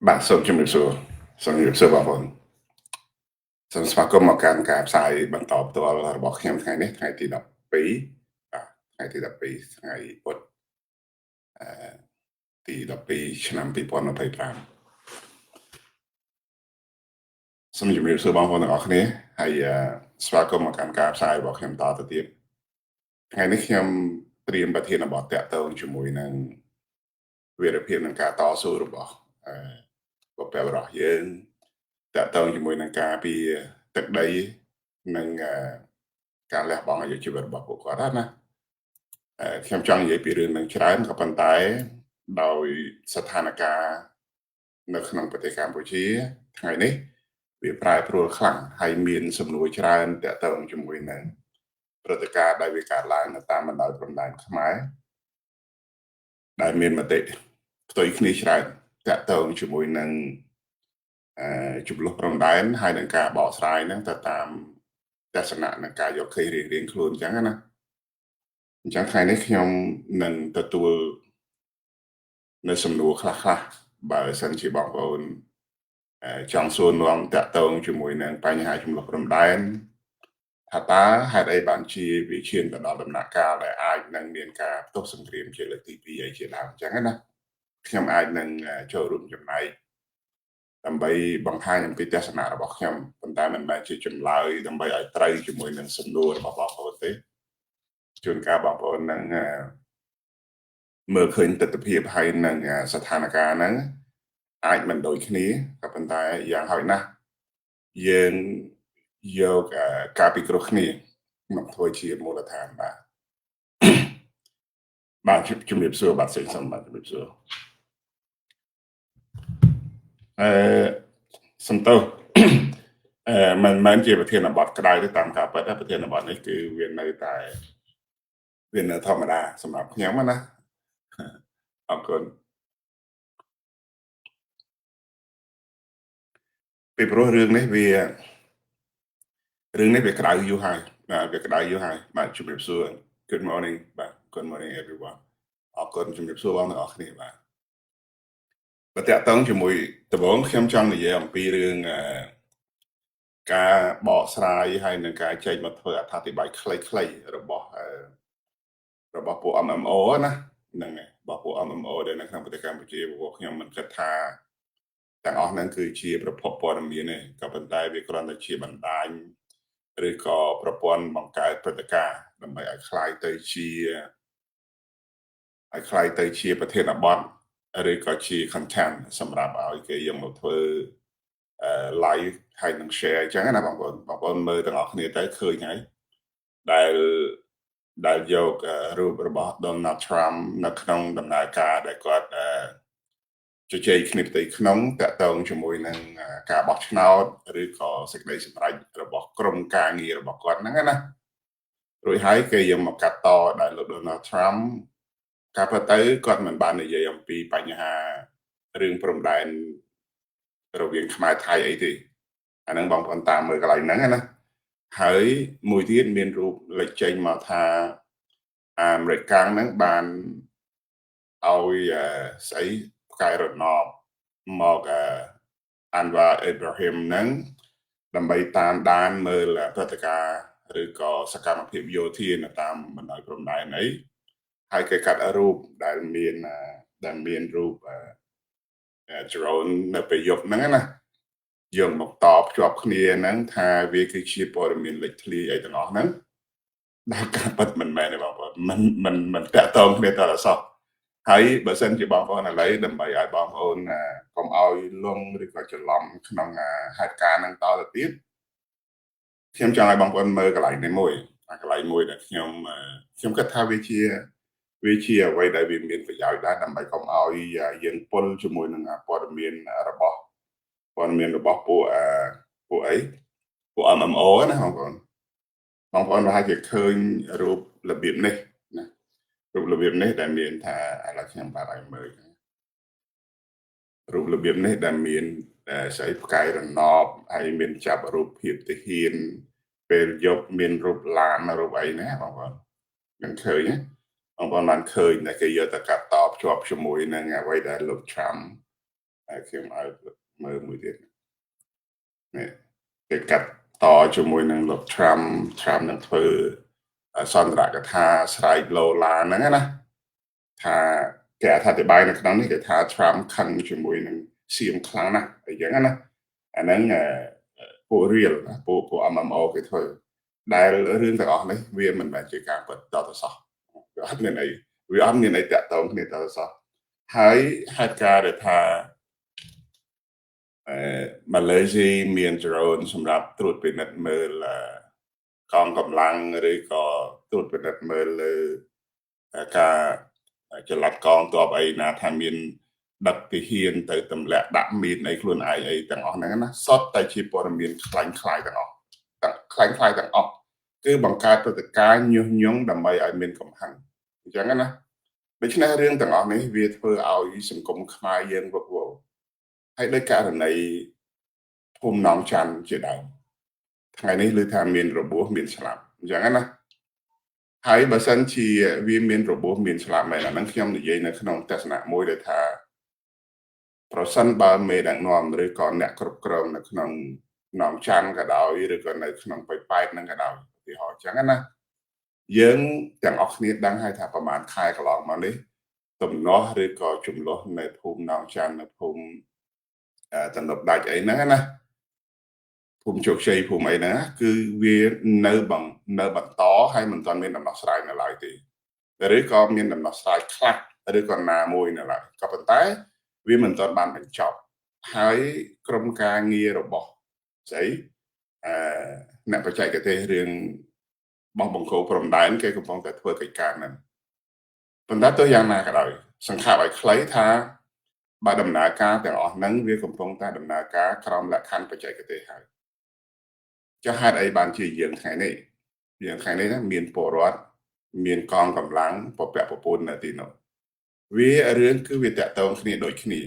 បាទសូមជំរាបសួរបងប្អូនសូមស្វាគមន៍មកកាន់ការផ្សាយបន្តផ្ទាល់របស់ខ្ញុំថ្ងៃនេះថ្ងៃទី12បាទថ្ងៃទី12ថ្ងៃពុធអឺទី12ឆ្នាំ2025សូមជំរាបសួរបងប្អូនទាំងអស់គ្នាហើយស្វាគមន៍មកកាន់ការផ្សាយរបស់ខ្ញុំតទៅទៀតថ្ងៃនេះខ្ញុំត្រៀមប្រធានបទតាក់ទងជាមួយនឹងវីរភាពនៃការតស៊ូរបស់បុព្វបុរសយើងតាក់ទងជាមួយនឹងការពីទឹកដីនិងការលះបង់អាយុជីវិតរបស់ពួកគាត់ណាខ្ញុំចង់និយាយពីរឿងនឹងច្រើនក៏ប៉ុន្តែដោយស្ថានភាពនៅក្នុងប្រទេសកម្ពុជាថ្ងៃនេះវាប្រែប្រួលខ្លាំងហើយមានសំណួរច្រើនតាក់ទងជាមួយនឹងព្រឹត្តិការណ៍ដែលវាកើតឡើងនៅតាមបណ្ដោយព្រំដែនខ្មែរដែលមានមតិផ្ទុយគ្នាច្រើនតាក់ទងជាមួយនឹងចំនួនព្រំដែនហើយនឹងការបកស្រាយហ្នឹងទៅតាមទស្សនៈនៃការយកឃើញរៀងៗខ្លួនអញ្ចឹងណាអញ្ចឹងថ្ងៃនេះខ្ញុំនឹងទទួលនៅសំណួរខ្លះៗបើសិនជាបងប្អូនចង់សួរនាំតាក់ទងជាមួយនឹងបញ្ហាចំនួនព្រំដែនថាតើហេតុអីបានជាវាឈានទៅដល់ដំណាក់កាលដែលអាចនឹងមានការផ្ទុះសង្គ្រាមជាលើកទី2អីជាដើមអញ្ចឹងណាខ្ញុំអាចនឹងចូលរួមចំណែកដើម្បីបង្ហាញអំពីទស្សនៈរបស់ខ្ញុំប៉ុន្តែមិនមែនជាចម្លើយដើម្បីឲ្យត្រូវជាមួយនឹងសំណួររបស់បងប្អូនទេជួនកាលបងប្អូននឹងមើលឃើញទស្សនវិជ្ជាហើយនឹងស្ថានភាពហ្នឹងអាចមិនដូចគ្នាក៏ប៉ុន្តែយ៉ាងហោចណាស់យើងយកការពិគ្រោះគ្នាមកធ្វើជាមូលដ្ឋានបាទជំរាបសួរបាទសេងសំបាទជំរាបសួរសំទោសមិនមែនជាប្រធានបទក្តៅទេតាមការពិតប្រធានបទនេះគឺវានៅធម្មតាសម្រាប់ខ្ញុំណាអរគុណពីព្រោះរឿងនេះវាក្តៅយូរហើយវាក្តៅយូរហើយបាទជំរាបសួរ Good morning បាទ Good morning everyone អរគុណជំរាបសួរបងប្អូនគ្នាបាទបើតាក់ទងជាមួយដំបូងខ្ញុំចង់និយាយអំពីរឿងការបកស្រាយហើយនឹងការចែកមកធ្វើអត្ថាធិប្បាយខ្លីៗរបស់ពួក MMO ណាហ្នឹងហើយរបស់ពួក MMO ដែលនៅក្នុងប្រទេសកម្ពុជាពួកខ្ញុំមិនគិតថាទាំងអស់ហ្នឹងគឺជាប្រភពព័ត៌មានទេក៏ប៉ុន្តែវាគ្រាន់តែជាបណ្ដាញឬក៏ប្រព័ន្ធបង្កើតព្រឹត្តិការណ៍ដើម្បីឲ្យคล้ายទៅជាប្រធានបទឬក៏ជា content សម្រាប់ឲ្យគេយកមកធ្វើlive ហើយនឹង share អញ្ចឹងណាបងប្អូនមើលទាំងអស់គ្នាទៅឃើញហើយដែលយករូបរបស់ Donald Trump នៅក្នុងដំណើរការដែលគាត់ជជែកគ្នាផ្ទៃក្នុងតាក់ទងជាមួយនឹងការបោះឆ្នោតឬក៏សេចក្តីសម្រេចរបស់ក្រុមការងាររបស់គាត់ហ្នឹងណារួចហើយគេយកមកកាត់តដែលលោក Donald Trump ការពិតទៅគាត់មិនបាននិយាយអំពីបញ្ហារឿងព្រំដែនរវាងខ្មែរថៃអីទេអាហ្នឹងបងប្អូនតាមមើលកន្លែងហ្នឹងណាហើយមួយទៀតមានរូបលេចចេញមកថាអាមេរិកកាំងហ្នឹងបានឲ្យស្អីផ្កាយរណបមកអានវ៉ាអេប្រាហ៊ីមហ្នឹងដើម្បីតាមដានមើលព្រឹត្តិការណ៍ឬក៏សកម្មភាពយោធានៅតាមបណ្ដោយព្រំដែនអីហើយគេកាត់រូបដែលមានរូបdrone នៅពេលយប់ហ្នឹងណាយកមកតភ្ជាប់គ្នាហ្នឹងថាវាគឺជាព័ត៌មានលេចធ្លាយអីទាំងអស់ហ្នឹងដែលការពិតមិនមែនទេបងប្អូនមិនតាក់ទងគ្នាតើសោះហើយបើសិនជាបងប្អូនឥឡូវដើម្បីឲ្យបងប្អូនកុំឲ្យលងឬក៏ច្រឡំក្នុងហេតុការណ៍ហ្នឹងតទៅទៀតខ្ញុំចង់ឲ្យបងប្អូនមើលកន្លែងនេះមួយកន្លែងមួយដែលខ្ញុំគិតថាវាជាអ្វីដែលវាមានប្រយោជន៍ដែរដើម្បីកុំឲ្យយើងពុលជាមួយនឹងព័ត៌មានរបស់ពួកអីពួក MMO ណាបងប្អូនប្រហែលជាឃើញរូបរបៀបនេះណារូបរបៀបនេះដែលមានថាឥឡូវខ្ញុំបាទឲ្យមើលរូបរបៀបនេះដែលមានស្អីផ្កាយរណបហើយមានចាប់រូបភាពទាហានពេលយប់មានរូបឡានរូបអីណាបងប្អូនមិនឃើញណាបងប្អូនបានឃើញតែគេយកទៅកាត់តភ្ជាប់ជាមួយនឹងអ្វីដែលលោក Trump ខ្ញុំឲ្យមើលមួយទៀតនេះគេកាត់តជាមួយនឹងលោក Trump នឹងធ្វើសន្ទរកថាស្រែកឡូឡាហ្នឹងណាថាគេអធិប្បាយនៅក្នុងនេះគេថា Trump ខឹងជាមួយនឹងសៀមខ្លាំងណាស់អីចឹងណាអាហ្នឹងពួក real ពួក MMO គេធ្វើដែលរឿងទាំងអស់នេះវាមិនមែនជាការពិតតទៅសោះវាអត់មានអីតាក់ទងគ្នាតទៅសោះហើយហេតុការណ៍ដែលថាម៉ាឡេស៊ីមាន drone សម្រាប់ត្រួតពិនិត្យមើលកងកម្លាំងឬក៏ត្រួតពិនិត្យមើលលើការចល័តកងទ័ពអីណាថាមានដឹកទាហានទៅទម្លាក់ដាក់មីនអីខ្លួនឯងអីទាំងអស់ហ្នឹងណាសុទ្ធតែជាព័ត៌មានខ្លាំងខ្លាយទាំងអស់គឺបង្កើតព្រឹត្តិការណ៍ញុះញង់ដើម្បីឲ្យមានកំហឹងអញ្ចឹងណាដូច្នេះរឿងទាំងអស់នេះវាធ្វើឲ្យសង្គមខ្មែរយើងវឹកវរហើយដោយករណីភូមិនងច័ន្ទជាដើមថ្ងៃនេះឮថាមានរបួសមានស្លាប់អញ្ចឹងណាហើយបើសិនជាវាមានរបួសមានស្លាប់មែនអាហ្នឹងខ្ញុំនិយាយនៅក្នុងទស្សនៈមួយដែលថាប្រសិនបើមេដឹកនាំឬក៏អ្នកគ្រប់គ្រងនៅក្នុងនងច័ន្ទក៏ដោយឬក៏នៅក្នុងបិប៉ែតហ្នឹងក៏ដោយឧទាហរណ៍អញ្ចឹងណាយើងទាំងអស់គ្នាដឹងហើយថាប្រហែលខែកន្លងមកនេះទំនាស់ឬក៏ចំនួននៅភូមិនងច័ន្ទនៅភូមិតំណប់ដាច់អីហ្នឹងណាភូមិជោគជ័យភូមិអីហ្នឹងគឺវានៅបន្តហើយមិនទាន់មានដំណោះស្រាយនៅឡើយទេឬក៏មានដំណោះស្រាយខ្លះឬក៏ណាមួយនៅឡើយក៏ប៉ុន្តែវាមិនទាន់បានបញ្ចប់ហើយក្រុមការងាររបស់ស្អីអ្នកបច្ចេកទេសរឿងបោះបង្គោលព្រំដែនគេកំពុងតែធ្វើកិច្ចការហ្នឹងប៉ុន្តែទោះយ៉ាងណាក៏ដោយសង្ខេបឲ្យខ្លីថាបើដំណើរការទាំងអស់ហ្នឹងវាកំពុងតែដំណើរការក្រោមលក្ខខណ្ឌបច្ចេកទេសហើយចុះហេតុអីបានជាយើងថ្ងៃនេះណាមានពលរដ្ឋមានកងកម្លាំងពពាក់ប្រពន្ធនៅទីនោះវារឿងគឺវាតាក់ទងគ្នាដូចគ្នា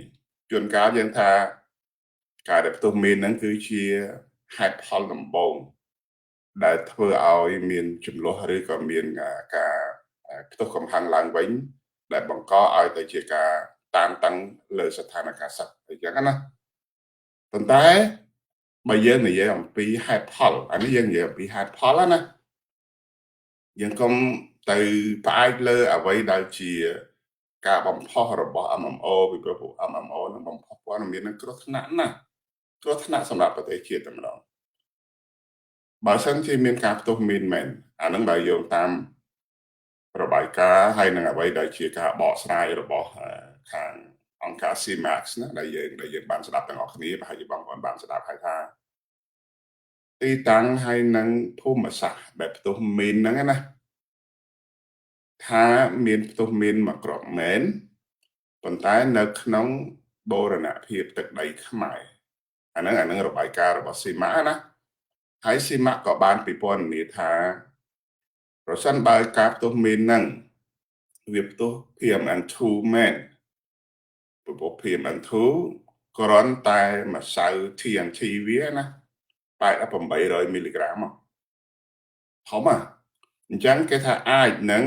ជួនកាលយើងថាការដែលផ្ទុះមានហ្នឹងគឺជាហេតុផលដំបូងដែលធ្វើឲ្យមានចំនួនឬក៏មានការផ្ទុះកំហឹងឡើងវិញដែលបង្កឲ្យទៅជាការតាមតាំងលើស្ថានភាពសឹកអញ្ចឹងណាប៉ុន្តែបើយើងនិយាយអំពីហេតុផលអានេះយើងនិយាយអំពីហេតុផលណាយើងកុំទៅផ្អែកលើអ្វីដែលជាការបំផុសរបស់ MMO ពីព្រោះពួក MMO នឹងបំផុសព័ត៌មាននឹងគ្រោះថ្នាក់ណាស់គ្រោះថ្នាក់សម្រាប់ប្រទេសជាតិតែម្ដងបើសិនជាមានការផ្ទុះមានមែនអានឹងបើយោងតាមរបាយការណ៍ហើយនឹងអ្វីដែលជាការបកស្រាយរបស់ខាងអង្គការ CMAX ណាដែលយើងបានស្ដាប់ទាំងអស់គ្នាប្រហែលជាបងប្អូនបានស្ដាប់ហើយថាទីតាំងហើយនឹងភូមិសាស្ត្រដែលផ្ទុះមានហ្នឹងណាថាមានផ្ទុះមានមួយគ្រាប់មែនប៉ុន្តែនៅក្នុងបូរណភាពទឹកដីខ្មែរអាហ្នឹងរបាយការណ៍របស់ CMAX ណាហើយ CMAX ក៏បានពិពណ៌នាថាប្រសិនបើការផ្ទុះមានហ្នឹងវាផ្ទុះ PM2 មែនព្រោះ PM2 គ្រាន់តែម្សៅ TNT វាណា800 មីលីក្រាមធំអញ្ចឹងគេថាអាចនឹង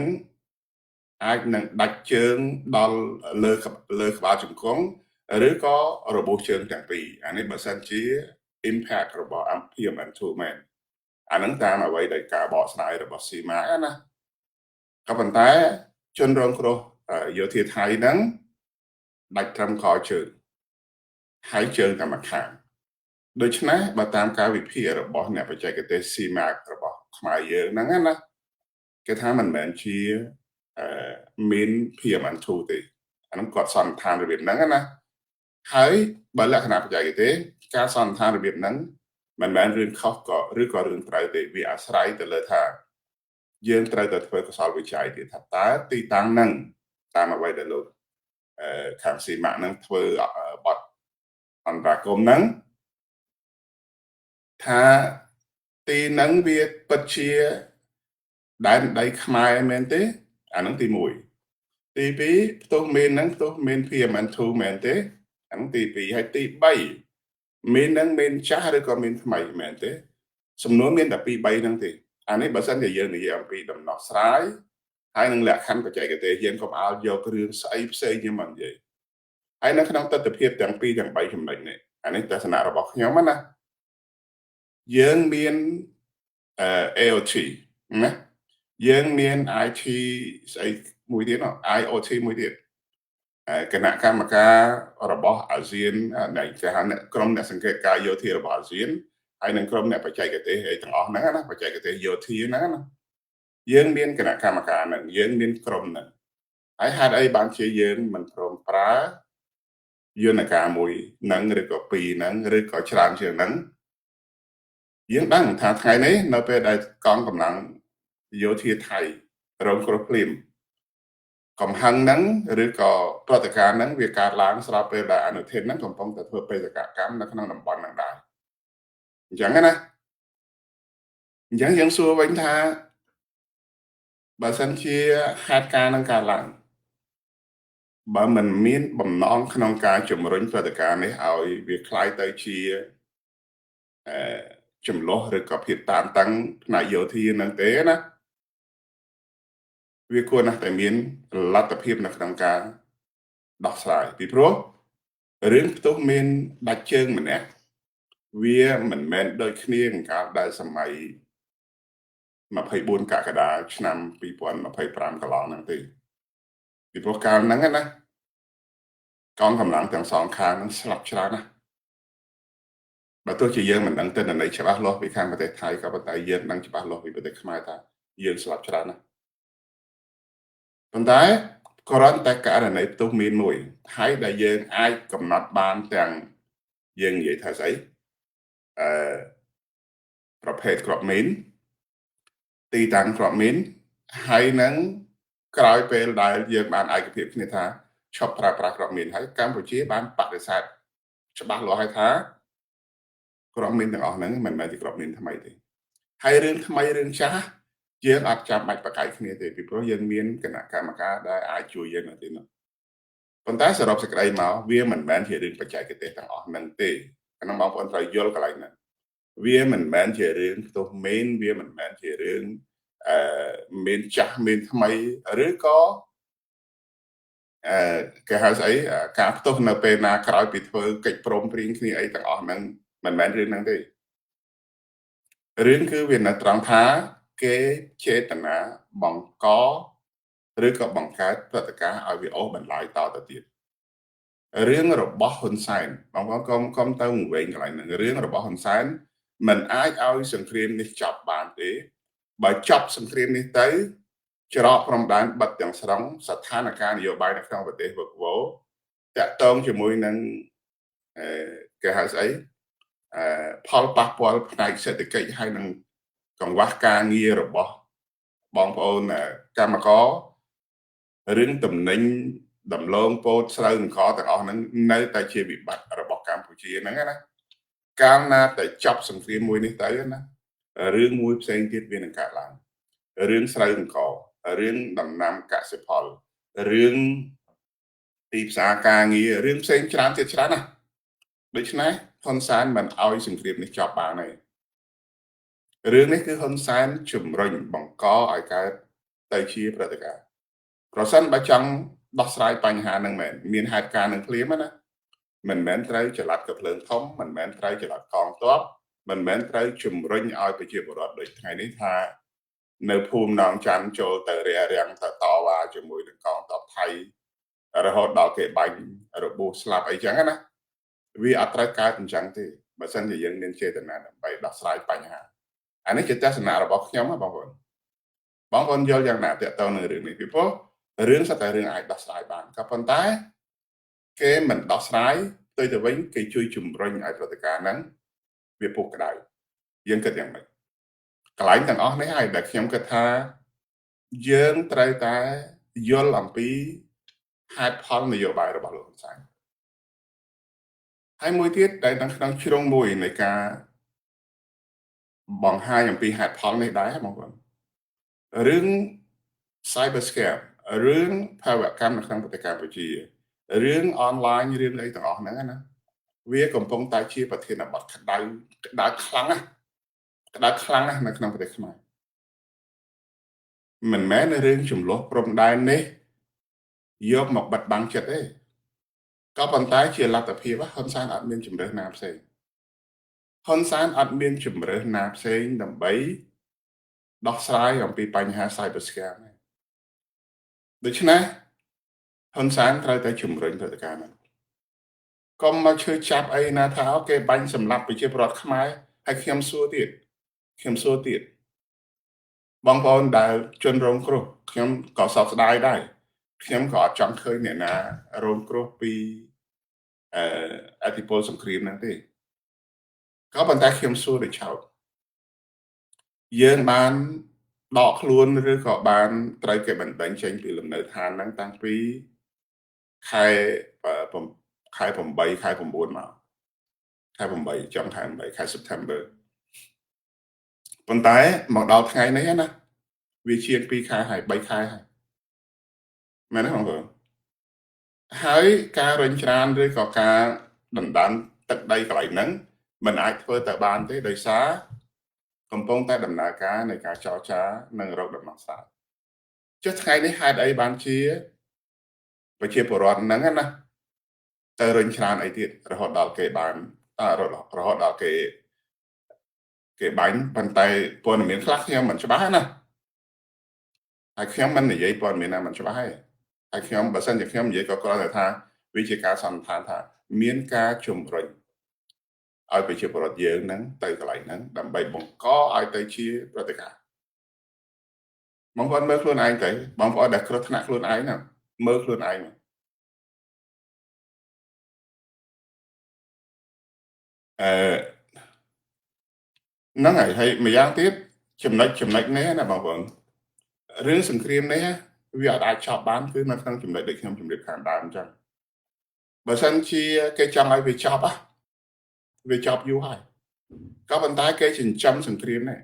ដាច់ជើងដល់លើក្បាលជង្គង់ឬក៏របួសជើងទាំងពីរអានេះបើសិនជា impact របស់ PM2 មែនអានឹងតាមអ្វីដែលការបកស្រាយរបស់ CMA ណាក៏ប៉ុន្តែជនរងគ្រោះយោធាថៃហ្នឹងដាច់ត្រឹមកជើងហើយជើងតែម្ខាងដូច្នេះបើតាមការវិភាគរបស់អ្នកបច្ចេកទេស CMA របស់ខ្មែរយើងហ្នឹងណាគេថាមិនមែនជាមាន PM2 ទេអាហ្នឹងគាត់សន្និដ្ឋានរបៀបហ្នឹងណាហើយបើលក្ខណៈបច្ចេកទេសការសន្និដ្ឋានរបៀបហ្នឹងមិនមែនរឿងខុសក៏ឬក៏រឿងត្រូវទេវាអាស្រ័យទៅលើថាយើងត្រូវតែធ្វើកសលវិច័យទៀតថាតើទីតាំងហ្នឹងតាមអ្វីដែលលោកខាង CMA ហ្នឹងធ្វើបទអន្តរាគមន៍ហ្នឹងថាទីហ្នឹងវាពិតជាដែនដីខ្មែរមែនទេអាហ្នឹងទី1ទី2ផ្ទុះមានហ្នឹងផ្ទុះមាន PM2 មែនទេអាហ្នឹងទី2ហើយទី3មានហ្នឹងមានចាស់ឬក៏មានថ្មីមែនទេសំណួរមានតែ2 3ហ្នឹងទេអានេះបើសិនជាយើងនិយាយអំពីដំណោះស្រាយហើយនឹងលក្ខខណ្ឌបច្ចេកទេសយើងកុំឲ្យយករឿងស្អីផ្សេងយើងមកនិយាយ ហើយនៅក្នុងទស្សនវិជ្ជាទាំង2ទាំង3ចំណុចនេះអានេះទស្សនៈរបស់ខ្ញុំណាយើងមានAOT ណាយើងមាន IT ស្អីមួយទៀតIoT មួយទៀតគណៈកម្មការរបស់អាស៊ាននៃគេហៅក្រុមអ្នកសង្កេតការណ៍យោធារបស់អាស៊ានហើយនឹងក្រុមអ្នកបច្ចេកទេសអីទាំងអស់ហ្នឹងណាបច្ចេកទេសយោធាហ្នឹងណាយើងមានគណៈកម្មការហ្នឹងយើងមានក្រុមហ្នឹងហើយហេតុអីបានជាយើងមិនព្រមប្រើយន្តការមួយហ្នឹងឬក៏ពីរហ្នឹងឬក៏ច្រើនជាងហ្នឹងយើងដឹងថាថ្ងៃនេះនៅពេលដែលកងកម្លាំងយោធាថៃរងគ្រោះភ្លាមកំហឹងហ្នឹងឬក៏ប្រតិការហ្នឹងវាកើតឡើងស្របពេលដែលអនុធានហ្នឹងកំពុងតែធ្វើបេសកកម្មនៅក្នុងតំបន់ហ្នឹងដែរអញ្ចឹងណាអញ្ចឹងយើងសួរវិញថាបើសិនជាហេតុការណ៍ហ្នឹងកើតឡើងបើមិនមានបំណងក្នុងការជំរុញព្រឹត្តិការណ៍នេះឲ្យវាคล้ายទៅជាចំនួនឬក៏ភាពតានតឹងផ្នែកយោធានឹងទេណាវាគួរណាស់តែមានលទ្ធភាពនៅក្នុងការដោះស្រាយពីព្រោះរឿងផ្ទុះមានដាច់ជើងម្នាក់វាមិនមែនដូចគ្នានឹងកាលដែលសម័យ24កក្កដាឆ្នាំ2025កន្លងហ្នឹងទេពីព្រោះកាលហ្នឹងណាកងកម្លាំងទាំងសងខាងហ្នឹងស្លាប់ច្រើនណាស់បើទោះជាយើងមិនដឹងទិន្នន័យច្បាស់លាស់ពីខាងប្រទេសថៃក៏ប៉ុន្តែយើងដឹងច្បាស់លាស់ពីប្រទេសខ្មែរថាយើងស្លាប់ច្រើនណាស់ប៉ុន្តែគ្រាន់តែករណីផ្ទុះមានមួយហើយដែលយើងអាចកំណត់បានទាំងយើងនិយាយថាស្អីប្រភេទគ្រាប់មីនទីតាំងគ្រាប់មីនហើយនឹងក្រោយពេលដែលយើងបានឯកភាពគ្នាថាឈប់ប្រើប្រាស់គ្រាប់មីនហើយកម្ពុជាបានបដិសេធច្បាស់លាស់ហើយថាគ្រាប់មីនទាំងអស់ហ្នឹងមិនមែនជាគ្រាប់មីនថ្មីទេហើយរឿងថ្មីរឿងចាស់យើងអត់ចាំបាច់ប្រកែកគ្នាទេពីព្រោះយើងមានគណៈកម្មការដែលអាចជួយយើងនៅទីនោះប៉ុន្តែសរុបសេចក្តីមកវាមិនមែនជារឿងបច្ចេកទេសទាំងអស់ហ្នឹងទេក្នុងបងប្អូនត្រូវយល់កន្លែងហ្នឹងវាមិនមែនជារឿងផ្ទុះមេនវាមិនមែនជារឿងមានចាស់មានថ្មីឬក៏គេហៅស្អីការផ្ទុះនៅពេលណាក្រោយពីធ្វើកិច្ចព្រមព្រៀងគ្នាអីទាំងអស់ហ្នឹងមិនមែនរឿងហ្នឹងទេរឿងគឺវានៅត្រង់ថាគេចេតនាបង្កឬក៏បង្កើតព្រឹត្តិការណ៍ឲ្យវាអូសបន្លាយតទៅទៀតរឿងរបស់ហ៊ុនសែនបងប្អូនកុំទៅវែងកន្លែងហ្នឹងរឿងរបស់ហ៊ុនសែនមិនអាចឲ្យសង្គ្រាមនេះចប់បានទេបើចប់សង្គ្រាមនេះទៅច្រកព្រំដែនបិទទាំងស្រុងស្ថានភាពនយោបាយនៅក្នុងប្រទេសវឹកវរតាក់ទងជាមួយនឹងគេហៅស្អីផលប៉ះពាល់ផ្នែកសេដ្ឋកិច្ចហើយនឹងកង្វះការងាររបស់បងប្អូនកម្មកររឿងតំណែងដំឡូងពោតស្រូវនិងខទាំងអស់ហ្នឹងនៅតែជាវិបត្តិរបស់កម្ពុជាហ្នឹងណាកាលណាតែចប់សង្គ្រាមមួយនេះទៅណារឿងមួយផ្សេងទៀតវានឹងកើតឡើងរឿងស្រូវនិងខរឿងដំណាំកសិផលរឿងទីផ្សារការងាររឿងផ្សេងច្រើនទៀតច្រើនណាដូច្នេះហ៊ុនសែនមិនអោយសង្គ្រាមនេះចប់បានទេរឿងនេះគឺហ៊ុនសែនជំរុញបង្កឲ្យកើតទៅជាព្រឹត្តិការណ៍ប្រសិនបើចង់ដោះស្រាយបញ្ហានឹងមែនមានហេតុការណ៍នឹងភ្លាមណាមិនមែនត្រូវចល័តកភ្លើងធំមិនមែនត្រូវចល័តកងទ័ពមិនមែនត្រូវជំរុញឲ្យប្រជាពលរដ្ឋដូចថ្ងៃនេះថានៅភូមិនងច័ន្ទចូលទៅរាំងទៅតវ៉ាជាមួយនឹងកងទ័ពថៃរហូតដល់គេបាញ់របួសស្លាប់អីចឹងណាវាអត់ត្រូវកើតអញ្ចឹងទេបើសិនជាយើងមានចេតនាដើម្បីដោះស្រាយបញ្ហាអានេះជាទស្សនៈរបស់ខ្ញុំណាបងប្អូនយល់យ៉ាងណាតើតើនឹងរឿងនេះពីព្រោះរឿងសត្វតែរឿងអាចដោះស្រាយបានក៏ប៉ុន្តែគេមិនដោះស្រាយទៅវិញគេជួយជំរុញឲ្យព្រឹត្តិការណ៍ហ្នឹងវាពុះក្តៅយើងគិតយ៉ាងម៉េចកន្លែងទាំងអស់នេះហើយដែលខ្ញុំគិតថាយើងត្រូវតែយល់អំពីហេតុផលនយោបាយរបស់លោកហ៊ុនសែនហើយមួយទៀតដែលនៅក្នុងជ្រុងមួយនៃការបង្ហាញអំពីហេតុផលនេះដែរបងប្អូនរឿង cyber scam រឿងភេរវកម្មនៅក្នុងប្រទេសកម្ពុជារឿងអនឡាញរឿងអីទាំងអស់ហ្នឹងណាវាកំពុងតែជាប្រធានបទក្តៅខ្លាំងណាស់នៅក្នុងប្រទេសខ្មែរមិនមែនរឿងចំនួនព្រំដែននេះយកមកបិទបាំងចិត្តទេ ក៏ប៉ុន្តែជាលទ្ធភាពហ៊ុនសែនអត់មានជំរើសណាផ្សេងហ៊ុនសែនអត់មានជំរើសណាផ្សេងដើម្បីដោះស្រាយអំពីបញ្ហា Cyber Scam ទេដូច្នេះហ៊ុនសែនត្រូវតែជំរុញព្រឹត្តិការណ៍ហ្នឹងកុំមកឈឺចាប់អីណាថាអូគេបាញ់សម្លាប់ប្រជាពលរដ្ឋខ្មែរហើយខ្ញុំសួរទៀតបងប្អូនដែលជនរងគ្រោះខ្ញុំក៏សោកស្ដាយដែរខ្ញុំក៏អត់ចង់ឃើញអ្នកណារងគ្រោះពីអធិពលសង្គ្រាមហ្នឹងទេក៏ប៉ុន្តែខ្ញុំសួរដូចឆោតយើងបានដកខ្លួនឬក៏បានត្រូវគេបណ្ដឹងចេញពីលំនៅឋានហ្នឹងតាំងពីខែខែ8ខែ9មកខែ8ចុងខែ8ខែ September ប៉ុន្តែមកដល់ថ្ងៃនេះណាវាជាង2ខែហើយ3ខែហើយមែនទេបងប្អូនហើយការរញច្រានឬក៏ការដណ្ដើមទឹកដីកន្លែងហ្នឹងมันអាចធ្វើទៅបានទេដោយសារកំពុងតែដំណើរការនៃការចរចានិងរកដំណោះស្រាយចុះថ្ងៃនេះហេតុអីបានជាប្រជាពលរដ្ឋហ្នឹងណាទៅរញច្រានអីទៀតរហូតដល់គេបានរហូតដល់គេបាញ់ប៉ុន្តែព័ត៌មានខ្លះខ្ញុំមិនច្បាស់ណាហើយខ្ញុំមិននិយាយព័ត៌មានណាមិនច្បាស់ទេហើយខ្ញុំបើសិនជាខ្ញុំនិយាយក៏គ្រាន់តែថាវាជាការសន្និដ្ឋានថាមានការជំរុញឲ្យប្រជាពលរដ្ឋយើងហ្នឹងទៅកន្លែងហ្នឹងដើម្បីបង្កឲ្យទៅជាព្រឹត្តិការណ៍បងប្អូនមើលខ្លួនឯងទៅបងប្អូនដែលគ្រោះថ្នាក់ខ្លួនឯងណាមើលខ្លួនឯងហ្នឹងហើយម្យ៉ាងទៀតចំណុចនេះណាបងប្អូនរឿងសង្គ្រាមនេះវាអត់អាចចប់បានគឺនៅក្នុងចំណុចដែលខ្ញុំជម្រាបខាងដើមអញ្ចឹងបើសិនជាគេចង់ឲ្យវាចប់វាចប់យូរហើយក៏ប៉ុន្តែគេចិញ្ចឹមសង្គ្រាមនេះ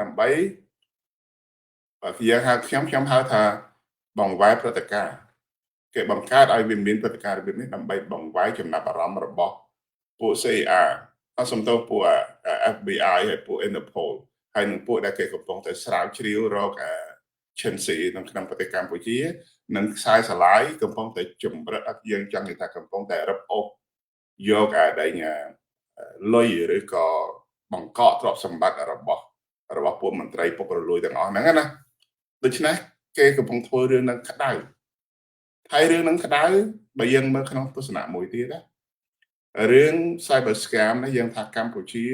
ដើម្បីយើងហៅខ្ញុំហៅថាបង្វែរព្រឹត្តិការណ៍គេបង្កើតឲ្យវាមានព្រឹត្តិការណ៍របៀបនេះដើម្បីបង្វែរចំណាប់អារម្មណ៍របស់ពួក CAR អសំទោសពួក FBI ហើយពួក Interpol ហើយនឹងពួកដែលគេកំពុងតែស្រាវជ្រាវរកឈិនស៊ីនៅក្នុងប្រទេសកម្ពុជានិងខ្សែស្រឡាយកំពុងតែជំរិតយើងចង់និយាយថាកំពុងតែរឹបអូសយកដែងលុយឬក៏បង្កកទ្រព្យសម្បត្តិរបស់ពួកមន្ត្រីពុករលួយទាំងអស់ហ្នឹងណាដូច្នេះគេកំពុងធ្វើរឿងហ្នឹងក្តៅហើយរឿងហ្នឹងក្តៅបើយើងមើលក្នុងទស្សនៈមួយទៀតណារឿង Cyber Scam នេះយើងថាកម្ពុជា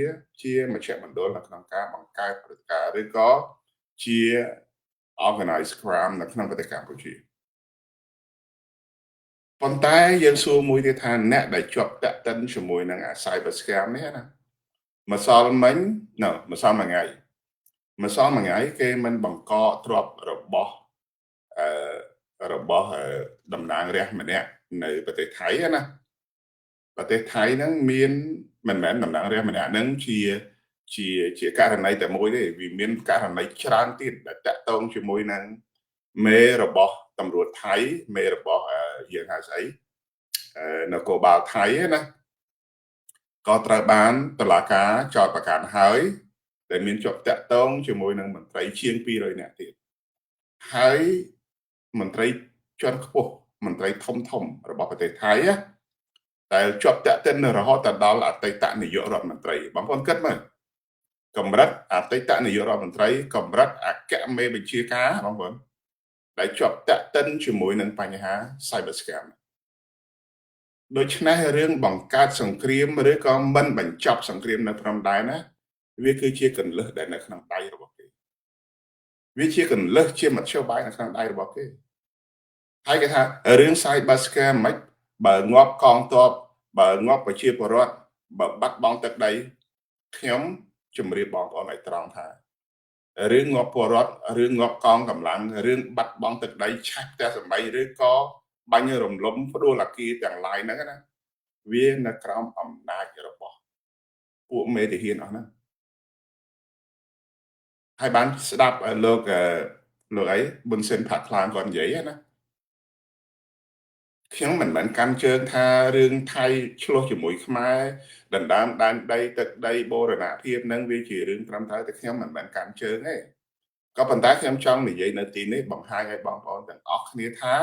ជាមជ្ឈមណ្ឌលនៅក្នុងការបង្កើតព្រឹត្តិការណ៍ឬក៏ជា organized crime នៅក្នុងប្រទេសកម្ពុជាប៉ុន្តែយើងសួរមួយទៀតថាអ្នកដែលជាប់តាក់ទិនជាមួយនឹង Cyber Scam នេះណាម្សិលមិញម្សិលមួយថ្ងៃគេមិនបង្កទ្រព្យរបស់តំណាងរាស្ត្រម្នាក់នៅប្រទេសថៃណាប្រទេសថៃហ្នឹងមានមិនមែនតំណាងរាស្ត្រម្នាក់ហ្នឹងជាករណីតែមួយទេវាមានករណីច្រើនទៀតដែលតាក់ទងជាមួយនឹងមេរបស់តម្រួតថៃមេរបស់យើងហៅស្អីនគរបាលថៃណាក៏ត្រូវបានតុលាការចោទប្រកាន់ហើយដែលមានជាប់តាក់ទងជាមួយនឹងមន្ត្រីជាង200នាក់ទៀតហើយមន្ត្រីជាន់ខ្ពស់មន្ត្រីធំរបស់ប្រទេសថៃដែលជាប់តាក់ទិនរហូតដល់អតីតនាយករដ្ឋមន្ត្រីបងប្អូនគិតមើលកម្រិតអតីតនាយករដ្ឋមន្ត្រីកម្រិតអគ្គមេបញ្ជាការបងប្អូនដែលជាប់តាក់ទិនជាមួយនឹងបញ្ហា Cyber Scam ដូច្នេះរឿងបង្កើតសង្គ្រាមឬក៏មិនបញ្ចប់សង្គ្រាមនៅព្រំដែនណាវាគឺជាកន្លឹះដែលនៅក្នុងដៃរបស់គេវាជាកន្លឹះជាមធ្យោបាយនៅក្នុងដៃរបស់គេហើយគេថារឿង Cyber Scam មិនបើងាប់កងទ័ពបើងាប់ប្រជាពលរដ្ឋបើបាត់បង់ទឹកដីខ្ញុំជម្រាបបងប្អូនឲ្យត្រង់ថារឿងងាប់ពលរដ្ឋរឿងងាប់កងកម្លាំងរឿងបាត់បង់ទឹកដីឆេះផ្ទះសម្បែងឬក៏បាញ់រំលំផ្ដួលអគារទាំងឡាយហ្នឹងណាវានៅក្រោមអំណាចរបស់ពួកមេទាហានអស់ហ្នឹងហើយបានស្ដាប់លោកអីប៊ុនស៊ិនផាក់ខ្លាងគាត់និយាយណាខ្ញុំមិនមែនកាន់ជើងថារឿងថៃឆ្លោះជាមួយខ្មែរដណ្ដើមដែនដីទឹកដីបូរណភាពនឹងវាជារឿងត្រឹមត្រូវតែខ្ញុំមិនមែនកាន់ជើងទេក៏ប៉ុន្តែខ្ញុំចង់និយាយនៅទីនេះបង្ហាញឲ្យបងប្អូនទាំងអស់គ្នាថា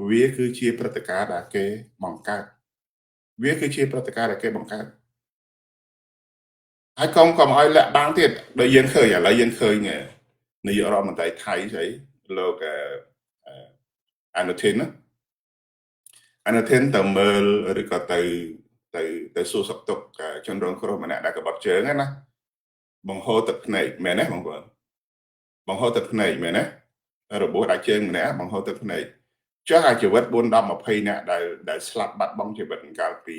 វាគឺជាព្រឹត្តិការណ៍ដែលគេបង្កើតវាគឺជាព្រឹត្តិការណ៍ដែលគេបង្កើតហើយកុំឲ្យលាក់បាំងទៀតដូចយើងឃើញឥឡូវយើងឃើញនាយករដ្ឋមន្ត្រីថៃស្អីលោកអនុทิនណាអនុทิនទៅមើលឬក៏ទៅសួរសុខទុក្ខជនរងគ្រោះម្នាក់ដែលក្បត់ជើងណាបង្ហូរទឹកភ្នែកមែនទេបងប្អូនបង្ហូរទឹកភ្នែកមែនទេរបួសដាច់ជើងម្នាក់បង្ហូរទឹកភ្នែកចុះអាជីវិត4 10 20នាក់ដែលស្លាប់បាត់បង់ជីវិតកាលពី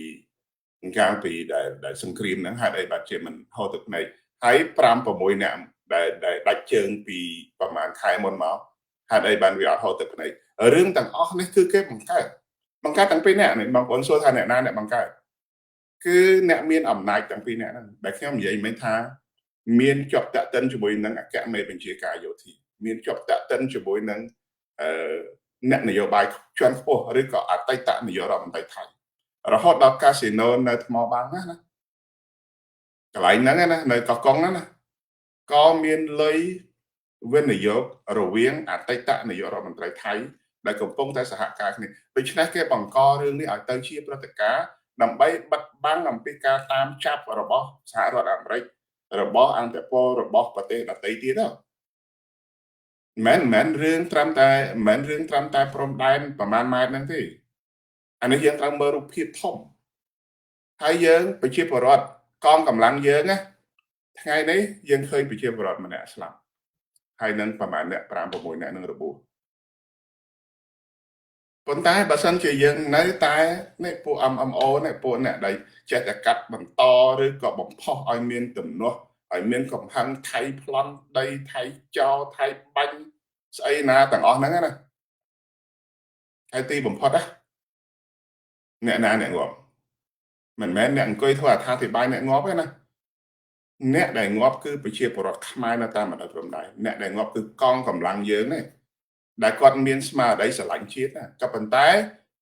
ដែលសង្គ្រាមហ្នឹងហេតុអីបាទជាមិនហូរទឹកភ្នែកហើយ5 6នាក់ដែលដាច់ជើងពីប្រហែលខែមុនមកហេតុអីបានវាអត់ហូរទឹកភ្នែករឿងទាំងអស់នេះគឺគេបង្កើតតាំងពីអ្នកនេះបងប្អូនសួរថាអ្នកណាអ្នកបង្កើតគឺអ្នកមានអំណាចតាំងពីអ្នកហ្នឹងដែលខ្ញុំនិយាយមិញថាមានជាប់តាក់ទិនជាមួយនឹងអគ្គមេបញ្ជាការយោធាមានជាប់តាក់ទិនជាមួយនឹងអ្នកនយោបាយជាន់ខ្ពស់ឬក៏អតីតនាយករដ្ឋមន្ត្រីថៃរហូតដល់កាស៊ីណូនៅថ្មបាំងណាកន្លែងហ្នឹងណានៅកោះកុងហ្នឹងណាក៏មានលុយវិនិយោគរវាងអតីតនាយករដ្ឋមន្ត្រីថៃដែលកំពុងតែសហការគ្នាដូច្នេះគេបង្ករឿងនេះឲ្យទៅជាព្រឹត្តិការណ៍ដើម្បីបិទបាំងអំពីការតាមចាប់របស់សហរដ្ឋអាមេរិករបស់អន្តរពលរបស់ប្រទេសដទៃទៀតទៅមិនរឿងត្រឹមតែព្រំដែនប្រមាណម៉ែត្រហ្នឹងទេអានេះយើងត្រូវមើលរូបភាពធំហើយយើងប្រជាពលរដ្ឋកងកម្លាំងយើងណាថ្ងៃនេះយើងឃើញប្រជាពលរដ្ឋម្នាក់ស្លាប់ហើយនឹងប្រមាណអ្នក5 6អ្នកនឹងរបួសប៉ុន្តែបើសិនជាយើងនៅតែនេះពួក MMO នេះពួកអ្នកដែលចេះតែកាត់បន្តឬក៏បំផុសឲ្យមានទំនាស់ឲ្យមានកំហឹងថៃប្លន់ដីថៃចោថៃបាញ់ស្អីណាទាំងអស់ហ្នឹងណាហើយទីបំផុតណាអ្នកណាអ្នកងាប់មិនមែនអ្នកអង្គុយធ្វើអត្ថាធិប្បាយអ្នកងាប់ទេណាអ្នកដែលងាប់គឺប្រជាពលរដ្ឋខ្មែរនៅតាមបណ្ដោយព្រំដែនអ្នកដែលងាប់គឺកងកម្លាំងយើងនេះដែលគាត់មានស្មារតីស្រឡាញ់ជាតិណាក៏ប៉ុន្តែ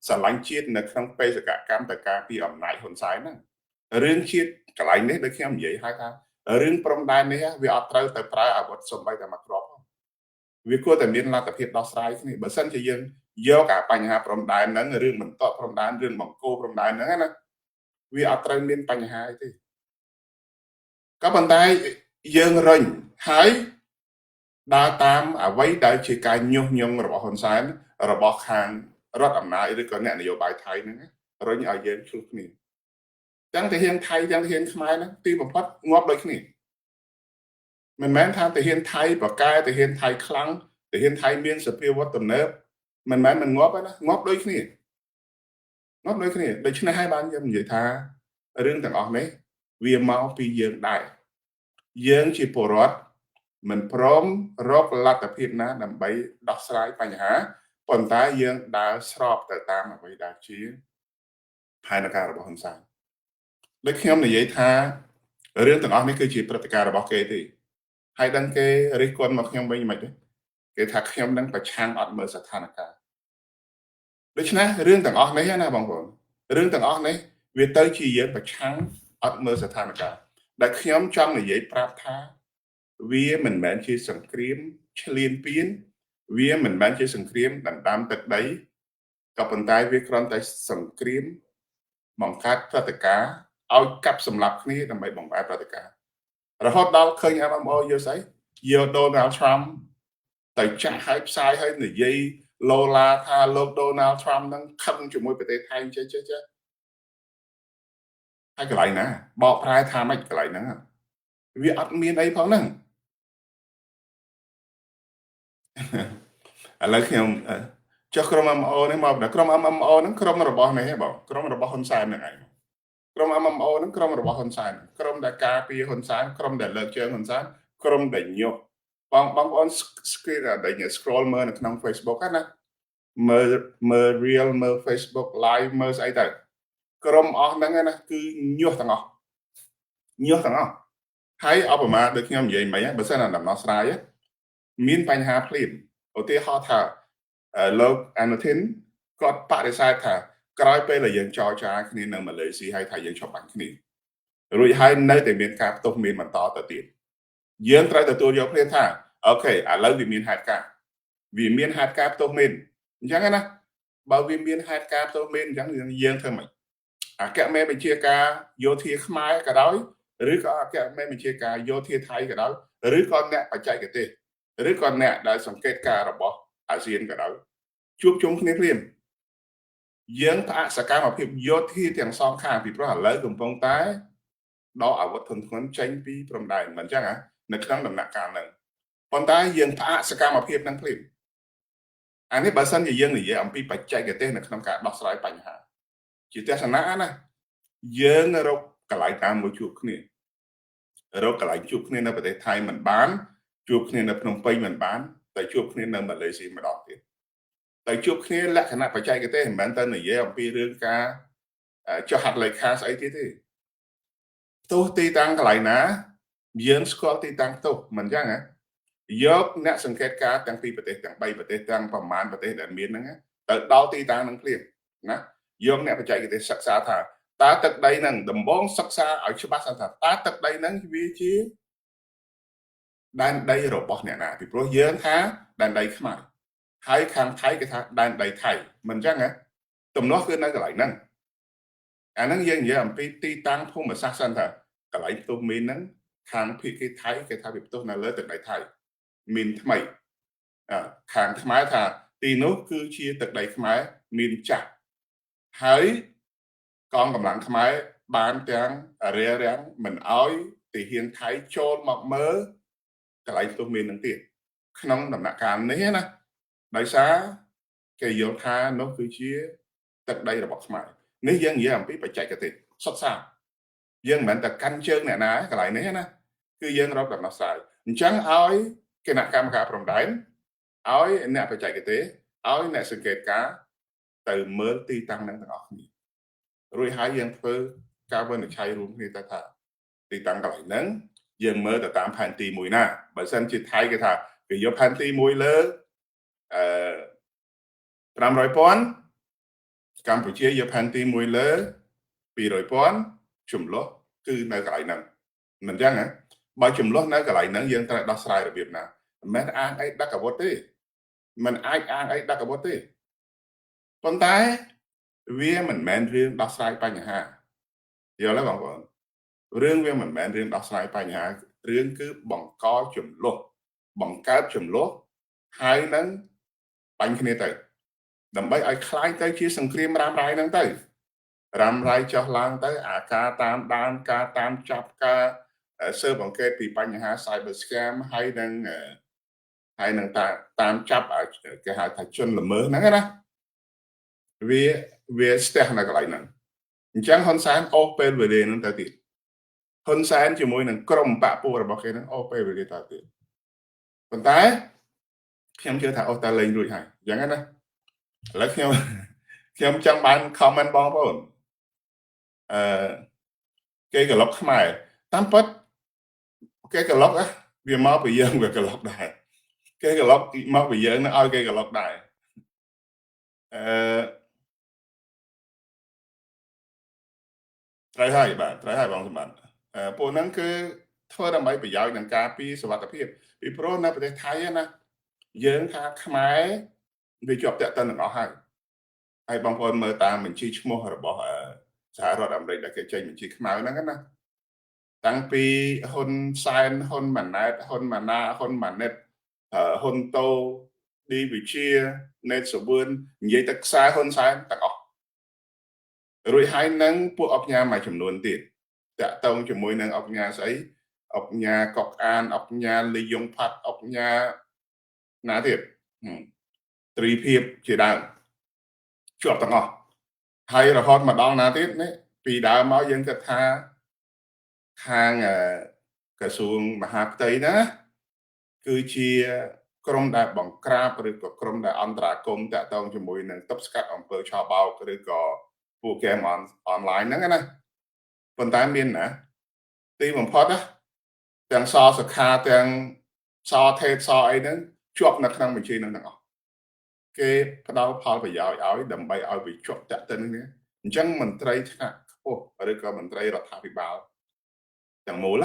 ស្រឡាញ់ជាតិនៅក្នុងបេសកកម្មទៅការពីអំណាចហ៊ុនសែនហ្នឹងរឿងជាតិកន្លែងនេះដូចខ្ញុំនិយាយហើយថារឿងព្រំដែននេះវាអត់ត្រូវទៅប្រើអាវុធសំបីតែមួយគ្រាប់វាគួរតែមានលទ្ធភាពដោះស្រាយគ្នាបើសិនជាយើងយកអាបញ្ហាព្រំដែនហ្នឹងរឿងបន្តព្រំដែនរឿងបង្គោលព្រំដែនហ្នឹងណាវាអត់ត្រូវមានបញ្ហាអីទេក៏ប៉ុន្តែយើងរញហើយដើរតាមអ្វីដែលជាការញុះញង់របស់ហ៊ុនសែនរបស់ខាងរដ្ឋអំណាចឬក៏អ្នកនយោបាយថៃហ្នឹងរញឲ្យយើងឆ្លុះគ្នាទាំងទាហានថៃទាំងទាហានខ្មែរហ្នឹងទីបំផុតងាប់ដូចគ្នាមិនមែនថាទាហានថៃប្រកែទាហានថៃខ្លាំងទាហានថៃមានសភាវុធទំនើបមិនមែនមិនងាប់ទេណាងាប់ដូចគ្នាដូច្នេះហើយបានខ្ញុំនិយាយថារឿងទាំងអស់នេះវាមកពីយើងដែរយើងជាពលរដ្ឋមិនព្រមរកលទ្ធភាពណាដើម្បីដោះស្រាយបញ្ហាប៉ុន្តែយើងដើរស្របទៅតាមអ្វីដែលជាផែនការរបស់ហ៊ុនសែនដូចខ្ញុំនិយាយថារឿងទាំងអស់នេះគឺជាព្រឹត្តិការណ៍របស់គេទេហើយដឹងគេរិះគន់មកខ្ញុំវិញមិនទេគេថាខ្ញុំនឹងប្រឆាំងអត់មើលស្ថានភាពដូច្នេះរឿងទាំងអស់នេះណាបងប្អូនរឿងទាំងអស់នេះវាទៅជាយើងប្រឆាំងអត់មើលស្ថានភាពដែលខ្ញុំចង់និយាយប្រាប់ថាវាមិនមែនជាសង្គ្រាមឈ្លានពានវាមិនមែនជាសង្គ្រាមដណ្ដើមទឹកដីក៏ប៉ុន្តែវាគ្រាន់តែសង្គ្រាមបង្កើតព្រឹត្តិការណ៍ឲ្យកាប់សម្លាប់គ្នាដើម្បីបង្កើតព្រឹត្តិការណ៍រហូតដល់ឃើញ MMO យកស្អីយក Donald Trump ទៅចាក់ឲ្យផ្សាយឲ្យនិយាយលោឡាថាលោក Donald Trump នឹងខឹងជាមួយប្រទេសថៃចេះហើយកន្លែងណាបកប្រែថាម៉េចកន្លែងហ្នឹងវាអត់មានអីផងហ្នឹងឥឡូវខ្ញុំចុះក្រុម MMO នេះមកក្រុម MMO ហ្នឹងក្រុមរបស់នេះបងក្រុមរបស់ហ៊ុនសែនហ្នឹងឯងក្រុម MMO ហ្នឹងក្រុមរបស់ហ៊ុនសែនក្រុមដែលការពារហ៊ុនសែនក្រុមដែលលើកជើងហ៊ុនសែនក្រុមដែលញុះបងប្អូន screen ដែល scroll មើលនៅក្នុង Facebook ណាមើល real មើល Facebook live មើលស្អីទៅក្រុមអស់ហ្នឹងណាគឺញុះទាំងអស់ហើយអបមាដូចខ្ញុំនិយាយមិញបើសិនណាដំណោះស្រាយមានបញ្ហាភ្លាមឧទាហរណ៍ថាលោកអនុทิនគាត់បដិសេធថាក្រោយពេលដែលយើងចរចាគ្នានៅម៉ាឡេស៊ីហើយថាយើងឈប់បាញ់គ្នារួចហើយនៅតែមានការផ្ទុះមានបន្តទៅទៀតយើងត្រូវទទួលយកភ្លាមថាអូខេឥឡូវវាមានហេតុការណ៍ផ្ទុះមានអញ្ចឹងណា បើវាមានហេតុការណ៍ផ្ទុះមានអញ្ចឹងយើងធ្វើម៉េចអគ្គមេបញ្ជាការយោធាខ្មែរក៏ដោយឬក៏អគ្គមេបញ្ជាការយោធាថៃក៏ដោយឬក៏អ្នកបច្ចេកទេសឬក៏អ្នកដែលសង្កេតការរបស់អាស៊ានក៏ដោយជួបជុំគ្នាភ្លាមយើងផ្អាកសកម្មភាពយោធាទាំងសងខាងពីព្រោះឥឡូវកំពុងតែដកអាវុធធនធ្ងន់ចេញពីព្រំដែនមិនអញ្ចឹងហ៎នៅក្នុងដំណាក់កាលហ្នឹងប៉ុន្តែយើងផ្អាកសកម្មភាពហ្នឹងភ្លាមអានេះបើសិនជាយើងនិយាយអំពីបច្ចេកទេសនៅក្នុងការដោះស្រាយបញ្ហាជាទស្សនៈណាយើងរកកន្លែងតាមមួយជួបគ្នារកកន្លែងជួបគ្នានៅប្រទេសថៃមិនបានជួបគ្នានៅភ្នំពេញមិនបានតែជួបគ្នានៅម៉ាឡេស៊ីម្ដងទៀតតែជួបគ្នាលក្ខណៈបច្ចេកទេសមិនមែនទៅនិយាយអំពីរឿងការចុះហត្ថលេខាស្អីទៀតទេផ្ទុះទីតាំងកន្លែងណាយើងស្គាល់ទីតាំងផ្ទុះមិនអញ្ចឹងហ៎យកអ្នកសង្កេតការទាំងពីរប្រទេសទាំង3ប្រទេសទាំងប្រមាណប្រទេសដែលមានហ្នឹងទៅដល់ទីតាំងហ្នឹងភ្លាមណាយកអ្នកបច្ចេកទេសសិក្សាថាតើទឹកដីហ្នឹងដំបងសិក្សាឲ្យច្បាស់ថាតើទឹកដីហ្នឹងវាជាដែនដីរបស់អ្នកណាពីព្រោះយើងថាដែនដីខ្មែរហើយខាងថៃគេថាដែនដីថៃមិនអញ្ចឹងហ៎ទំនាស់គឺនៅកន្លែងហ្នឹងអាហ្នឹងយើងនិយាយអំពីទីតាំងភូមិសាស្ត្រសិនថាកន្លែងផ្ទុះមីនហ្នឹងខាងភាគីថៃគេថាវាផ្ទុះនៅលើទឹកដីថៃមីនថ្មីខាងខ្មែរថាទីនោះគឺជាទឹកដីខ្មែរមានចាស់ហើយកងកម្លាំងខ្មែរបានទាំងរារាំងមិនអោយទាហានថៃចូលមកមើលកន្លែងផ្ទុះមីននឹងទៀតក្នុងដំណាក់កាលនេះណាដោយសារគេយល់ថានោះគឺជាទឹកដីរបស់ខ្មែរនេះយើងនិយាយអំពីបច្ចេកទេសសុទ្ធសាធយើងមិនមែនតែកាន់ជើងអ្នកណាកន្លែងនេះណាគឺយើងរកដំណោះស្រាយអញ្ចឹងឲ្យគណៈកម្មការព្រំដែនឲ្យអ្នកបច្ចេកទេសឲ្យអ្នកសង្កេតការទៅមើលទីតាំងនឹងទាំងអស់គ្នារួចហើយយើងធ្វើការវិនិច្ឆ័យរួមគ្នាទៅថាទីតាំងកន្លែងហ្នឹងយើងមើលទៅតាមផែនទីមួយណាបើសិនជាថៃគេថាគេយកផែនទីមួយលើ500,000កម្ពុជាយកផែនទីមួយលើ200,000ចំនួនគឺនៅកន្លែងហ្នឹងមិនអញ្ចឹងហ៎បើចំនួននៅកន្លែងហ្នឹងយើងត្រូវដោះស្រាយរបៀបណាមិនមែនអាងអីដឹកអាវុធទេមិនអាចអាងអីដឹកអាវុធទេប៉ុន្តែវាមិនមែនរឿងដោះស្រាយបញ្ហាយល់ទេបងប្អូនរឿងវាមិនមែនរឿងដោះស្រាយបញ្ហារឿងគឺបង្កចំនួនបង្កើតចំនួនហើយនឹងបាញ់គ្នាទៅដើម្បីឲ្យคล้ายទៅជាសង្គ្រាមរ៉ាំរ៉ៃហ្នឹងទៅរ៉ាំរ៉ៃចុះឡើងទៅអាការតាមដានការតាមចាប់ការស៊ើបអង្កេតពីបញ្ហា Cyber Scam ហើយនឹងតាមចាប់គេហៅថាជនល្មើសហ្នឹងណាវាស្ទះនៅកន្លែងហ្នឹងអញ្ចឹងហ៊ុនសែនអូសពេលវេលាហ្នឹងទៅទៀតហ៊ុនសែនជាមួយនឹងក្រុមបកពួករបស់គេហ្នឹងអូសពេលវេលាទៅទៀតប៉ុន្តែខ្ញុំជឿថាអូសតែលេងរួចហើយអញ្ចឹងណាឥឡូវខ្ញុំចង់បាន comment បងប្អូនគេក្លុកខ្មែរតាមពិតគេក្លុកវាមកពីយើងវាក្លុកដែរគេក្លុកមកពីយើងនឹងឲ្យគេក្លុកដែរត្រូវហើយបាទត្រូវហើយបងសម្បត្តិពួកហ្នឹងគឺធ្វើដើម្បីប្រយោជន៍នឹងការពីសុវត្ថិភាពពីព្រោះនៅប្រទេសថៃណាយើងថាខ្មែរវាជាប់តាក់ទិនទាំងអស់ហើយបងប្អូនមើលតាមបញ្ជីឈ្មោះរបស់សហរដ្ឋអាមេរិកដែលគេចេញបញ្ជីខ្មៅហ្នឹងណាតាំងពីហ៊ុនសែនហ៊ុនម៉ាណែតហ៊ុនម៉ាណាហ៊ុនម៉ាណិតហ៊ុនតូឌីវិជាណេតសវឿននិយាយទៅខ្សែហ៊ុនសែនទាំងអស់រួចហើយនឹងពួកអង្គការមួយចំនួនទៀតតាក់ទងជាមួយនឹងអង្គការស្អីអង្គការកុកអានអង្គការលីយ៉ុងផាត់អង្គការណាទៀតត្រីភិបជាដើមជាប់ទាំងអស់ហើយរហូតមកដល់ណាទៀតនេះពីដើមមកយើងគិតថាខាងក្រសួងមហាផ្ទៃណាគឺជាក្រុមដែលបង្ក្រាបឬក៏ក្រុមដែលអន្តរាគមន៍តាក់ទងជាមួយនឹងទប់ស្កាត់អំពើឆបោកឬក៏ពួកហ្គេមអនឡាញហ្នឹងណាប៉ុន្តែមានណាទីបំផុតណាទាំងសសខាទាំងសថេតសអីហ្នឹងជាប់នៅក្នុងបញ្ជីហ្នឹងទាំងអស់គេផ្ដល់ផលប្រយោជន៍ឲ្យដើម្បីឲ្យវាជាប់តាក់ទិននេះអញ្ចឹងមន្ត្រីថ្នាក់ខ្ពស់ឬក៏មន្ត្រីរដ្ឋាភិបាលទាំងមូល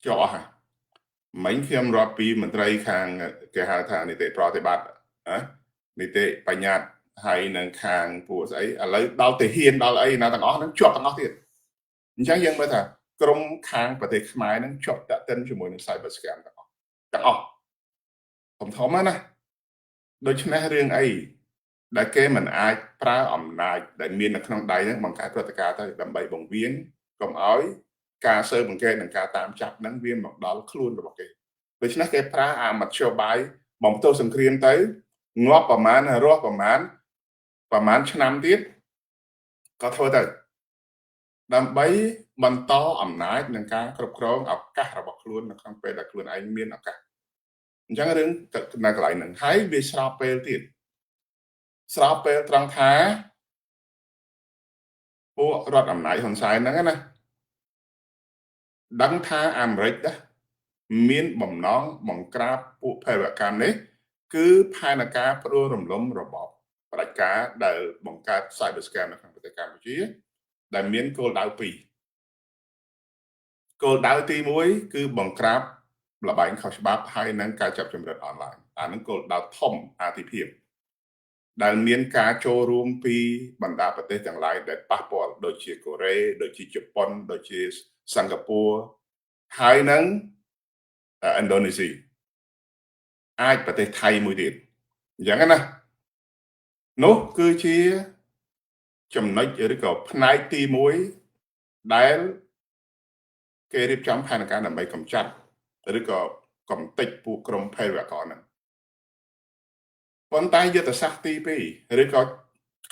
ជាប់អស់ហើយមិញខ្ញុំរាប់ពីមន្ត្រីខាងគេហៅថានីតិប្រតិបត្តិ នីតិបញ្ញត្តិហើយនឹងខាងពួកស្អីឥឡូវដល់ទៅហ៊ានដល់អីណាទាំងអស់ហ្នឹងជាប់ទាំងអស់ទៀតអញ្ចឹងយើងមើលថាក្រមខាងប្រទេសខ្មែរហ្នឹងជាប់តាក់ទិនជាមួយនឹង cyber scam ទាំងអស់ធំណាដូច្នេះរឿងអីដែលគេមិនអាចប្រើអំណាចដែលមាននៅក្នុងដៃហ្នឹងបង្កើតព្រឹត្តិការណ៍ទៅដើម្បីបង្រៀនកុំឲ្យការស៊ើបអង្កេតនិងការតាមចាប់ហ្នឹងវាមកដល់ខ្លួនរបស់គេដូច្នេះគេប្រើអាមធ្យោបាយបំផ្ទុះសង្គ្រាមទៅងាប់ប្រមាណរស់ប្រមាណឆ្នាំទៀតក៏ធ្វើទៅដើម្បីបន្តអំណាចនឹងការគ្រប់គ្រងឱកាសរបស់ខ្លួននៅក្នុងពេលដែលខ្លួនឯងមានឱកាសអញ្ចឹងរឿងនៅកន្លែងហ្នឹងហើយវាស្របពេលទៀតស្របពេលត្រង់ថាពួករដ្ឋអំណាចហ៊ុនសែនហ្នឹងណាដឹងថាអាមេរិកមានបំណងបង្ក្រាបពួកភេរវកម្មនេះគឺផែនការផ្ដួលរំលំរបបផ្ដាច់ការដែលបង្កើត cyber scam នៅក្នុងប្រទេសកម្ពុជាដែលមានគោលដៅពីរគោលដៅទី1គឺបង្ក្រាបលបែងខុសច្បាប់ហើយនឹងការចាប់ចម្រិតអនឡាញអានឹងគោលដៅធំអាទិភាពដែលមានការចូលរួមពីបណ្ដាប្រទេសទាំងឡាយដែលប៉ះពាល់ដូចជាកូរ៉េដូចជាជប៉ុនដូចជាសិង្ហបុរីហើយនឹងឥណ្ឌូនេស៊ីអាចប្រទេសថៃមួយទៀតអញ្ចឹងណានោះគឺជាចំណុចឬក៏ផ្នែកទី1ដែលគេរៀបចំផែនការដើម្បីកម្ចាត់ឬក៏កំទេចពួកក្រុមភេរវកម្មហ្នឹងប៉ុន្តែយុទ្ធសាស្ត្រទី2ឬក៏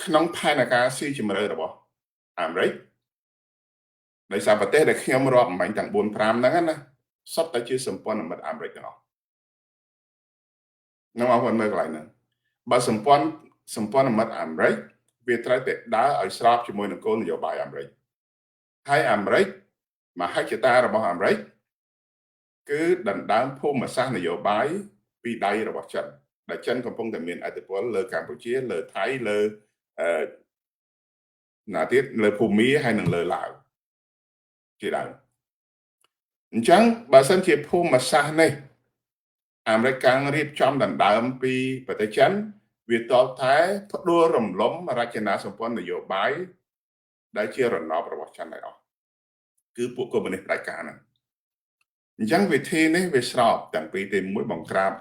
ក្នុងផែនការស៊ីជម្រៅរបស់អាមេរិកដោយសារប្រទេសដែលខ្ញុំរាប់អំបញ្ញទាំង4 5ហ្នឹងណាសុទ្ធតែជាសម្ព័ន្ធមិត្តអាមេរិកទាំងអស់នៅបងប្អូនមើលកន្លែងហ្នឹងបើសម្ព័ន្ធមិត្តអាមេរិកវាត្រូវតែដើរឲ្យស្របជាមួយនឹងគោលនយោបាយអាមេរិកហើយអាមេរិកមហិច្ឆតារបស់អាមេរិកគឺដណ្ដើមភូមិសាស្ត្រនយោបាយពីដៃរបស់ចិនដែលចិនកំពុងតែមានឥទ្ធិពលលើកម្ពុជាលើថៃលើណាទៀតលើភូមាហើយនឹងលើឡាវជាដើមអញ្ចឹងបើសិនជាភូមិសាស្ត្រនេះអាមេរិកកាំងរៀបចំដណ្ដើមពីប្រទេសចិនវាតបតែផ្ដួលរំលំរចនាសម្ព័ន្ធនយោបាយដែលជារណបរបស់ចិនទាំងអស់គឺពួកកុម្មុយនីសផ្ដាច់ការហ្នឹងអញ្ចឹងវិធីនេះវាស្របទាំងពីរទី1បង្ក្រាប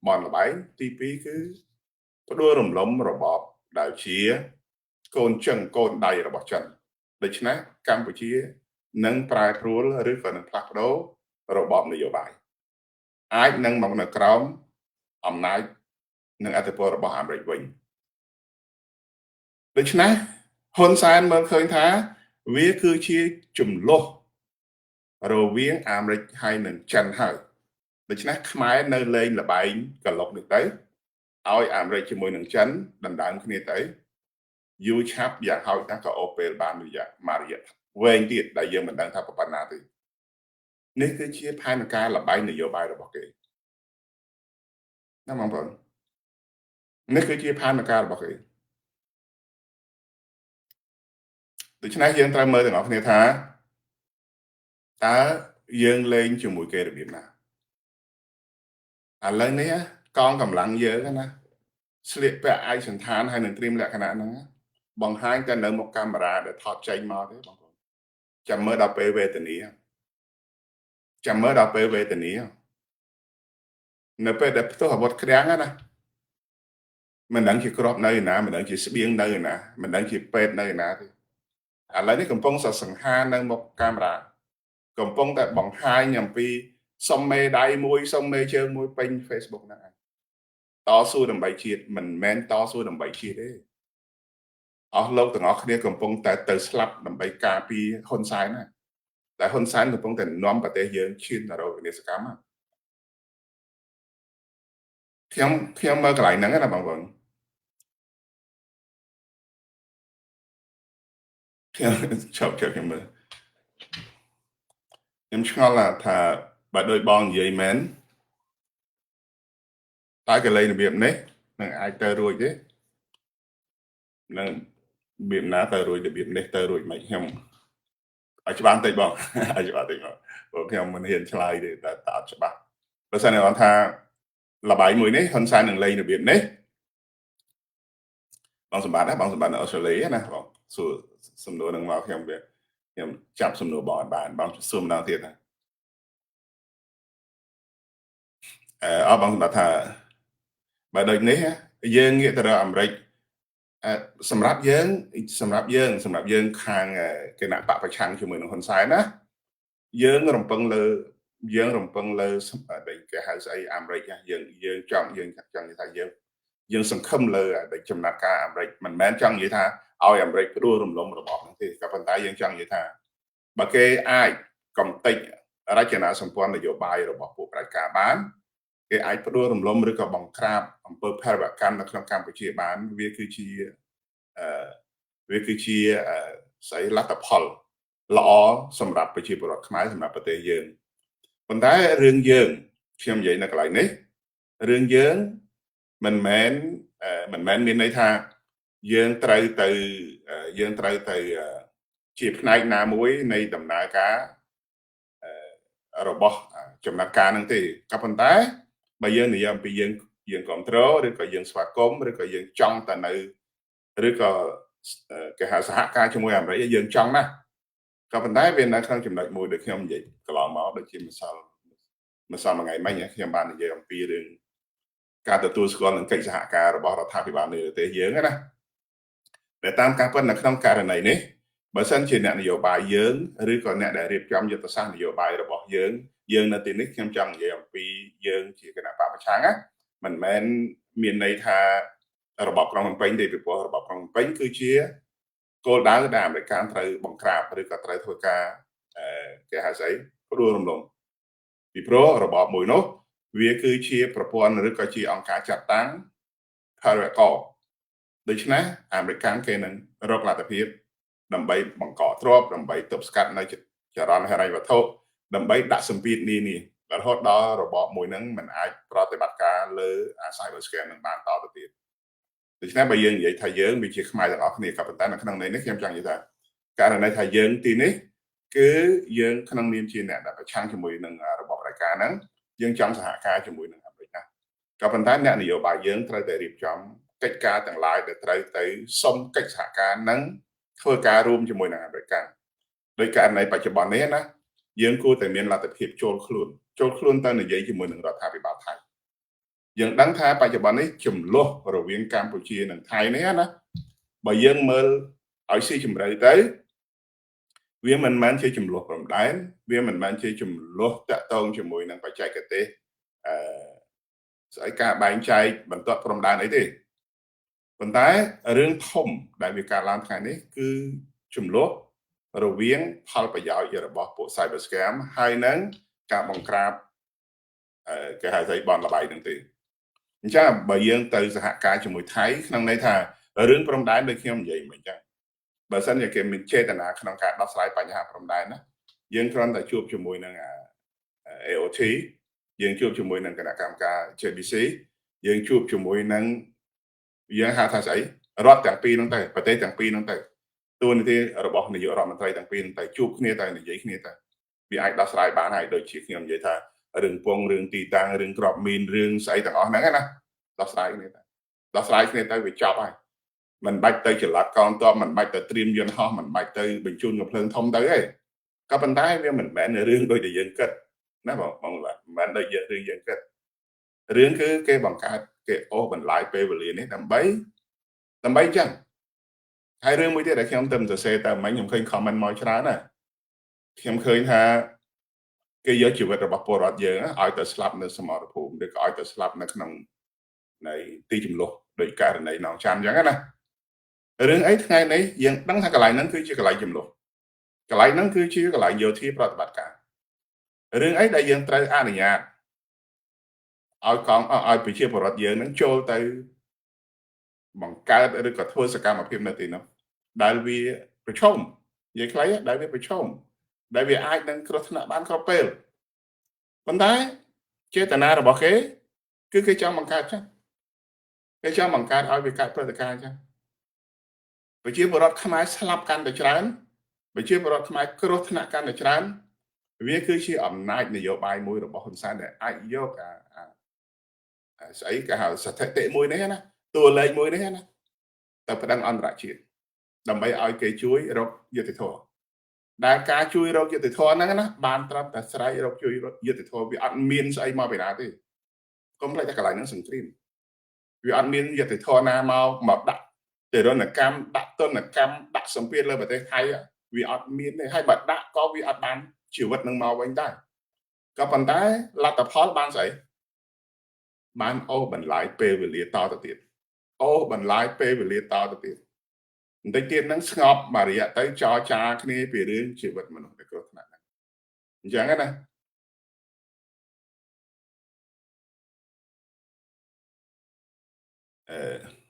បនលបែងទី2គឺផ្ដួលរំលំរបបដែលជាកូនជើងកូនដៃរបស់ចិនដូច្នេះកម្ពុជានឹងប្រែប្រួលឬក៏នឹងផ្លាស់ប្ដូររបបនយោបាយអាចនឹងមកនៅក្រោមអំណាចនិងអធិបតេយ្យរបស់អាមេរិកវិញដូច្នេះហ៊ុនសែនមើលឃើញថាវាគឺជាចំនួនរវាងអាមេរិកហើយនិងចិនហើយដូច្នេះខ្មែរនៅលេងលបែងកឡុកនេះទៅឲ្យអាមេរិកជាមួយនឹងចិនដណ្ដើមគ្នាទៅយូរឆាប់យ៉ាងហោចណាស់ក៏អូពេលបានរយៈវែងទៀតដែលយើងមិនដឹងថាប៉ុណ្ណាទេនេះគឺជាផែនការលបែងនយោបាយរបស់គេណាបងប្អូននេះគឺជាផែនការរបស់គេដូច្នេះយើងត្រូវមើលទាំងអស់គ្នាថាតើយើងលេងជាមួយគេរបៀបណាឥឡូវនេះកងកម្លាំងយើងណាស្លៀកពាក់ឯកសណ្ឋានហើយនឹងត្រៀមលក្ខណៈហ្នឹងបង្ហាញតែនៅមុខកាមេរ៉ាដែលថតចេញមកទេបងប្អូនចាំមើលដល់ពេលវេទនីនៅពេលដែលផ្ទុះអាវុធក្រាំងណាមិនដឹងជាគ្រាប់នៅឯណាមិនដឹងជាស្បៀងនៅឯណាមិនដឹងជាពេទ្យនៅឯណាទេឥឡូវនេះកំពុងសង្ហានៅមុខកាមេរ៉ាកំពុងតែបង្ហាញអំពីសុំមេដៃមួយសុំមេជើងមួយពេញ Facebook ហ្នឹងតស៊ូដើម្បីជាតិមិនមែនតស៊ូដើម្បីជាតិទេអស់លោកទាំងអស់គ្នាកំពុងតែទៅស្លាប់ដើម្បីការពារហ៊ុនសែនណាតែហ៊ុនសែនកំពុងតែនាំប្រទេសយើងឈានទៅរកវិនាសកម្មខ្ញុំមើលកន្លែងហ្នឹងណាបងប្អូនខ្ញុំមើលខ្ញុំឆ្ងល់ថាបើដូចបងនិយាយមែនតើកលេងរបៀបនេះនឹងអាចទៅរួចទេនឹងរបៀបណាទៅរួចរបៀបនេះទៅរួចមិនខ្ញុំឲ្យច្បាស់បន្តិចបងឲ្យច្បាស់បន្តិចមកព្រោះខ្ញុំមិនហ៊ានឆ្លើយទេតែអត់ច្បាស់បើសិនគាត់ថាលបាយមួយនេះហ៊ុនសែននឹងលេងរបៀបនេះ បងសម្បត្តិណាបងសម្បត្តិនៅអូស្ត្រាលីណាបងសួរសំណួរនឹងមកខ្ញុំចាប់សំណួរបងអត់បានបងសួរម្ដងទៀតណាបងសម្បត្តិថាបើដូចនេះយើងងាកទៅរកអាមេរិកអឺសម្រាប់យើងខាងគណៈបកប្រឆាំងជាមួយនឹងហ៊ុនសែនណាយើងរំពឹងលើដូចគេហៅស្អីអាមេរិកយើងចង់និយាយថាយើងសង្ឃឹមលើដូចចំណាត់ការអាមេរិកមិនមែនចង់និយាយថាឲ្យអាមេរិកផ្ដួលរំលំរបបហ្នឹងទេក៏ប៉ុន្តែយើងចង់និយាយថាបើគេអាចកំទេចរចនាសម្ព័ន្ធនយោបាយរបស់ពួកប្រជាការបានគេអាចផ្ដួលរំលំឬក៏បង្ក្រាបអំពើភេរវកម្មនៅក្នុងកម្ពុជាបានវាគឺជាអឺស្អីលទ្ធផលល្អសម្រាប់ប្រជាពលរដ្ឋខ្មែរសម្រាប់ប្រទេសយើងប៉ុន្តែរឿងយើងខ្ញុំនិយាយនៅកន្លែងនេះរឿងយើងមិនមែនមានន័យថាយើងត្រូវទៅជាផ្នែកណាមួយនៃដំណើរការរបស់ចំណាត់ការនឹងទេក៏ប៉ុន្តែបើយើងនិយាយអំពីយើងគ្រប់គ្រងឬក៏យើងស្វាគមន៍ឬក៏យើងចង់ទៅនៅឬក៏គេហៅសហការជាមួយអាមេរិកយើងចង់ណាស់ក៏ប៉ុន្តែវានៅក្នុងចំណុចមួយដែលខ្ញុំនិយាយកន្លងមកដូចជាម្សិលមួយថ្ងៃមិញខ្ញុំបាននិយាយអំពីរឿងការទទួលស្គាល់នឹងកិច្ចសហការរបស់រដ្ឋាភិបាលនៃប្រទេសយើងណាតែតាមការពិតនៅក្នុងករណីនេះបើសិនជាអ្នកនយោបាយយើងឬក៏អ្នកដែលរៀបចំយុទ្ធសាស្ត្រនយោបាយរបស់យើងនៅទីនេះខ្ញុំចង់និយាយអំពីយើងជាគណៈបកប្រឆាំងណាមិនមែនមានន័យថារបបក្រុងភ្នំពេញទេពីព្រោះរបបក្រុងភ្នំពេញគឺជាគោលដៅដែលអាមេរិកត្រូវបង្ក្រាបឬក៏ត្រូវធ្វើការគេហៅស្អីផ្ដួលរំលំពីព្រោះរបបមួយនោះវាគឺជាប្រព័ន្ធឬក៏ជាអង្គការចាត់តាំងផារ៉ាកោដូច្នេះអាមេរិកគេនឹងរកលទ្ធភាពដើម្បីបង្កទ្រព្យដើម្បីទប់ស្កាត់នៅចរន្តហិរញ្ញវត្ថុដើម្បីដាក់សម្ពាធនេះរហូតដល់របបមួយហ្នឹងมันអាចប្រតិបត្តិការលើ cyber scam នឹងបានតទៅទៀតដូច្នេះបើយើងនិយាយថាយើងវាជាខ្មែរទាំងអស់គ្នាក៏ប៉ុន្តែនៅក្នុងន័យនេះខ្ញុំចង់និយាយថាករណីថាយើងទីនេះគឺយើងក្នុងនាមជាអ្នកដែលប្រឆាំងជាមួយនឹងរបបរាជការហ្នឹងយើងចង់សហការជាមួយនឹងអាមេរិកណាក៏ប៉ុន្តែអ្នកនយោបាយយើងត្រូវតែរៀបចំកិច្ចការទាំងឡាយដែលត្រូវទៅសុំកិច្ចសហការនឹងធ្វើការរួមជាមួយនឹងអាមេរិកដោយករណីបច្ចុប្បន្ននេះណាយើងគួរតែមានលទ្ធភាពចូលខ្លួនទៅនិយាយជាមួយនឹងរដ្ឋាភិបាលថៃយើងដឹងថាបច្ចុប្បន្ននេះចំនួនរវាងកម្ពុជានិងថៃនេះណាបើយើងមើលឲ្យស៊ីជម្រៅទៅវាមិនមែនជាចំនួនព្រំដែនវាមិនមែនជាចំនួនតាក់ទងជាមួយនឹងបច្ចេកទេសស្អីការបែងចែកបន្ទាត់ព្រំដែនអីទេប៉ុន្តែរឿងធំដែលវាកើតឡើងថ្ងៃនេះគឺចំនួនរវាងផលប្រយោជន៍របស់ពួក cyber scam ហើយនឹងការបង្ក្រាបគេហៅថាបនលបាយនឹងទេអញ្ចឹងបើយើងទៅសហការជាមួយថៃក្នុងន័យថារឿងព្រំដែនដូចខ្ញុំនិយាយមិញអញ្ចឹងបើសិនជាគេមានចេតនាក្នុងការដោះស្រាយបញ្ហាព្រំដែនណាយើងគ្រាន់តែជួបជាមួយនឹង AOT យើងជួបជាមួយនឹងគណៈកម្មការ JBC យើងជួបជាមួយនឹងយើងហៅថាស្អីរដ្ឋទាំងពីរហ្នឹងទៅប្រទេសទាំងពីរហ្នឹងទៅតួនាទីរបស់នាយករដ្ឋមន្ត្រីទាំងពីរហ្នឹងទៅជួបគ្នាទៅនិយាយគ្នាទៅវាអាចដោះស្រាយបានហើយដូចជាខ្ញុំនិយាយថារឿងពងរឿងទីតាំងរឿងក្របមីនរឿងស្អីទាំងអស់ហ្នឹងណាដោះស្រាយគ្នាទៅវាចប់ហើយមិនបាច់ទៅចល័តកងទ័ពមិនបាច់ទៅត្រៀមយន្តហោះមិនបាច់ទៅបញ្ជូនកំភ្លើងធំទៅទេក៏ប៉ុន្តែវាមិនមែនរឿងដូចដែលយើងគិតណាបងមិនមែនដូចយើងគិតរឿងគឺគេបង្កើតគេអូសបន្លាយពេលវេលានេះដើម្បីអញ្ចឹងហើយរឿងមួយទៀតដែលខ្ញុំទៅសរសេរតែមិញខ្ញុំឃើញ comment មកច្រើនណាខ្ញុំឃើញថាគេយកជីវិតរបស់ពលរដ្ឋយើងឲ្យទៅស្លាប់នៅសមរភូមិឬក៏ឲ្យទៅស្លាប់នៅក្នុងនៃទីចំនួនដោយករណីនងចាន់អញ្ចឹងណារឿងអីថ្ងៃនេះយើងដឹងថាកន្លែងហ្នឹងគឺជាកន្លែងចំនួនកន្លែងហ្នឹងគឺជាកន្លែងយោធាប្រតិបត្តិការរឿងអីដែលយើងត្រូវអនុញ្ញាតឲ្យប្រជាពលរដ្ឋយើងហ្នឹងចូលទៅបង្កើតឬក៏ធ្វើសកម្មភាពនៅទីនោះដែលវាប្រឈមនិយាយខ្លីដែលវាប្រឈមដែលវាអាចនឹងគ្រោះថ្នាក់បានគ្រប់ពេលប៉ុន្តែចេតនារបស់គេគឺគេចង់បង្កើតចឹងគេចង់បង្កើតឲ្យវាកើតព្រឹត្តិការណ៍ចឹងប្រជាពលរដ្ឋខ្មែរស្លាប់កាន់តែច្រើនប្រជាពលរដ្ឋខ្មែរគ្រោះថ្នាក់កាន់តែច្រើនវាគឺជាអំណាចនយោបាយមួយរបស់ហ៊ុនសែនដែលអាចយកស្អីគេហៅស្ថិតិមួយនេះណាតួលេខមួយនេះណា ទៅប្តឹងអន្តរជាតិដើម្បីឲ្យគេជួយរកយុត្តិធម៌ដែលការជួយរកយុត្តិធម៌ហ្នឹងណាបានត្រឹមតែស្រែករកជួយរកយុត្តិធម៌វាអត់មានស្អីមកពីណាទេកុំភ្លេចតែកន្លែងហ្នឹងសង្គ្រាមវាអត់មានយុត្តិធម៌ណាមកដាក់ទរណកម្មដាក់ទណ្ឌកម្មដាក់សម្ពាធលើប្រទេសថៃវាអត់មានទេហើយបើដាក់ក៏វាអត់បានជីវិតនឹងមកវិញដែរក៏ប៉ុន្តែលទ្ធផលបានស្អីបានអូសបន្លាយពេលវេលាតទៅទៀតអូសបន្លាយពេលវេលាតទៅទៀតបន្តិចទៀតហ្នឹងស្ងប់មួយរយៈទៅចរចាគ្នាពីរឿងជីវិតមនុស្សនៅគ្រោះថ្នាក់ហ្នឹងអញ្ចឹងណាអឺ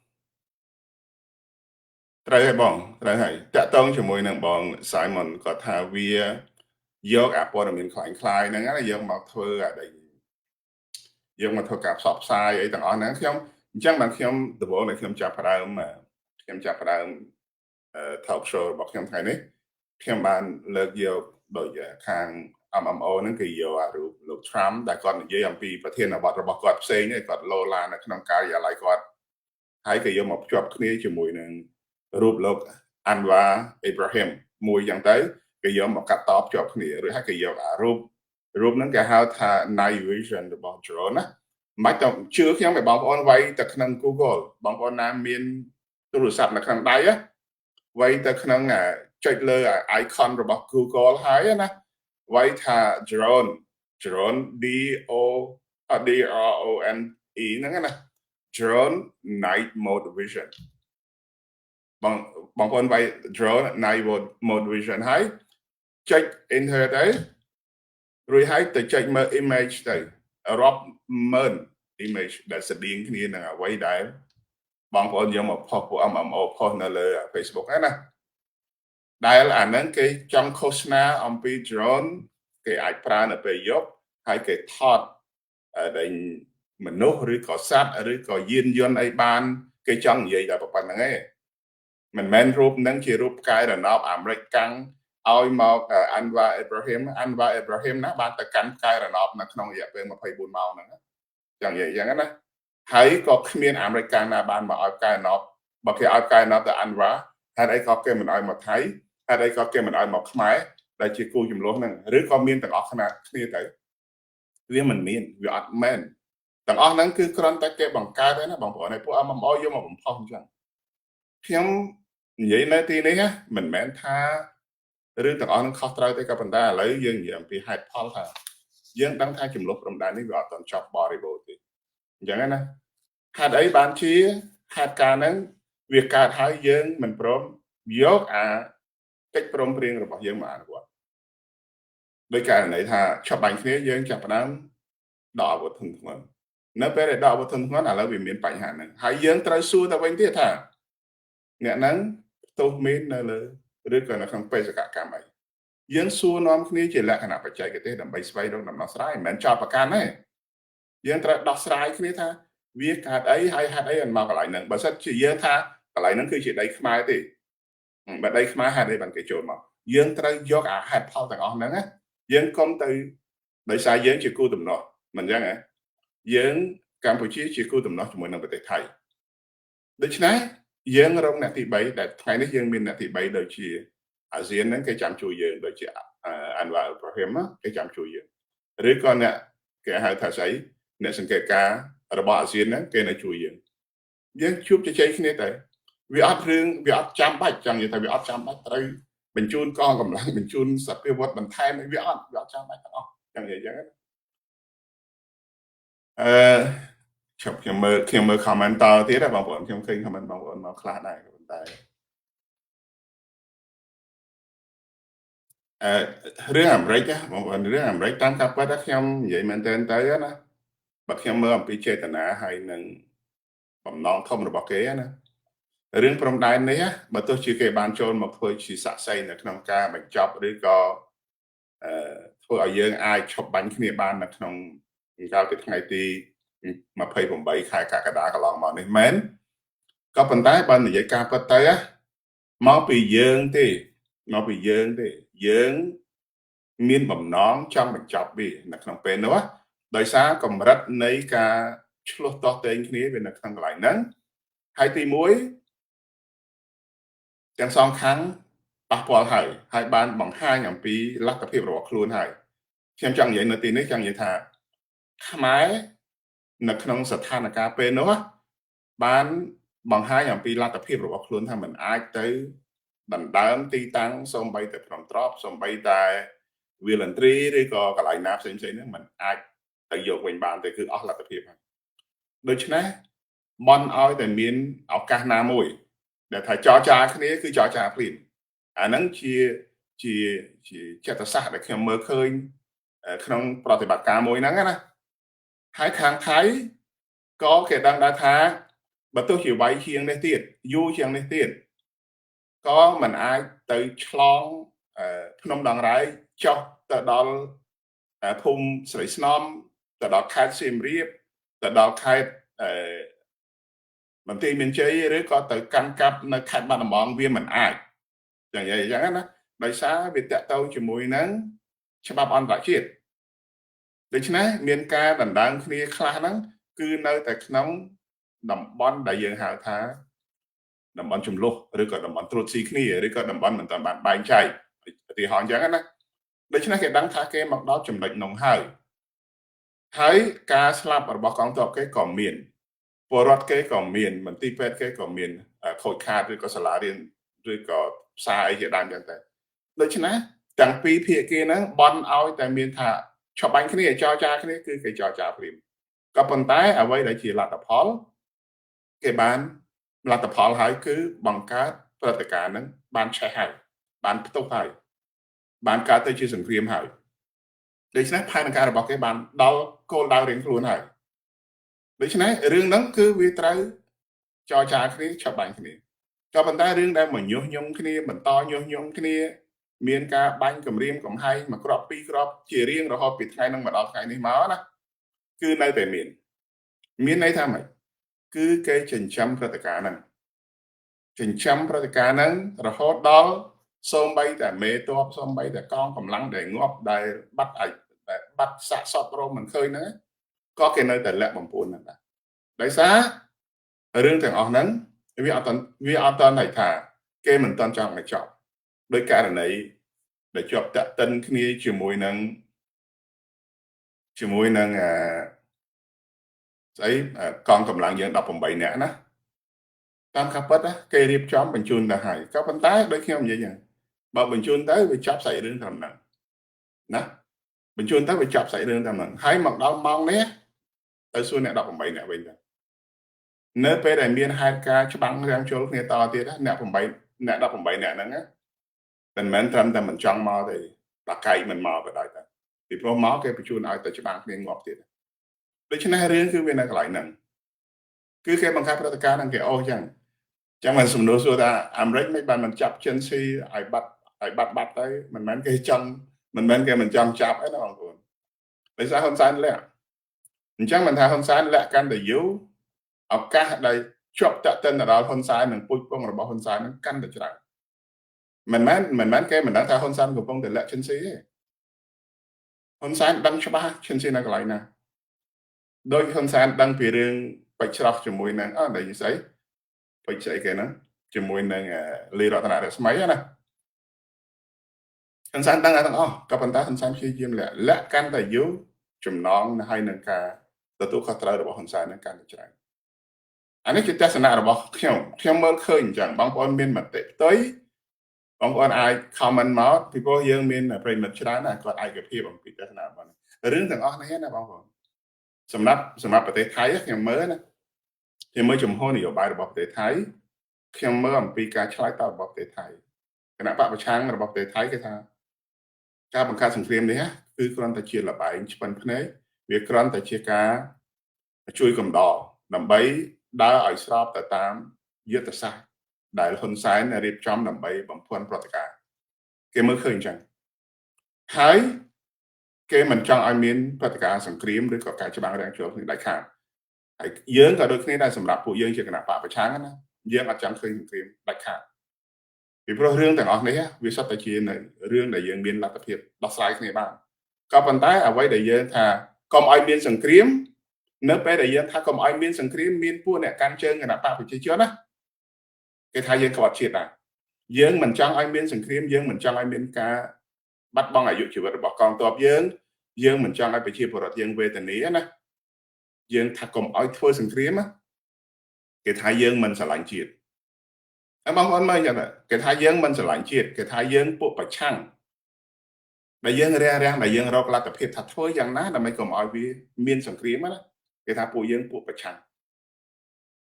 ត្រូវហើយបងត្រូវហើយតាក់ទងជាមួយនឹងបង Simon គាត់ថាវាយកអាព័ត៌មានคล้ายៗហ្នឹងណាយកមកធ្វើអាដែលយកមកធ្វើការផ្សព្វផ្សាយអីទាំងអស់ហ្នឹងខ្ញុំអញ្ចឹងបានខ្ញុំដំបូងដែលខ្ញុំចាប់ផ្ដើមtalk show របស់ខ្ញុំថ្ងៃនេះខ្ញុំបានលើកយកដោយខាង MMO ហ្នឹងគេយកអារូបលោក Trump ដែលគាត់និយាយអំពីប្រធានបទរបស់គាត់ផ្សេងនេះគាត់លោឡានៅក្នុងការិយាល័យគាត់ហើយក៏យកមកភ្ជាប់គ្នាជាមួយនឹងរូបលោក Anwar Ibrahim មួយយ៉ាងទៅគេយកមកកាត់តភ្ជាប់គ្នាឬហើយគេយកអារូបហ្នឹងគេហៅថា night vision របស់ drone ណាមិនបាច់ទៅជឿខ្ញុំឲ្យបងប្អូនវាយទៅក្នុង Google បងប្អូនណាមានទូរស័ព្ទនៅក្នុងដៃវាយទៅក្នុងចុចលើ icon របស់ Google ហើយណាវាយថា drone D O D R O N E ហ្នឹងណា drone night mode vision បងប្អូនវាយ drone night mode vision ហើយចុច enter ទៅរួចហើយទៅចុចមើល image ទៅរាប់ម៉ឺន image ដែលស្តៀងគ្នានឹងអ្វីដែលបងប្អូនយកមកផុសពួក MMO ផុសនៅលើ Facebook ហ្នឹងណាដែលអាហ្នឹងគេចង់ឃោសនាអំពី drone គេអាចប្រើនៅពេលយប់ហើយគេថតដែលមនុស្សឬក៏សត្វឬក៏យានយន្តអីបានគេចង់និយាយតែប៉ុណ្្នឹងឯងមិនមែនរូបហ្នឹងជារូបផ្កាយរណបអាមេរិកកាំងឲ្យមក Anwar Ibrahim ណាបានទៅកាន់ផ្កាយរណបនៅក្នុងរយៈពេល24ម៉ោងហ្នឹងចឹងនិយាយយ៉ាងណាហើយក៏គ្មានអាមេរិកកាំងណាបានមកឲ្យផ្កាយរណបបើគេឲ្យផ្កាយរណបទៅ Anwar ហេតុអីក៏គេមិនឲ្យមកថៃហេតុអីក៏គេមិនឲ្យមកខ្មែរដែលជាគូចំនួនហ្នឹងឬក៏មានទាំងអស់គ្នាទៅវាមិនមានវាអត់មែនទាំងអស់ហ្នឹងគឺគ្រាន់តែគេបង្កើតទេណាបងប្អូនហើយពួក MMO យកមកបំផុសអញ្ចឹងខ្ញុំនិយាយនៅទីនេះមិនមែនថារឿងទាំងអស់ហ្នឹងខុសត្រូវទេក៏ប៉ុន្តែឥឡូវយើងនិយាយអំពីហេតុផលថាយើងដឹងថាចំនួនព្រំដែននេះវាអត់ទាន់ចប់បរិបូរណ៍ទេអញ្ចឹងណាហេតុអីបានជាហេតុការណ៍ហ្នឹងវាកើតហើយយើងមិនព្រមយកអាកិច្ចព្រមព្រៀងរបស់យើងមកអនុវត្តដោយករណីថាឆាប់បាញ់គ្នាយើងចាប់ផ្ដើមដកអាវុធធុនធ្ងន់នៅពេលដែលដកអាវុធធុនធ្ងន់ឥឡូវវាមានបញ្ហាហ្នឹងហើយយើងត្រូវសួរទៅវិញទៀតថាអ្នកហ្នឹងទោសមាននៅលើឬក៏នៅក្នុងបេសកកម្មអីយើងសួរនាំគ្នាជាលក្ខណៈបច្ចេកទេសដើម្បីស្វែងរកដំណោះស្រាយមិនមែនចោទប្រកាន់ទេយើងត្រូវដោះស្រាយគ្នាថាវាកើតអីហើយហេតុអីមកកន្លែងហ្នឹងបើសិនជាយើងថាកន្លែងហ្នឹងគឺជាដីខ្មែរទេបើដីខ្មែរហេតុអីបានគេចូលមកយើងត្រូវយកអាហេតុផលទាំងអស់ហ្នឹងណាយើងកុំទៅដោយសារយើងជាគូតំណោះមិនអញ្ចឹងហ៎យើងកម្ពុជាជាគូតំណោះជាមួយនឹងប្រទេសថៃដូច្នេះយើងរងអ្នកទី3ដែលថ្ងៃនេះយើងមានអ្នកទី3ដូចជាអាស៊ានហ្នឹងគេចាំជួយយើងដូចជា Anwar Ibrahim គេចាំជួយយើងឬក៏អ្នកគេហៅថាស្អីអ្នកសង្កេតការរបស់អាស៊ានហ្នឹងគេនៅជួយយើងជួបជជែកគ្នាទៅវាអត់រឿងវាអត់ចាំបាច់ចង់និយាយថាវាអត់ចាំបាច់ត្រូវបញ្ជូនកងកម្លាំងបញ្ជូនសព្វវុធបន្ថែមវាអត់ចាំបាច់ទាំងអស់ចឹងនិយាយចឹងឈប់ខ្ញុំមើល comment តទៀតបងប្អូនខ្ញុំឃើញ comment បងប្អូនមកខ្លះដែរប៉ុន្តែរឿងអាមេរិកបងប្អូនរឿងអាមេរិកតាមការពិតខ្ញុំនិយាយមែនទែនទៅណាបើខ្ញុំមើលអំពីចេតនាហើយនឹងបំណងធំរបស់គេណារឿងព្រំដែននេះបើទោះជាគេបានចូលមកធ្វើជាសាក់សីនៅក្នុងការបញ្ចប់ឬក៏ធ្វើឲ្យយើងអាចឈប់បាញ់គ្នាបាននៅក្នុងកាលពីថ្ងៃទី28ខែកក្កដាកន្លងមកនេះមែនក៏ប៉ុន្តែបើនិយាយការពិតទៅមកពីយើងទេយើងមានបំណងចង់បញ្ចប់វានៅក្នុងពេលនោះដោយសារកម្រិតនៃការឆ្លោះតោះតែងគ្នាវានៅក្នុងកន្លែងហ្នឹងហើយទី1 ទាំងសងខាងប៉ះពាល់ហើយបានបង្ហាញអំពីលទ្ធភាពរបស់ខ្លួនហើយខ្ញុំចង់និយាយនៅទីនេះចង់និយាយថាខ្មែរនៅក្នុងស្ថានភាពពេលនោះបានបង្ហាញអំពីលទ្ធភាពរបស់ខ្លួនថាมันអាចទៅដណ្ដើមទីតាំងសូម្បីតែក្នុងទ្របសូម្បីតែវាលន្ត្រីឬក៏កន្លែងណាផ្សេងៗហ្នឹងมันអាចទៅយកវិញបានទេគឺអស់លទ្ធភាពហើយដូច្នេះបន់ឲ្យតែមានឱកាសណាមួយដែលថាចរចាគ្នាគឺចរចាភ្លាមអាហ្នឹងជាចិត្តសាស្ត្រដែលខ្ញុំមើលឃើញក្នុងប្រតិបត្តិការមួយហ្នឹងណាហើយខាងថៃក៏គេដឹងដែរថាបើទោះជាវាយជាងនេះទៀតយូរជាងនេះទៀតក៏មិនអាចទៅឆ្លងភ្នំដងរ៉ែកចុះទៅដល់ភូមិស្រីស្នំទៅដល់ខេត្តសៀមរាបទៅដល់ខេត្តបន្ទាយមានជ័យឬក៏ទៅកាន់កាប់នៅខេត្តបាត់ដំបងវាមិនអាចយ៉ាងនិយាយអញ្ចឹងណាដោយសារវាតកតទៅជាមួយនឹងច្បាប់អន្តរជាតិដូច្នេះមានការដណ្ដើមគ្នាខ្លះហ្នឹងគឺនៅតែក្នុងតំបន់ដែលយើងហៅថាតំបន់ចំនួនឬក៏តំបន់ត្រួតស៊ីគ្នាឬក៏តំបន់មិនទាន់បានបែងចែកឧទាហរណ៍អញ្ចឹងណាដូច្នេះគេដឹងថាគេមកដល់ចំណុចនោះហើយការស្លាប់របស់កងទ័ពគេក៏មានពលរដ្ឋគេក៏មានមន្ទីរពេទ្យគេក៏មានខូចខាតឬក៏សាលារៀនឬក៏ផ្សារអីជាដើមចឹងទៅដូច្នេះទាំងពីរភាគីហ្នឹងបន់ឲ្យតែមានថាឆបាញ់គ្នាចរចាគ្នាគឺគេចរចាព្រាមក៏ប៉ុន្តែអ្វីដែលជាលទ្ធផលគេបានលទ្ធផលហើយគឺបង្កើតព្រឹត្តិការណ៍ហ្នឹងបានឆេះហើយបានផ្ទុះហើយបានកើតទៅជាសង្គ្រាមហើយដូច្នេះផែនការរបស់គេបានដល់គោលដៅរៀងខ្លួនហើយដូច្នេះរឿងហ្នឹងគឺវាត្រូវចរចាគ្នាឆបាញ់គ្នាក៏ប៉ុន្តែរឿងដែលមកញុះញង់គ្នាបន្តញុះញង់គ្នាមានការបាញ់គម្រាមកំហែងមួយគ្រាប់ពីរគ្រាប់ជារៀងរហូតពីថ្ងៃហ្នឹងមកដល់ថ្ងៃនេះមកណាគឺនៅតែមានន័យថាម៉េចគឺគេចិញ្ចឹមព្រឹត្តិការណ៍ហ្នឹងរហូតដល់សូម្បីតែមេតបសូម្បីតែកងកម្លាំងដែលងាប់ដែលបាត់សាកសពរមមិនឃើញហ្នឹងក៏គេនៅតែលាក់បំពួនហ្នឹងដែរដោយសាររឿងទាំងអស់ហ្នឹងវាអត់តនន័យថាគេមិនតន់ចង់ឲ្យចប់ដោយករណីដែលជាប់តាក់ទិនគ្នាជាមួយនឹងស្អីកងកម្លាំងយើង18នាក់ណាតាមការពិតគេរៀបចំបញ្ជូនទៅហើយក៏ប៉ុន្តែដូចខ្ញុំនិយាយហ្នឹងបើបញ្ជូនទៅវាចាប់សាច់រឿងត្រឹមហ្នឹងណាបញ្ជូនទៅវាចាប់សាច់រឿងត្រឹមហ្នឹងហើយមកដល់ម៉ោងនេះទៅសួរអ្នក18នាក់វិញទៅនៅពេលដែលមានហេតុការណ៍ច្បាំងរាំងជុលគ្នាតទៀតអ្នក18នាក់ហ្នឹងមិនមែនត្រឹមតែមិនចង់មកទេបាក់កែកមិនមកក៏ដោយតែពីព្រោះមកគេបញ្ជូនឲ្យទៅច្បាំងគ្នាងាប់ទៀតដូច្នេះរឿងគឺវានៅកន្លែងហ្នឹងគឺគេបង្កើតព្រឹត្តិការណ៍ហ្នឹងគេអូសចឹងមិនសំណួរសួរថាអាមេរិកមិនបានមិនចាប់ចិនស៊ីឲ្យបាត់ទៅមិនមែនគេមិនចង់ចាប់ទេណាបងប្អូនដោយសារហ៊ុនសែនលាក់អញ្ចឹងមិនថាហ៊ុនសែនលាក់កាន់តែយូរឱកាសដែលជាប់តាក់ទិនទៅដល់ហ៊ុនសែននិងពូជពងរបស់ហ៊ុនសែនហ្នឹងកាន់តែច្រើនមិនមែនគេមិនដឹងថាហ៊ុនសែនកំពុងតែលាក់ឈិនស៊ីទេហ៊ុនសែនដឹងច្បាស់ឈិនស៊ីនៅកន្លែងណាដោយហ៊ុនសែនដឹងពីរឿងបិច្ច្រោះជាមួយនឹងដែលស្អីបិច្ច្រោះគេហ្នឹងជាមួយនឹងលីរតនរស្មីណាហ៊ុនសែនដឹងទាំងអស់ក៏ប៉ុន្តែហ៊ុនសែនព្យាយាមលាក់កាន់តែយូរចំណងហើយនឹងការទទួលខុសត្រូវរបស់ហ៊ុនសែននឹងកាន់តែច្រើនអានេះជាទស្សនៈរបស់ខ្ញុំមើលឃើញអញ្ចឹងបងប្អូនមានមតិផ្ទុយបងប្អូនអាច comment មកពីព្រោះយើងមានប្រិមិត្តច្រើនណាគាត់ឯកភាពអំពីទស្សនៈរបស់រឿងទាំងអស់នេះណាបងប្អូនសម្រាប់ប្រទេសថៃខ្ញុំមើលណាខ្ញុំមើលចំហនយោបាយរបស់ប្រទេសថៃខ្ញុំមើលអំពីការឆ្លើយតបរបស់ប្រទេសថៃគណៈបកប្រឆាំងរបស់ប្រទេសថៃគេថាការបង្កើតសង្គ្រាមនេះគឺគ្រាន់តែជាលបែងឆ្ពិនភ្នែកវាគ្រាន់តែជាការជួយកំដរដើម្បីដើរឲ្យស្របទៅតាមយុទ្ធសាស្ត្រដែលហ៊ុនសែនរៀបចំដើម្បីបំភាន់ប្រតិការគេមើលឃើញអញ្ចឹងហើយគេមិនចង់ឲ្យមានប្រតិការសង្គ្រាមឬក៏ការច្បាំងរាំងជលគ្នាដាច់ខាតហើយយើងក៏ដូចគ្នាដែរសម្រាប់ពួកយើងជាគណៈបកប្រឆាំងណាយើងអត់ចង់ឃើញសង្គ្រាមដាច់ខាតពីព្រោះរឿងទាំងអស់នេះវាសុទ្ធតែជារឿងដែលយើងមានលទ្ធភាពដោះស្រាយគ្នាបានក៏ប៉ុន្តែអ្វីដែលយើងថាកុំឲ្យមានសង្គ្រាមនៅពេលដែលយើងថាកុំឲ្យមានសង្គ្រាមមានពួកអ្នកកាន់ជើងគណៈបកប្រជាជនណាគេថាយើងក្បត់ជាតិដែរ យើងមិនចង់ឲ្យមានសង្គ្រាមយើងមិនចង់ឲ្យមានការបាត់បង់អាយុជីវិតរបស់កងទ័ពយើងមិនចង់ឲ្យប្រជាពលរដ្ឋយើងវេទនាណាយើងថាកុំឲ្យធ្វើសង្គ្រាមគេថាយើងមិនស្រឡាញ់ជាតិហើយបងប្អូនមើលចឹងគេថាយើងមិនស្រឡាញ់ជាតិគេថាយើងពួកប្រឆាំងដែលយើងរាំងដែលយើងរកលទ្ធភាពថាធ្វើយ៉ាងណាដើម្បីកុំឲ្យវាមានសង្គ្រាមណាគេថាពួកយើងពួកប្រឆាំង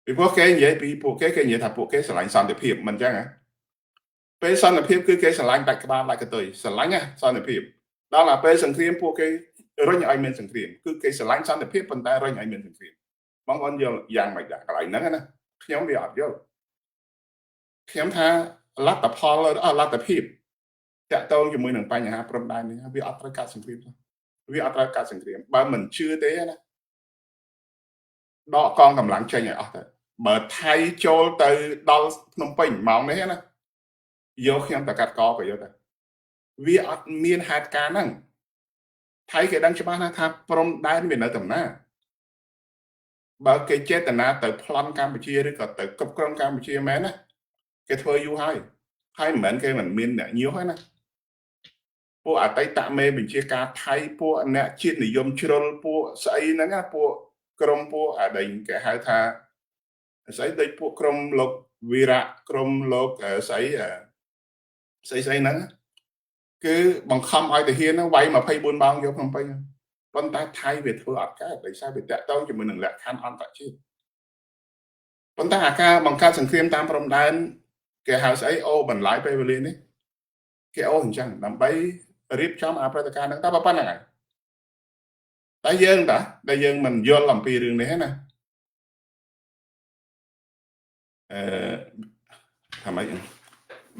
ពីព្រោះគេនិយាយពីពួកគេនិយាយថាពួកគេស្រឡាញ់សន្តិភាពមិនចឹងហ៎ពេលសន្តិភាពគឺគេស្រឡាញ់ដាច់ក្បាលដាច់កតុយស្រឡាញ់សន្តិភាពដល់តែពេលសង្គ្រាមពួកគេរុញឲ្យមានសង្គ្រាមគឺគេស្រឡាញ់សន្តិភាពប៉ុន្តែរុញឲ្យមានសង្គ្រាមបងប្អូនយល់យ៉ាងម៉េចដែរកន្លែងហ្នឹងណាខ្ញុំវាអត់យល់ខ្ញុំថាលទ្ធផលលទ្ធភាពតាក់ទងជាមួយនឹងបញ្ហាព្រំដែននេះវាអត់ត្រូវកាត់សង្គ្រាមទេវាអត់ត្រូវកាត់សង្គ្រាមបើមិនជឿទេណាដកកងកម្លាំងចេញឲ្យអស់ទៅបើថៃចូលទៅដល់ភ្នំពេញម៉ោងនេះណាយកខ្ញុំទៅកាត់កក៏យកទៅវាអត់មានហេតុការណ៍ហ្នឹងថៃគេដឹងច្បាស់ណាស់ថាព្រំដែនវានៅតំណាបើគេចេតនាទៅប្លន់កម្ពុជាឬក៏ទៅគ្រប់គ្រងកម្ពុជាមែនណាគេធ្វើយូរហើយមិនមែនគេមិនមានអ្នកញៀវហើយណាពួកអតីតមេបញ្ជាការថៃពួកអ្នកជាតិនិយមជ្រុលពួកស្អីហ្នឹងណាពួកក្រុមពួកអាដែលគេហៅថាស្អីដូចពួកក្រុមលោកវីរៈក្រុមលោកស្អីហ្នឹងគឺបង្ខំឲ្យទាហានហ្នឹងវាយ24ម៉ោងយកភ្នំពេញប៉ុន្តែថៃវាធ្វើអត់កើតដោយសារវាតាក់ទងជាមួយនឹងលក្ខខណ្ឌអន្តរជាតិប៉ុន្តែអាការបង្កើតសង្គ្រាមតាមព្រំដែនគេហៅស្អីអូបន្លាយពេលវេលានេះគេអូអញ្ចឹងដើម្បីរៀបចំអព្រឹត្តិការណ៍ហ្នឹងតែប៉ុណ្្នឹងហើយតែយើងមិនយល់អំពីរឿងនេះណាថាម៉េច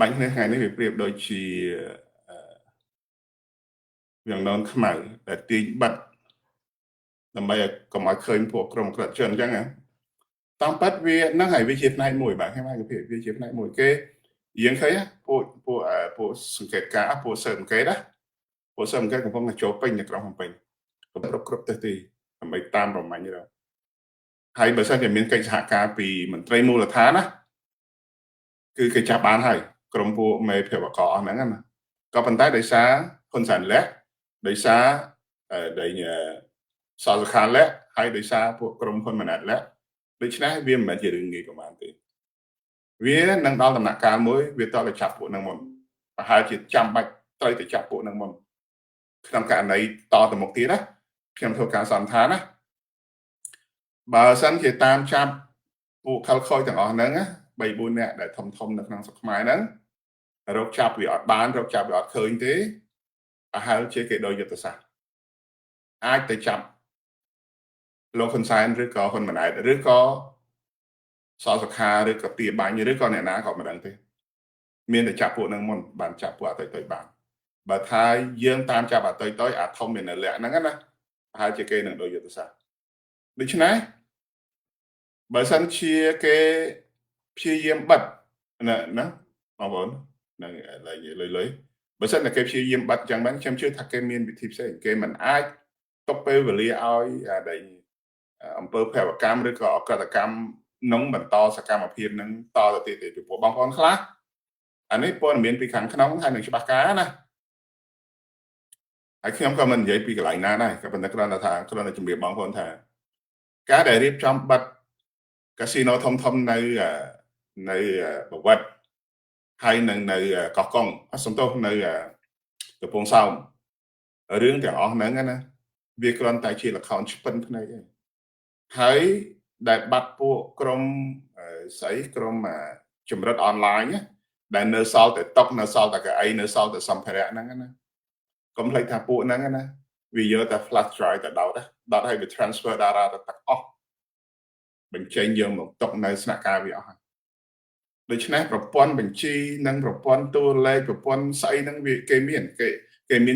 បាញ់នេះថ្ងៃនេះវាប្រៀបដូចជាវាងននខ្មៅដែលទាញបិទដើម្បីកុំឲ្យឃើញពួកក្រុមក្រិតជនអញ្ចឹងណាតាមពិតវាហ្នឹងហើយវាជាផ្នែកមួយបាទខ្ញុំហៅវាជាផ្នែកមួយគេយើងឃើញពួកសង្កេតការពួកសើសង្កេតណាពួកសើសង្កេតកំពុងតែចូលពេញនៅក្រុងភ្នំពេញគ្រប់ទិសទីដើម្បីតាមរមាញ់ទៅហើយបើសិនជាមានកិច្ចសហការពីមន្ត្រីមូលដ្ឋានណាគឺគេចាប់បានហើយក្រុមពួកមេភេវកអស់ហ្នឹងណាក៏ប៉ុន្តែដោយសារហ៊ុនសែនលះដោយសារដែលសលខាលះហើយដោយសារពួកក្រុមហ៊ុនម៉ាណែតលះដូច្នេះវាមិនមែនជារឿងងាយប្រហែលទេវានឹងដល់ដំណាក់កាលមួយវាតទៅចាប់ពួកហ្នឹងមុនប្រហែលជាចាំបាច់ត្រូវទៅចាប់ពួកហ្នឹងមុនក្នុងករណីតទៅមុខទៀតណាខ្ញុំធ្វើការសន្និដ្ឋានណាបើសិនជាតាមចាប់ពួកខលខូចទាំងអស់ហ្នឹងណា3-4នាក់ដែលធំនៅក្នុងស្រុកខ្មែរហ្នឹងរកចាប់វាអត់បានរកចាប់វាអត់ឃើញទេប្រហែលជាគេដោយយុទ្ធសាស្ត្រអាចទៅចាប់លោកហ៊ុនសែនឬក៏ហ៊ុនម៉ាណែតឬក៏សសុខាឬក៏ទាបាញ់ឬក៏អ្នកណាក៏មិនដឹងទេមានតែចាប់ពួកហ្នឹងមុនបានចាប់ពួកអតីតបានបើថាយើងតាមចាប់អតីតអាធំមាននៅលក្ខហ្នឹងណាប្រហែលជាគេនឹងដោយយុទ្ធសាស្ត្រដូច្នេះបើសិនជាគេព្យាយាមបិទណាបងប្អូននឹងលុយបើសិនតែគេព្យាយាមបិទចឹងបានខ្ញុំជឿថាគេមានវិធីផ្សេងគេមិនអាចទុកពេលវេលាឲ្យដែលអង្គើភេរវកម្មឬក៏អក្រិតកម្មនឹងបន្តសកម្មភាពនឹងតទៅទៀតទេពីព្រោះបងប្អូនខ្លះអានេះព័ត៌មានពីខាងក្នុងហើយនឹងច្បាស់ការណាហើយខ្ញុំក៏មិននិយាយពីកន្លែងណាដែរក៏ប៉ុន្តែគ្រាន់តែជំរាបបងប្អូនថាការដែលរៀបចំបិទកាស៊ីណូធំនៅបវត្តហើយនឹងនៅកោះកុងសំទោសនៅកំពង់សោមរឿងទាំងអស់ហ្នឹងណាវាគ្រាន់តែជាល្ខោនឆ្ពិនភ្នែកទេហើយដែលបាត់ពួកក្រុមស្អីក្រុមចម្រិតអនឡាញដែលនៅសល់តែតុកនៅសល់តែកៅអីនៅសល់តែសម្ភារៈហ្នឹងណាកុំភ្លេចថាពួកហ្នឹងណាវាយកតែ flash drive ទៅដោតឲ្យវា transfer data ទៅទាំងអស់បញ្ចេញយកមកតុកនៅស្នាក់ការវាអស់ហើយដូច្នេះប្រព័ន្ធបញ្ជីនិងប្រព័ន្ធតួលេខប្រព័ន្ធស្អីហ្នឹងវាគេមាន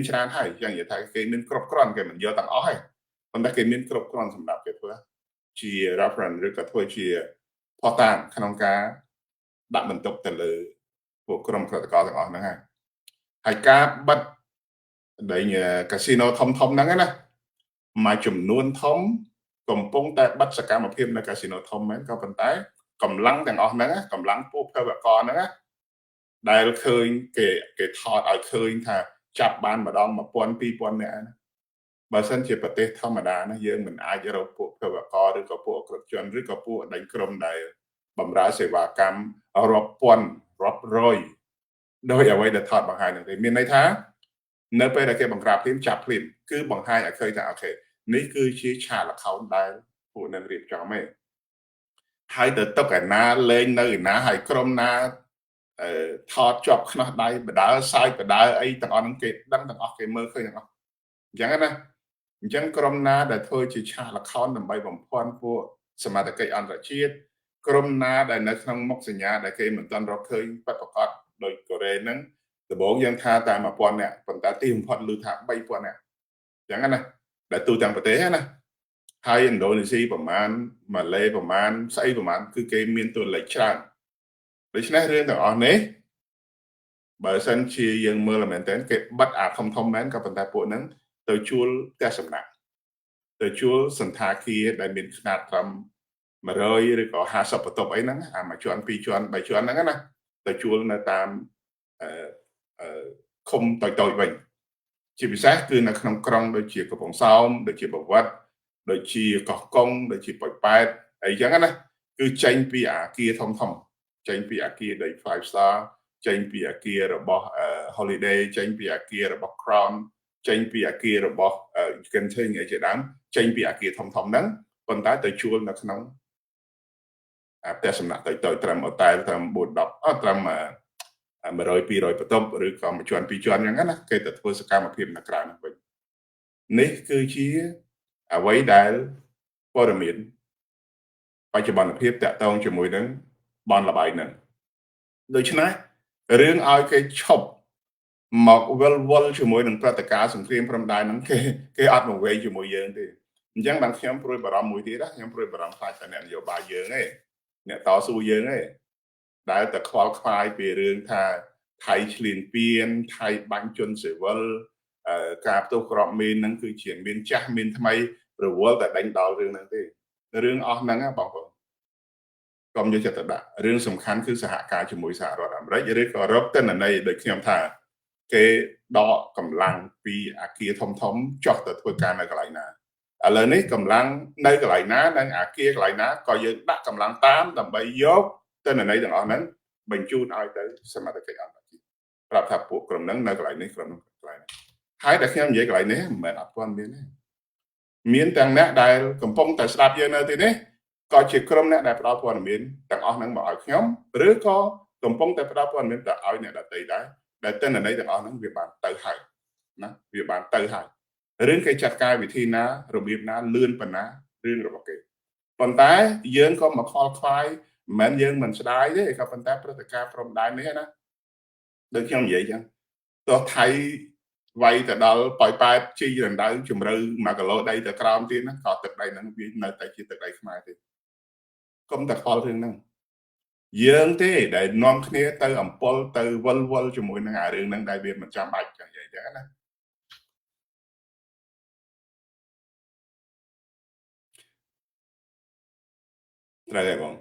ច្រើនហើយយ៉ាងនិយាយថាគេមានគ្រប់គ្រាន់គេមិនយកទាំងអស់ហើយប៉ុន្តែគេមានគ្រប់គ្រាន់សម្រាប់គេធ្វើជា reference ឬក៏ធ្វើជាផុសតាងក្នុងការដាក់បន្ទុកទៅលើពួកក្រុមក្រិតករទាំងអស់ហ្នឹងហើយការបិទដែលកាស៊ីណូធំហ្នឹងណាមួយចំនួនធំកំពុងតែបិទសកម្មភាពនៅកាស៊ីណូធំមែនក៏ប៉ុន្តែកម្លាំងទាំងអស់ហ្នឹងកម្លាំងពួកភេរវករហ្នឹង ដែលឃើញគេថតឲ្យឃើញថាចាប់បានម្ដង1000 2000នាក់ណាបើសិនជាប្រទេសធម្មតាណាយើងមិនអាចរកពួកធ្វើករឬក៏ពួកអក្រិតជនឬក៏ពួកដេញក្រុមដែលបម្រើសេវាកម្មរាប់ពាន់រាប់រយដោយអ្វីដែលថតបង្ហាញនឹងទេមានន័យថានៅពេលដែលគេបង្ក្រាបភ្លាមចាប់ភ្លាមគឺបង្ហាញឲ្យឃើញថាអូខេនេះគឺជាឆាកល្ខោនដែលពួកនឹងរៀបចំឯងហើយទៅតុកឯណាលេងនៅឯណាហើយក្រុមណាថតជាប់ខ្នោះដៃបដើសើចបដើអីទាំងអស់ហ្នឹងគេដឹងទាំងអស់គេមើលឃើញទាំងអស់អញ្ចឹងណាអញ្ចឹងក្រុមណាដែលធ្វើជាឆាកល្ខោនដើម្បីបំភាន់ពួកសមាជិកអន្តរជាតិក្រុមណាដែលនៅក្នុងមុខសញ្ញាដែលគេមិនទាន់រកឃើញពិតប្រាកដដោយកូរ៉េហ្នឹងដំបូងយើងថាតែ1000នាក់ប៉ុន្តែទីបំផុតឮថា3000នាក់អញ្ចឹងណាដែលទូទាំងប្រទេសណាហើយឥណ្ឌូនេស៊ីប្រមាណម៉ាឡេប្រមាណស្អីប្រមាណគឺគេមានតួលេខច្រើនដូច្នេះរឿងទាំងអស់នេះបើសិនជាយើងមើលមែនតើគេបិទអាធំមែនក៏ប៉ុន្តែពួកហ្នឹងទៅជួលផ្ទះសំណាក់ទៅជួលសន្តាគារដែលមានຂະຫນາດត្រឹម100ឬក៏50បន្ទប់អីហ្នឹងអាមួយជាន់2ជាន់3ជាន់ហ្នឹងណាទៅជួលនៅតាមឃុំតូចៗវិញជាពិសេសគឺនៅក្នុងក្រុងដូចជាកំពង់សោមដូចជាបវត្តដូចជាកោះកុងដូចជាប៉ោយប៉ែតអីចឹងណាគឺចេញពីអាគារធំចេញពីអាគារដូច 5 star ចេញពីអាគាររបស់ Holiday ចេញពីអាគាររបស់ Crown ចេញពីអាគាររបស់ Genting អីជាដើមចេញពីអាគារធំហ្នឹងប៉ុន្តែទៅជួលនៅក្នុងផ្ទះសំណាក់តូចៗត្រឹមអូតែលត្រឹម4 10ត្រឹម100 200បន្ទប់ឬក៏មួយជាន់ពីរជាន់អញ្ចឹងណាគេទៅធ្វើសកម្មភាពនៅក្រៅហ្នឹងវិញនេះគឺជាអ្វីដែលព័ត៌មានបច្ចុប្បន្នភាពតាក់ទងជាមួយនឹងបនលបាយហ្នឹងដូច្នេះរឿងឲ្យគេឈប់មកវិលវល់ជាមួយនឹងព្រឹត្តិការណ៍សង្គ្រាមព្រំដែនហ្នឹងគេអត់មកវែងជាមួយយើងទេអញ្ចឹងបានខ្ញុំព្រួយបារម្ភមួយទៀតណាខ្ញុំព្រួយបារម្ភខ្លាចតែអ្នកនយោបាយយើងឯងអ្នកតស៊ូយើងឯងដែលតែខ្វល់ខ្វាយពីរឿងថាថៃឆ្លៀនពៀនថៃបាញ់ជនស៊ីវិលការផ្ទុះក្របមីនហ្នឹងគឺជាមានចាស់មានថ្មីរវល់តែដេញដល់រឿងហ្នឹងទេរឿងអស់ហ្នឹងបងប្អូនកុំយកចិត្តទៅដាក់រឿងសំខាន់គឺសហការជាមួយសហរដ្ឋអាមេរិកឬក៏រកទិន្នន័យដូចខ្ញុំថាគេដកកម្លាំងពីអាគារធំចុះទៅធ្វើការនៅកន្លែងណាឥឡូវនេះកម្លាំងនៅកន្លែងណានិងអាគារកន្លែងណាក៏យើងដាក់កម្លាំងតាមដើម្បីយកទិន្នន័យទាំងអស់ហ្នឹងបញ្ជូនឲ្យទៅសមាជិកអន្តរជាតិប្រាប់ថាពួកក្រុមហ្នឹងនៅកន្លែងនេះក្រុមហ្នឹងកន្លែងនេះហើយតែខ្ញុំនិយាយកន្លែងនេះមិនមែនអត់ទាន់មានទេមានទាំងអ្នកដែលកំពុងតែស្ដាប់យើងនៅទីនេះក៏ជាក្រុមអ្នកដែលផ្ដល់ព័ត៌មានទាំងអស់ហ្នឹងមកឲ្យខ្ញុំឬក៏កំពុងតែផ្ដល់ព័ត៌មានទៅឲ្យអ្នកដទៃដែរដែលទិន្នន័យទាំងអស់ហ្នឹងវាបានទៅហើយណាវាបានទៅហើយរឿងគេចាត់ការវិធីណារបៀបណាលឿនប៉ុណ្ណារឿងរបស់គេប៉ុន្តែយើងក៏មកខលខ្វាយមិនមែនយើងមិនស្ដាយទេក៏ប៉ុន្តែព្រឹត្តិការណ៍ព្រំដែននេះណាដូចខ្ញុំនិយាយចឹងទោះថៃវាយទៅដល់ប៉ោយប៉ែតជីរណ្ដៅជំរឿ1គីឡូដីទៅក្រោមទៀតណាក៏ទឹកដីហ្នឹងវានៅតែជាទឹកដីខ្មែរទេកុំតែខ្វល់រឿងហ្នឹងយើងទេដែលនាំគ្នាទៅអំពល់ទៅវល់ជាមួយនឹងអារឿងហ្នឹងដែលវាមិនចាំបាច់ចឹងនិយាយចឹងណាត្រូវហើយបង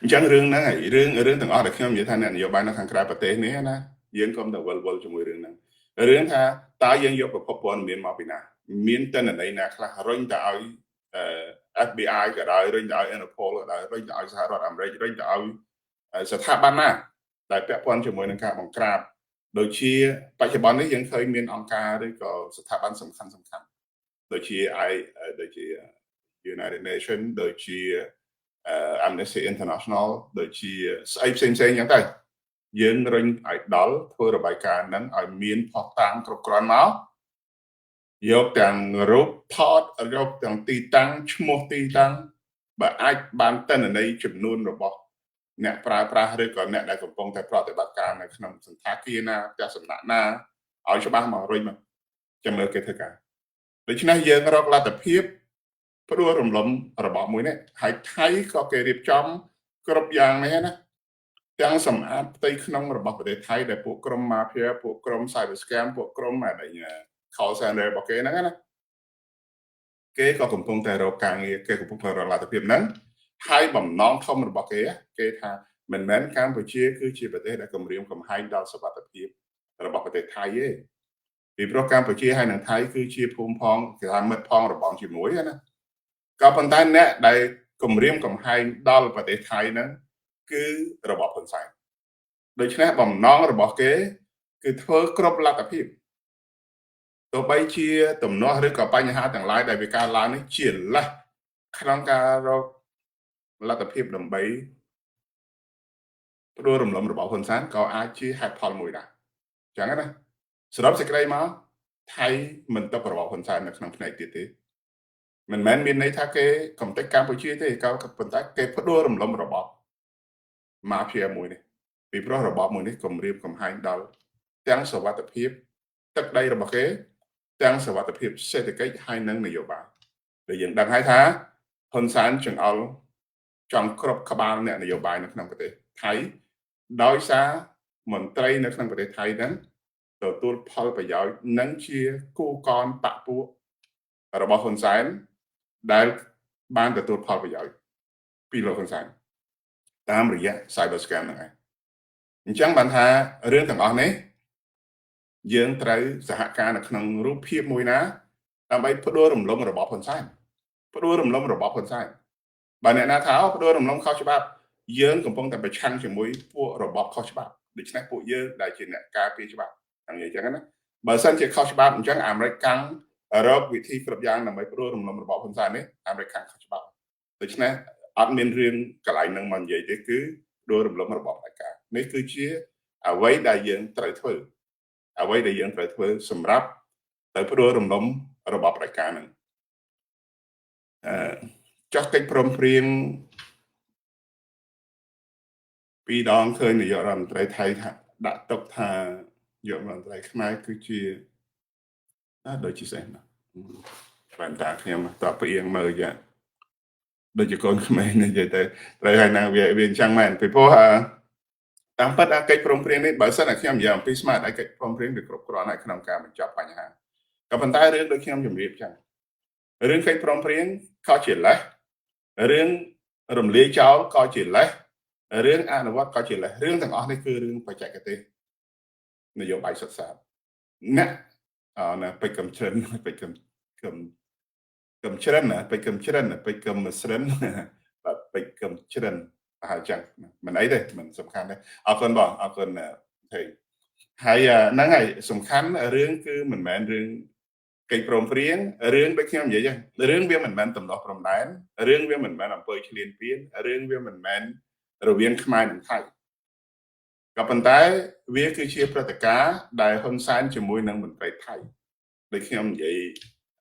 អញ្ចឹងរឿងហ្នឹងហើយរឿងទាំងអស់ដែលខ្ញុំនិយាយថាអ្នកនយោបាយនៅខាងក្រៅប្រទេសនេះណាយើងកុំតែវល់ជាមួយរឿងហ្នឹងរឿងថាតើយើងយកប្រភពព័ត៌មានមកពីណាមានទិន្នន័យណាខ្លះរុញទៅឲ្យFBI ក៏ដោយរុញទៅឲ្យ Interpol ក៏ដោយរុញទៅឲ្យសហរដ្ឋអាមេរិករុញទៅឲ្យស្ថាប័នណាដែលពាក់ព័ន្ធជាមួយនឹងការបង្ក្រាបដូចជាបច្ចុប្បន្ននេះយើងឃើញមានអង្គការឬក៏ស្ថាប័នសំខាន់ដូចជា United Nations ដូចជា Amnesty International ដូចជាស្អីផ្សេងអញ្ចឹងទៅយើងរុញឲ្យដល់ធ្វើរបាយការណ៍ហ្នឹងឲ្យមានផុសតាងគ្រប់គ្រាន់មកយកទាំងរូបថតយកទាំងទីតាំងឈ្មោះទីតាំងបើអាចបានទិន្នន័យចំនួនរបស់អ្នកប្រើប្រាស់ឬក៏អ្នកដែលកំពុងតែប្រតិបត្តិការនៅក្នុងសន្តាគារណាផ្ទះសំណាក់ណាឲ្យច្បាស់មករុញមកចាំមើលគេធ្វើការដូច្នេះយើងរកលទ្ធភាពផ្ដួលរំលំរបបមួយនេះហើយថៃក៏គេរៀបចំគ្រប់យ៉ាងនេះណាទាំងសម្អាតផ្ទៃក្នុងរបស់ប្រទេសថៃដែលពួកក្រុម Mafia ពួកក្រុម Cyber Scam ពួកក្រុមcall center របស់គេហ្នឹងណាគេក៏កំពុងតែរកការងារគេកំពុងតែរកលទ្ធភាពហ្នឹងហើយបំណងធំរបស់គេថា មិនមែនកម្ពុជាគឺជាប្រទេសដែលគម្រាមកំហែងដល់សុវត្ថិភាពរបស់ប្រទេសថៃទេពីព្រោះកម្ពុជាហើយនិងថៃគឺជាភូមិផងគេថាមិត្តផងរបងជាមួយណាក៏ប៉ុន្តែអ្នកដែលគម្រាមកំហែងដល់ប្រទេសថៃហ្នឹងគឺរបបហ៊ុនសែនដូច្នេះបំណងរបស់គេគឺធ្វើគ្រប់លទ្ធភាពទោះបីជាទំនាស់ឬក៏បញ្ហាទាំងឡាយដែលវាកើតឡើងនេះជាលេសក្នុងការរកលទ្ធភាពដើម្បីផ្ដួលរំលំរបបហ៊ុនសែនក៏អាចជាហេតុផលមួយដែរអញ្ចឹងណាសរុបសេចក្តីមកថៃមិនទៅរបបហ៊ុនសែននៅក្នុងផ្នែកទៀតទេមិនមែនមានន័យថាគេកំទេចកម្ពុជាទេក៏ប៉ុន្តែគេផ្ដួលរំលំរបបម៉ាហ្វៀមួយនេះពីព្រោះរបបមួយនេះគម្រាមកំហែងដល់ទាំងសវត្ថិភាពទឹកដីរបស់គេទាំងសវត្ថិភាពសេដ្ឋកិច្ចហើយនិងនយោបាយដែលយើងដឹងហើយថាហ៊ុនសែនចង្អុលចង់គ្រប់ក្បាលអ្នកនយោបាយនៅក្នុងប្រទេសថៃដោយសារមន្ត្រីនៅក្នុងប្រទេសថៃហ្នឹងទទួលផលប្រយោជន៍និងជាគូកនបពួករបស់ហ៊ុនសែនដែលបានទទួលផលប្រយោជន៍ពីលោកហ៊ុនសែនតាមរយៈ Cyber Scam ហ្នឹងឯងអញ្ចឹងបានថារឿងទាំងអស់នេះយើងត្រូវសហការនៅក្នុងរូបភាពមួយណាដើម្បីផ្ដួលរំលំរបបហ៊ុនសែនផ្ដួលរំលំរបបហ៊ុនសែនបើអ្នកណាថាផ្ដួលរំលំខុសច្បាប់យើងកំពុងតែប្រឆាំងជាមួយពួករបបខុសច្បាប់ដូច្នេះពួកយើងដែលជាអ្នកការពារច្បាប់ហ្នឹងនិយាយចឹងណាបើសិនជាខុសច្បាប់អញ្ចឹងអាមេរិកកាំងរកវិធីគ្រប់យ៉ាងដើម្បីផ្ដួលរំលំរបបហ៊ុនសែននេះអាមេរិកខាងខុសច្បាប់ដូច្នេះអត់មានរឿងកន្លែងហ្នឹងមកនិយាយទេគឺផ្ដួលរំលំរបបផ្ដាច់ការនេះគឺជាអ្វីដែលយើងត្រូវធ្វើអ្វីដែលយើងត្រូវធ្វើសម្រាប់ទៅផ្ដួលរំលំរបបផ្ដាច់ការហ្នឹងចោះកិច្ចព្រមព្រៀងពីរដងឃើញនាយករដ្ឋមន្ត្រីថៃថាដាក់ទុកថានាយករដ្ឋមន្ត្រីខ្មែរគឺជាដូចជាសេះណាបានតាខ្ញុំតបផ្អៀងមើលយ៉ាងដូចជាកូនក្មេងនិយាយទៅត្រូវហើយណាវាអញ្ចឹងមែនពីព្រោះតាមពិតកិច្ចព្រមព្រៀងនេះបើសិនតែខ្ញុំនិយាយអំពីស្មារតីកិច្ចព្រមព្រៀងវាគ្រប់គ្រាន់ហើយក្នុងការបញ្ចប់បញ្ហាក៏ប៉ុន្តែរឿងដូចខ្ញុំជម្រាបចឹងរឿងកិច្ចព្រមព្រៀងក៏ជាលេសរឿងរំលាយចោលក៏ជាលេសរឿងអនុវត្តក៏ជាលេសរឿងទាំងអស់នេះគឺរឿងបច្ចេកទេសនយោបាយសិក្សាអ្នកណាពេជ្រកំជ្រិនពេជ្រកំជ្រិនណាពេជ្រកំជ្រិនពេជ្រកំស្រិនបាទពេជ្រកំជ្រិនហើយចឹងមិនអីទេមិនសំខាន់ទេអរគុណបងអរគុណទេហើយហ្នឹងហើយសំខាន់រឿងគឺមិនមែនរឿងកិច្ចព្រមព្រៀងរឿងដូចខ្ញុំនិយាយចឹងរឿងវាមិនមែនតំណោះព្រំដែនរឿងវាមិនមែនអំពើឈ្លានពានរឿងវាមិនមែនរវាងខ្មែរនិងថៃក៏ប៉ុន្តែវាគឺជាព្រឹត្តិការណ៍ដែលហ៊ុនសែនជាមួយនឹងមន្ត្រីថៃដូចខ្ញុំនិយាយ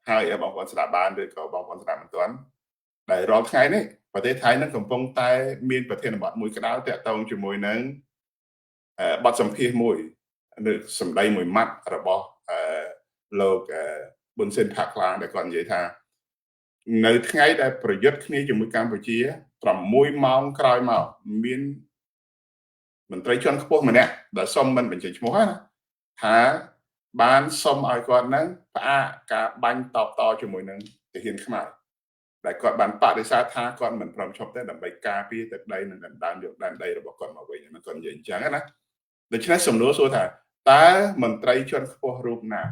ហើយបងប្អូនស្ដាប់បានឬក៏បងប្អូនស្ដាប់មិនទាន់ដែលរាល់ថ្ងៃនេះប្រទេសថៃនឹងកំពុងតែមានប្រធានបទមួយក្តៅតាក់ទងជាមួយនឹងបទសម្ភាសន៍មួយឬសម្ដីមួយម៉ាត់របស់លោកប៊ុនស៊ិនផាក់ខ្លាដែលគាត់និយាយថានៅថ្ងៃដែលប្រយុទ្ធគ្នាជាមួយកម្ពុជា6ម៉ោងក្រោយមកមានមន្ត្រីជាន់ខ្ពស់ម្នាក់ដែលសុំមិនបញ្ចេញឈ្មោះណាថាបានសុំឲ្យគាត់នឹងផ្អាកការបាញ់តបតជាមួយនឹងទាហានខ្មែរដែលគាត់បានបដិសេធថាគាត់មិនព្រមឈប់ទេដើម្បីការពារទឹកដីនិងដណ្ដើមយកដែនដីរបស់គាត់មកវិញហ្នឹងគាត់និយាយអញ្ចឹងណាដូច្នេះសំណួរសួរថាតើមន្ត្រីជាន់ខ្ពស់រូបណា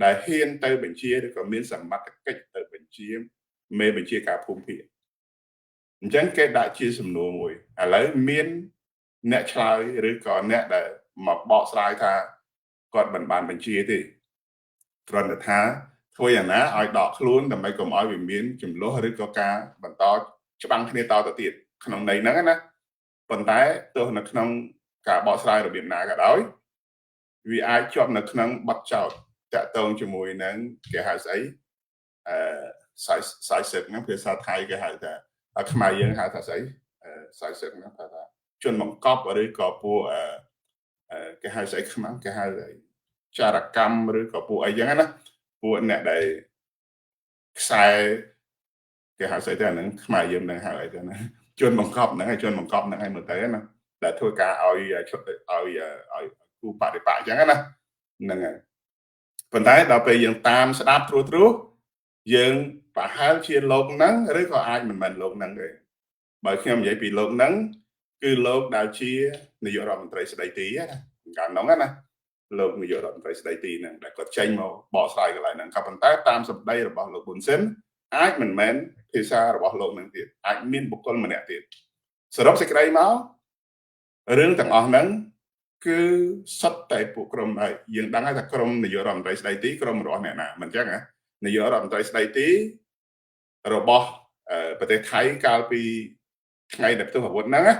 ដែលហ៊ានទៅបញ្ជាឬក៏មានសមត្ថកិច្ចទៅបញ្ជាមេបញ្ជាការភូមិភាគអញ្ចឹងគេដាក់ជាសំណួរមួយឥឡូវមានអ្នកឆ្លើយឬក៏អ្នកដែលមកបកស្រាយថាគាត់មិនបានបញ្ជាទេគ្រាន់តែថាធ្វើយ៉ាងណាឲ្យដកខ្លួនដើម្បីកុំឲ្យវាមានចំនួនឬក៏ការបន្តច្បាំងគ្នាតទៅទៀតក្នុងន័យហ្នឹងណាប៉ុន្តែទោះនៅក្នុងការបកស្រាយរបៀបណាក៏ដោយវាអាចជាប់នៅក្នុងបទចោទតាក់ទងជាមួយនឹងគេហៅស្អីសាយសឹកហ្នឹងភាសាថៃគេហៅថាខ្មែរយើងហៅថាស្អីសាយសឹកហ្នឹងថាជនបង្កប់ឬក៏ពួកគេហៅស្អីខ្មែរគេហៅចារកម្មឬក៏ពួកអីចឹងណាពួកអ្នកដែលខ្សែគេហៅស្អីទៅអាហ្នឹងខ្មែរយើងនឹងហៅអីទៅណាជនបង្កប់ហ្នឹងហើយជនបង្កប់ហ្នឹងឲ្យមើលទៅណាដែលធ្វើការឲ្យគូបដិបកអញ្ចឹងណាហ្នឹងហើយប៉ុន្តែដល់ពេលយើងតាមស្ដាប់ត្រួសយើងប្រហែលជាលោកហ្នឹងឬក៏អាចមិនមែនលោកហ្នឹងទេបើខ្ញុំនិយាយពីលោកហ្នឹង គឺលោកដែលជានាយករដ្ឋមន្ត្រីស្ដីទីណាកាលនោះណាលោកនាយករដ្ឋមន្ត្រីស្ដីទីហ្នឹងដែលគាត់ចេញមកបកស្រាយកន្លែងហ្នឹងក៏ប៉ុន្តែតាមសម្ដីរបស់លោកហ៊ុនស៊ិនអាចមិនមែនភាសារបស់លោកនឹងទៀតអាចមានបុគ្គលម្នាក់ទៀតសរុបសេចក្តីមករឿងទាំងអស់ហ្នឹងគឺសុទ្ធតែពួកក្រុមហើយយើងដឹងហើយថាក្រុមនាយករដ្ឋមន្ត្រីស្ដីទីក្រុមរបស់អ្នកណាមិនអញ្ចឹងណានាយករដ្ឋមន្ត្រីស្ដីទីរបស់ប្រទេសថៃកាលពីថ្ងៃដែលផ្ទុះអាវុធហ្នឹងណា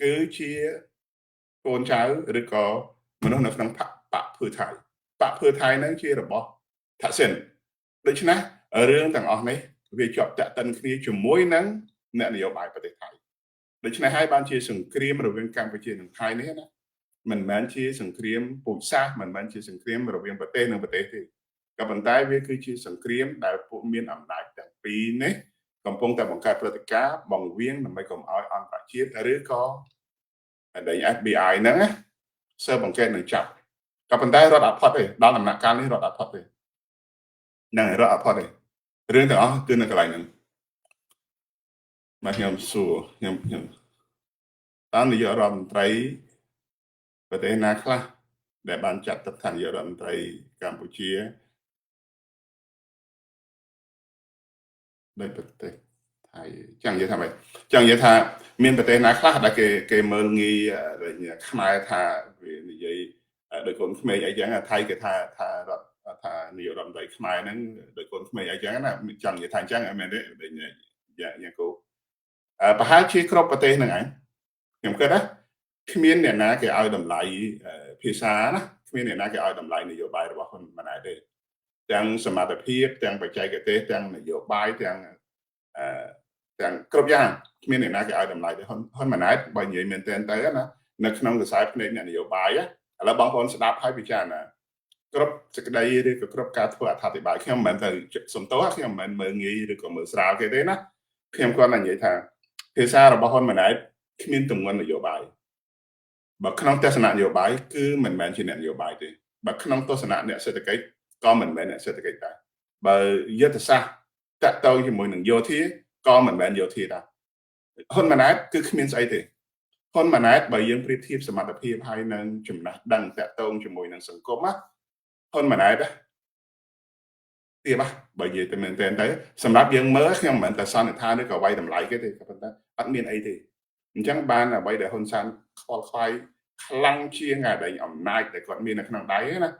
គឺជាកូនចៅឬក៏មនុស្សនៅក្នុងបកភឿថៃហ្នឹងជារបស់ថាក់សិនដូច្នេះរឿងទាំងអស់នេះវាជាប់តាក់ទិនគ្នាជាមួយនឹងអ្នកនយោបាយប្រទេសថៃដូច្នេះហើយបានជាសង្គ្រាមរវាងកម្ពុជានិងថៃនេះណាមិនមែនជាសង្គ្រាមពូជសាសន៍មិនមែនជាសង្គ្រាមរវាងប្រទេសនិងប្រទេសទេក៏ប៉ុន្តែវាគឺជាសង្គ្រាមដែលពួកមានអំណាចទាំងពីរនេះកំពុងតែបង្កើតព្រឹត្តិការណ៍បង្រៀនដើម្បីកុំឲ្យអន្តរជាតិឬក៏ដែល FBI ហ្នឹងណាស៊ើបអង្កេតនឹងចាប់ក៏ប៉ុន្តែរដ្ឋអត់ផុតទេដល់ដំណាក់កាលនេះរដ្ឋអត់ផុតទេហ្នឹងរដ្ឋអត់ផុតទេរឿងទាំងអស់គឺនៅកន្លែងហ្នឹងមកខ្ញុំសួរខ្ញុំតាមនាយករដ្ឋមន្ត្រីប្រទេសណាខ្លះដែលបានចាត់ទុកថានាយករដ្ឋមន្ត្រីកម្ពុជាដោយប្រទេសថៃចឹងនិយាយថាម៉េចចឹងនិយាយថាមានប្រទេសណាខ្លះដែលគេមើលងាយខ្មែរថាវានិយាយដោយកូនក្មេងអីចឹងថៃគេថារដ្ឋនាយករដ្ឋមន្ត្រីខ្មែរហ្នឹងដោយកូនក្មេងអីចឹងណាចង់និយាយថាអញ្ចឹងមែនទេយ៉ាងគោប្រហែលជាគ្រប់ប្រទេសហ្នឹងឯងខ្ញុំគិតណាគ្មានអ្នកណាគេឲ្យតម្លៃភាសាណាគ្មានអ្នកណាគេឲ្យតម្លៃនយោបាយរបស់ហ៊ុនម៉ាណែតទេទាំងសមត្ថភាពទាំងបច្ចេកទេសទាំងនយោបាយទាំងគ្រប់យ៉ាងគ្មានអ្នកណាគេឲ្យតម្លៃទេហ៊ុនម៉ាណែតបើនិយាយមែនទែនទៅណានៅក្នុងខ្សែភ្នែកអ្នកនយោបាយឥឡូវបងប្អូនស្ដាប់ហើយពិចារណាគ្រប់សេចក្តីឬក៏គ្រប់ការធ្វើអត្ថាធិប្បាយខ្ញុំមិនមែនទៅសំទោសខ្ញុំមិនមែនមើលងាយឬក៏មើលស្រាលគេទេណាខ្ញុំគាត់តែនិយាយថាភាសារបស់ហ៊ុនម៉ាណែតគ្មានទម្ងន់នយោបាយបើក្នុងទស្សនៈនយោបាយគឺមិនមែនជាអ្នកនយោបាយទេបើក្នុងទស្សនៈអ្នកសេដ្ឋកិច្ចក៏មិនមែនអ្នកសេដ្ឋកិច្ចដែរបើយុទ្ធសាស្ត្រតាក់ទងជាមួយនឹងយោធាក៏មិនមែនយោធាដែរហ៊ុនម៉ាណែតគឺគ្មានស្អីទេហ៊ុនម៉ាណែតបើយើងប្រៀបធៀបសមត្ថភាពហើយនឹងចំណេះដឹងតាក់ទងជាមួយនឹងសង្គមណាហ៊ុនម៉ាណែតទៀបបើនិយាយទៅមែនទែនទៅសម្រាប់យើងមើលខ្ញុំមិនមែនតែសន្និដ្ឋានឬក៏វាយតម្លៃគេទេក៏ប៉ុន្តែអត់មានអីទេអញ្ចឹងបានអ្វីដែលហ៊ុនសែនខ្វល់ខ្វាយខ្លាំងជាងអាដែងអំណាចដែលគាត់មាននៅក្នុងដៃណា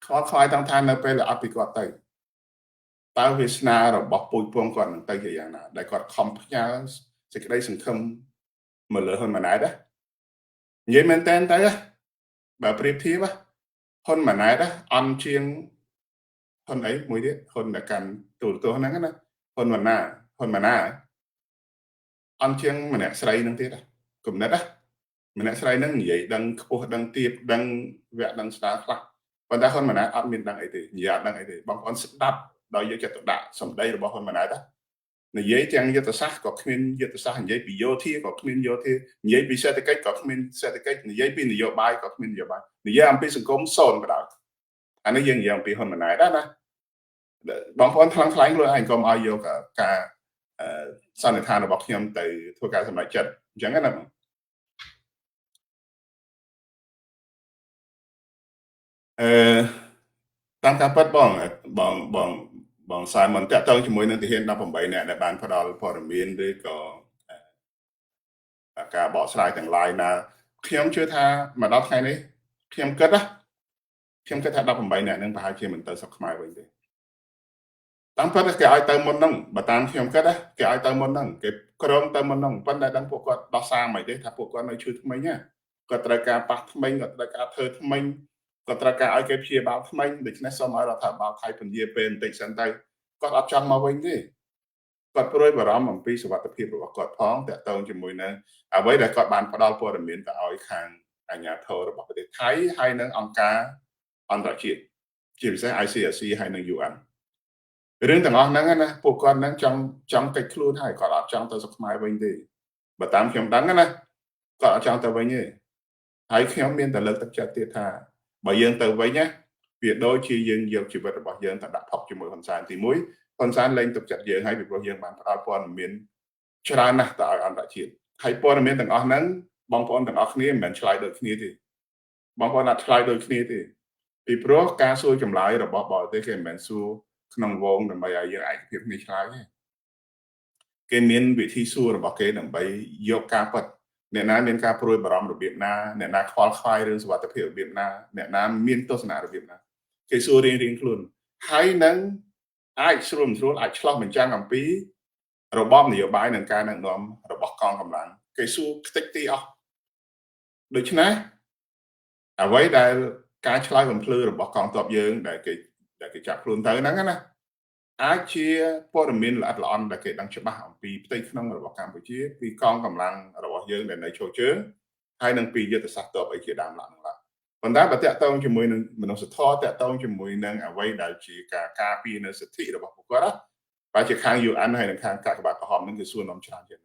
ខ្វល់ខ្វាយទាំងថានៅពេលដែលអត់ពីគាត់ទៅតើវាសនារបស់ពូជពងគាត់នឹងទៅជាយ៉ាងណាដែលគាត់ខំផ្ញើសេចក្តីសង្ឃឹមមកលើហ៊ុនម៉ាណែតណានិយាយមែនតើបើប្រៀបធៀបហ៊ុនម៉ាណែតអន់ជាងហ៊ុនអីមួយទៀតហ៊ុនដែលកាន់ទូរទស្សន៍ហ្នឹងណាហ៊ុនម៉ាណាអន់ជាងម្នាក់ស្រីហ្នឹងទៀតគំនិតណាម្នាក់ស្រីហ្នឹងនិយាយដឹងខ្ពស់ដឹងទាបដឹងវគ្គដឹងស្ដារខ្លះប៉ុន្តែហ៊ុនម៉ាណែតអត់មានដឹងអីទេនិយាយអត់ដឹងអីទេបងប្អូនស្ដាប់ដោយយកចិត្តទុកដាក់សម្ដីរបស់ហ៊ុនម៉ាណែតនិយាយទាំងយុទ្ធសាស្ត្រក៏គ្មានយុទ្ធសាស្ត្រនិយាយពីយោធាក៏គ្មានយោធានិយាយពីសេដ្ឋកិច្ចក៏គ្មានសេដ្ឋកិច្ចនិយាយពីនយោបាយក៏គ្មាននយោបាយនិយាយអំពីសង្គមសូន្យបណ្ដោយអានេះយើងនិយាយអំពីហ៊ុនម៉ាណែតណាបងប្អូនថ្លឹងថ្លែងខ្លួនឯងកុំឲ្យយកការសន្និដ្ឋានរបស់ខ្ញុំទៅធ្វើការសម្រេចចិត្តអញ្ចឹងណាតាមការពិតបងសាយមិនតាក់ទងជាមួយនឹងទាហាន18នាក់ដែលបានផ្ដល់ព័ត៌មានឬក៏ការបកស្រាយទាំង lain ណាខ្ញុំជឿថាមកដល់ថ្ងៃនេះខ្ញុំគិតថា18នាក់នឹងប្រហែលជាមិនទៅស្រុកខ្មែរវិញទេតាមពិតគេឲ្យទៅមុនហ្នឹងបើតាមខ្ញុំគិតគេឲ្យទៅមុនហ្នឹងគេក្រុងទៅមុនហ្នឹងប៉ុន្តែដឹងពួកគាត់ដោះសារមិនទេថាពួកគាត់នៅឈឺថ្មីណាគាត់ត្រូវការប៉ះថ្មីគាត់ត្រូវការធ្វើថ្មីគាត់ត្រូវការឲ្យគេព្យាបាលថ្មីដូច្នេះសូមឲ្យរដ្ឋាភិបាលថៃពន្យាពេលបន្តិចសិនទៅគាត់អត់ចង់មកវិញទេគាត់ព្រួយបារម្ភអំពីសុខភាពរបស់គាត់ផងតាក់ទងជាមួយនឹងអ្វីដែលគាត់បានផ្ដល់ព័ត៌មានទៅឲ្យខាងអាជ្ញាធររបស់ប្រទេសថៃហើយនឹងអង្គការអន្តរជាតិជាពិសេស ICRC ហើយនឹង UN រឿងទាំងអស់ហ្នឹងណាពួកគាត់ហ្នឹងចង់កិច្ចខ្លួនហើយគាត់អត់ចង់ទៅស្រុកខ្មែរវិញទេបើតាមខ្ញុំដឹងណាគាត់អត់ចង់ទៅវិញទេហើយខ្ញុំមានតែលើកទឹកចិត្តទៀតថាបើយើងទៅវិញណាវាដូចជាយើងយកជីវិតរបស់យើងទៅដាក់ផុកជាមួយហ៊ុនសែនទី1ហ៊ុនសែនលែងទុកចិត្តយើងហើយពីព្រោះយើងបានផ្ដល់ព័ត៌មានច្រើនណាស់ទៅឲ្យអន្តរជាតិ ហើយព័ត៌មានទាំងអស់ហ្នឹងបងប្អូនទាំងអស់គ្នាមិនមែនឆ្លើយដូចគ្នាទេបងប្អូនអត់ឆ្លើយដូចគ្នាទេពីព្រោះការសួរចម្លើយរបស់បរទេសគេមិនមែនសួរក្នុងវងដើម្បីឲ្យយើងឯកភាពគ្នាឆ្លើយទេគេមានវិធីសួររបស់គេដើម្បីយកការពិតអ្នកណាមានការព្រួយបារម្ភរបៀបណាអ្នកណាខ្វល់ខ្វាយរឿងសុវត្ថិភាពរបៀបណាអ្នកណាមានទស្សនៈរបៀបណាគេសួររៀងៗខ្លួនហើយនឹងអាចស្រួលអាចឆ្លោះបញ្ចាំងអំពីរបបនយោបាយនិងការដឹកនាំរបស់កងកម្លាំងគេសួរខ្ទេចទីអស់ដូច្នេះអ្វីដែលការឆ្លើយបំភ្លឺរបស់កងទ័ពយើងដែលគេចាប់ខ្លួនទៅហ្នឹងណាអាចជាព័ត៌មានល្អិតល្អន់ដែលគេដឹងច្បាស់អំពីផ្ទៃក្នុងរបស់កម្ពុជាពីកងកម្លាំងរបស់យើងដែលនៅឈរជើងហើយនឹងពីយុទ្ធសាស្ត្រទ័ពអីជាដើមឡើងហ្នឹងប៉ុន្តែបើតាក់ទងជាមួយនឹងមនុស្សធម៌តាក់ទងជាមួយនឹងអ្វីដែលជាការការពារនៅសិទ្ធិរបស់ពួកគាត់បើជាខាង UN ហើយនឹងខាងកាកបាទក្រហមនឹងគឺសួរនាំច្រើនជាង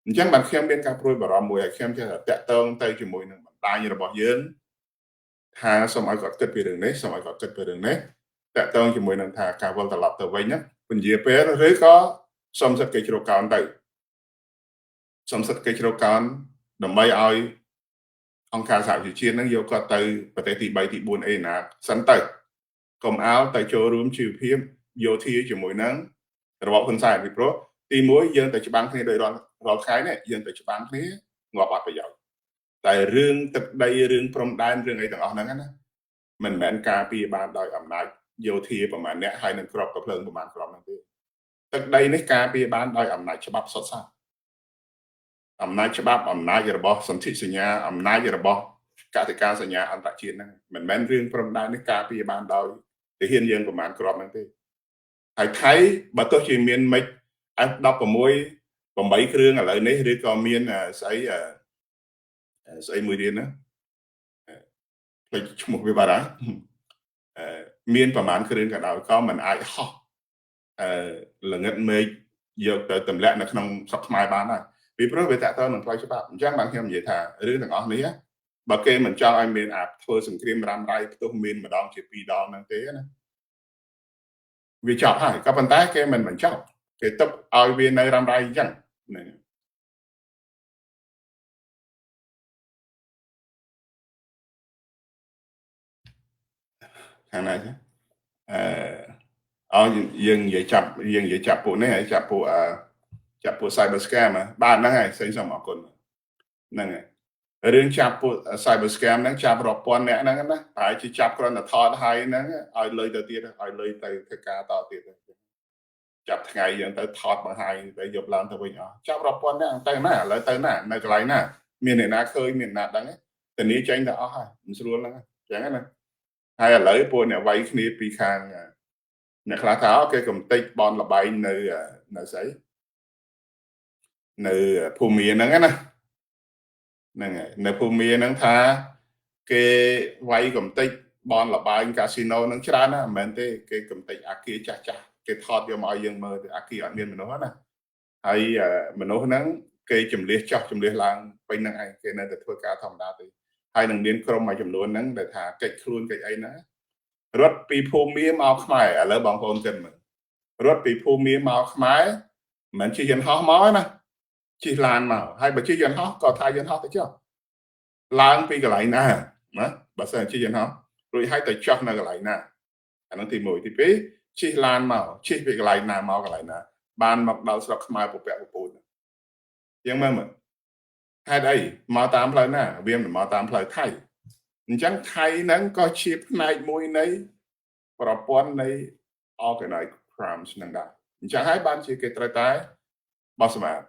អញ្ចឹងបានខ្ញុំមានការព្រួយបារម្ភមួយហើយខ្ញុំចេះតែតាក់ទងទៅជាមួយនឹងបណ្ដាញរបស់យើងថាសូមឲ្យគាត់គិតពីរឿងនេះសូមឲ្យគាត់គិតពីរឿងនេះតាក់ទងជាមួយនឹងថាការវិលត្រឡប់ទៅវិញពន្យាពេលឬក៏សុំសិទ្ធិគេជ្រកកោនទៅសុំសិទ្ធិគេជ្រកកោនដើម្បីឲ្យអង្គការសហប្រជាជាតិនឹងយកគាត់ទៅប្រទេសទី3ទី4អីណាសិនទៅកុំឲ្យទៅចូលរួមជីវភាពយោធាជាមួយនឹងរបបហ៊ុនសែនពីព្រោះទី1យើងទៅច្បាំងគ្នាដោយរាល់ថ្ងៃនេះយើងទៅច្បាំងគ្នាងាប់អត់ប្រយោជន៍តែរឿងទឹកដីរឿងព្រំដែនរឿងអីទាំងអស់ហ្នឹងណាមិនមែនការពារបានដោយអំណាចយោធាប្រមាណអ្នកហើយនឹងក្របកភ្លើងប្រមាណក្របហ្នឹងទេទឹកដីនេះការពារបានដោយអំណាចច្បាប់សុទ្ធសាធអំណាចច្បាប់អំណាចរបស់សន្ធិសញ្ញាអំណាចរបស់កតិកាសញ្ញាអន្តរជាតិហ្នឹងមិនមែនរឿងព្រំដែននេះការពារបានដោយទាហានយើងប្រមាណក្របហ្នឹងទេហើយថៃបើទោះជាមានមិច F16 8គ្រឿងឥឡូវនេះឬក៏មានស្អីមួយទៀតណាផ្លេចឈ្មោះវាបាត់ហើយមានប្រមាណគ្រឿងក៏ដោយក៏មិនអាចហោះល្ងិតមេឃយកទៅទម្លាក់នៅក្នុងស្រុកខ្មែរបានដែរពីព្រោះវាតាក់ទងនឹងផ្លូវច្បាប់អញ្ចឹងបានខ្ញុំនិយាយថារឿងទាំងអស់នេះបើគេមិនចង់ឲ្យមានធ្វើសង្គ្រាមរ៉ាំរ៉ៃផ្ទុះមានម្ដងជា2ដងហ្នឹងទេណាវាចប់ហើយក៏ប៉ុន្តែគេមិនបញ្ចប់គេទុកឲ្យវានៅរ៉ាំរ៉ៃអញ្ចឹងហ្នឹងខាងណាទេយើងនិយាយចាប់ពួកនេះហើយចាប់ពួក cyber scam បានហ្នឹងហើយផ្សេងសូមអរគុណហ្នឹងហើយរឿងចាប់ពួក cyber scam ហ្នឹងចាប់រាប់ពាន់អ្នកហ្នឹងណាប្រហែលជាចាប់គ្រាន់តែថតហើយហ្នឹងឲ្យលុយទៅទៀតឲ្យលុយទៅធ្វើការតទៀតចាប់ថ្ងៃយើងទៅថតបង្ហាញទៅយកឡើងទៅវិញអស់ចាប់រាប់ពាន់អ្នកទៅណាឥឡូវទៅណានៅកន្លែងណាមានអ្នកណាឃើញមានអ្នកណាដឹងធានាចេញទៅអស់ហើយមិនស្រួលហ្នឹងអញ្ចឹងណាហើយឥឡូវពួកអ្នកវាយគ្នាពីខាងអ្នកខ្លះថាគេកំតិចបនលបែងនៅស្អីនៅភូមិហ្នឹងណាហ្នឹងហើយនៅភូមិហ្នឹងថាគេវាយកំតិចបនលបែងកាស៊ីណូហ្នឹងច្រើនណាស់មិនមែនទេគេកំតិចអាគារចាស់ចាស់គេថតយកមកឲ្យយើងមើលទៅអាគារអត់មានមនុស្សណាហើយមនុស្សហ្នឹងគេចម្លៀសចោះចម្លៀសឡើងពេញហ្នឹងឯងគេនៅតែធ្វើការធម្មតាទេហើយនឹងមានក្រុមមួយចំនួនហ្នឹងដែលថាកិច្ចខ្លួនកិច្ចអីណារត់ពីភូមិមកខ្មែរឥឡូវបងប្អូនគិតមើលរត់ពីភូមិមកខ្មែរមិនមែនជិះយន្តហោះមកណាជិះឡានមកហើយបើជិះយន្តហោះក៏ថាយន្តហោះទៅចុះឡើងពីកន្លែងណាណាបើសិនជិះយន្តហោះរួចហើយទៅចុះនៅកន្លែងណាអានោះទី1ទី2ជិះឡានមកជិះពីកន្លែងណាមកកន្លែងណាបានមកដល់ស្រុកខ្មែរពពាក់ពពូនយ៉ាងមើលហេតុអីមកតាមផ្លូវណាវាមិនមកតាមផ្លូវថៃអញ្ចឹងថៃហ្នឹងក៏ជាផ្នែកមួយនៃប្រព័ន្ធនៃ organized crime ហ្នឹងដែរអញ្ចឹងហើយបានជាគេត្រូវតែបោះសម្អាត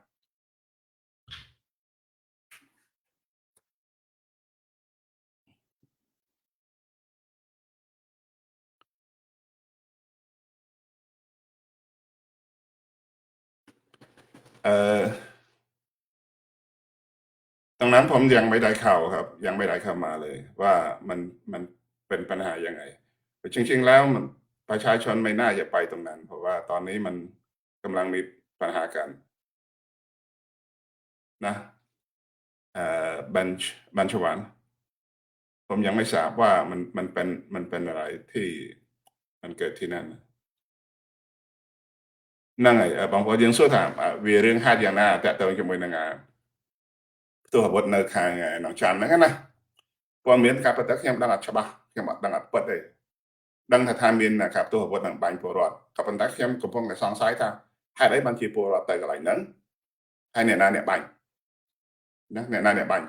ตรงนั้นผมยังไม่ได้เข้าครับยังไม่ได้เข้ามาเลยว่ามันเป็นปัญหายังไงจริงๆแล้วประชาชนไม่น่าจะไปตรงนั้นเพราะว่าตอนนี้มันกำลังมีปัญหากันนะบัญชวันผมยังไม่ทราบว่ามันเป็นอะไรที่มันเกิดที่นั่นนั่นไงบางคนยังสู้ถามវារឿងហេតុយ៉ាងណាតើតើជាមួយនឹង ទោះអាវុធនៅខាងនងចាន់ហ្នឹងណាព័ត៌មានការពិតទៅខ្ញុំដឹងអត់ច្បាស់ខ្ញុំអត់ដឹងអត់ពិតទេដឹងថាមានការទោះអាវុធនឹងបាញ់ពលរដ្ឋក៏ប៉ុន្តែខ្ញុំកំពុងតែសង្ស័យថាហេតុអីបានជាពលរដ្ឋទៅកន្លែងហ្នឹងហើយអ្នកណាអ្នកបាញ់ណាអ្នកណាអ្នកបាញ់